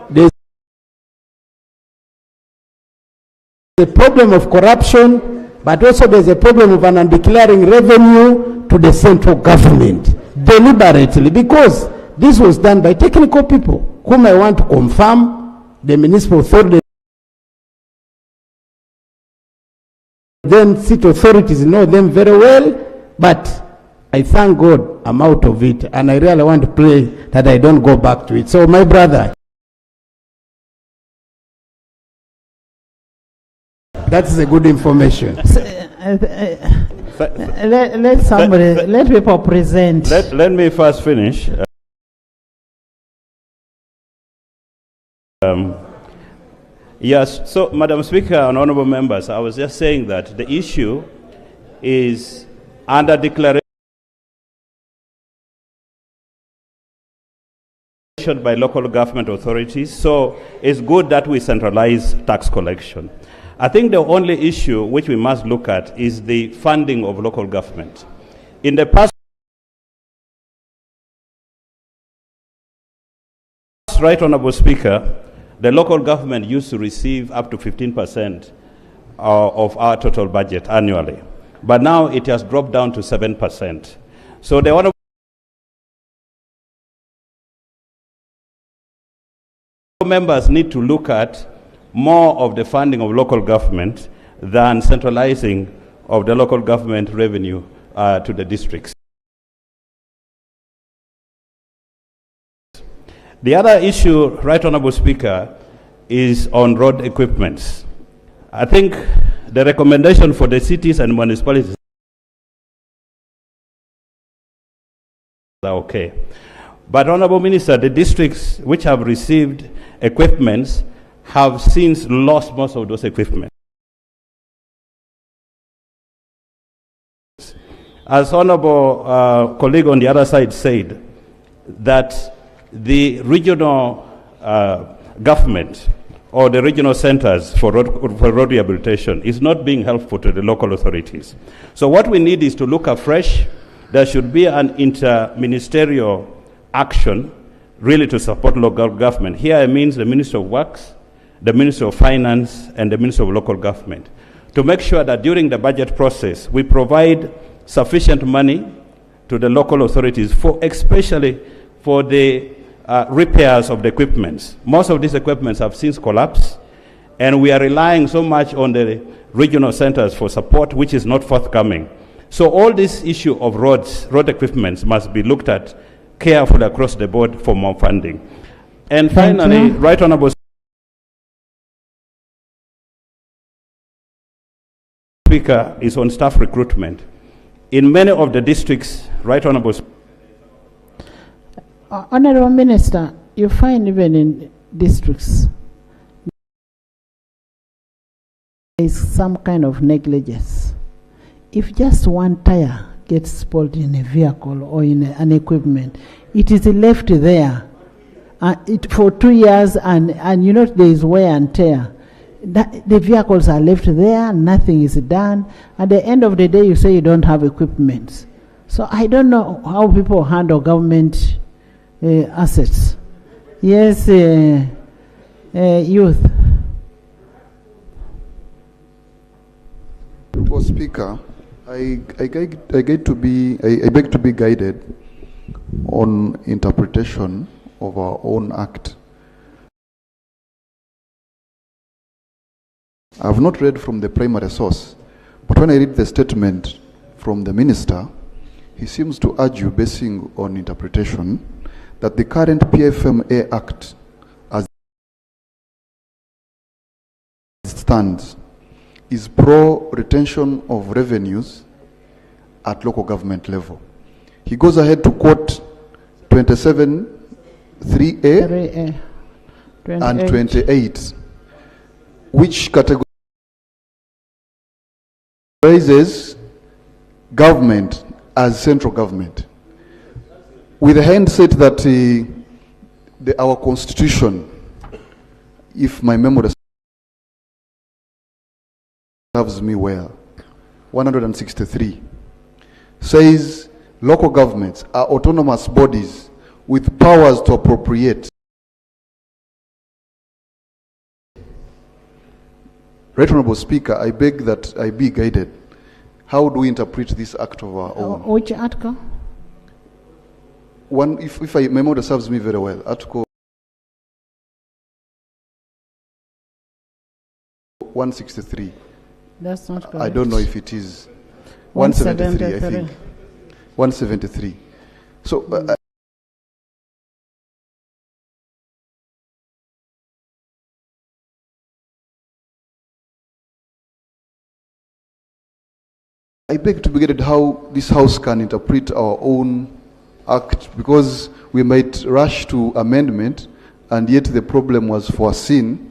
Speaker 13: There's the problem of corruption, but also there's a problem of an undeclaring revenue to the central government, deliberately, because This was done by technical people whom I want to confirm. The municipal authority, then city authorities know them very well, but I thank God I'm out of it, and I really want to pray that I don't go back to it. So my brother, that is a good information.
Speaker 5: Let people present.
Speaker 12: Let me first finish. Yes, so Madam Speaker and honorable members, I was just saying that the issue is under declaration by local government authorities, so it's good that we centralize tax collection. I think the only issue which we must look at is the funding of local government. In the past, Right Honorable Speaker, the local government used to receive up to 15% of our total budget annually, but now it has dropped down to 7%. So the honorable members need to look at more of the funding of local government than centralizing of the local government revenue to the districts. The other issue, Right Honorable Speaker, is on road equipments. I think the recommendation for the cities and municipalities are okay. But Honorable Minister, the districts which have received equipments have since lost most of those equipment. As honorable colleague on the other side said, that the regional government or the regional centers for road rehabilitation is not being helpful to the local authorities. So what we need is to look afresh. There should be an interministerial action really to support local government. Here it means the Minister of Works, the Minister of Finance, and the Minister of Local Government, to make sure that during the budget process we provide sufficient money to the local authorities, especially for the repairs of the equipments. Most of these equipments have since collapsed, and we are relying so much on the regional centers for support, which is not forthcoming. So all this issue of road equipments must be looked at carefully across the board for more funding. And finally, Right Honorable Speaker, is on staff recruitment. In many of the districts, Right Honorable
Speaker 5: Honorable Minister, you find even in districts there is some kind of negligence. If just one tire gets spoiled in a vehicle or in an equipment, it is left there for 2 years, and you know there is wear and tear. The vehicles are left there, nothing is done. At the end of the day, you say you don't have equipment. So I don't know how people handle government assets. Yes, youth.
Speaker 15: Honorable Speaker, I beg to be guided on interpretation of our own act. I have not read from the primary source, but when I read the statement from the minister, he seems to argue, basing on interpretation, that the current PFMA Act as it stands is pro-retention of revenues at local government level. He goes ahead to quote 27(3)(a) and 28, which categorizes government as central government, with the hindsight that our constitution, if my memory serves me well, 163, says local governments are autonomous bodies with powers to appropriate. Right Honorable Speaker, I beg that I be guided. How do we interpret this act of our own?
Speaker 5: Which article?
Speaker 15: if my memory serves me very well, Article 163.
Speaker 5: That's not correct.
Speaker 15: I don't know if it is 173, I think. 173. So I beg to be guided how this House can interpret our own act, because we might rush to amendment and yet the problem was foreseen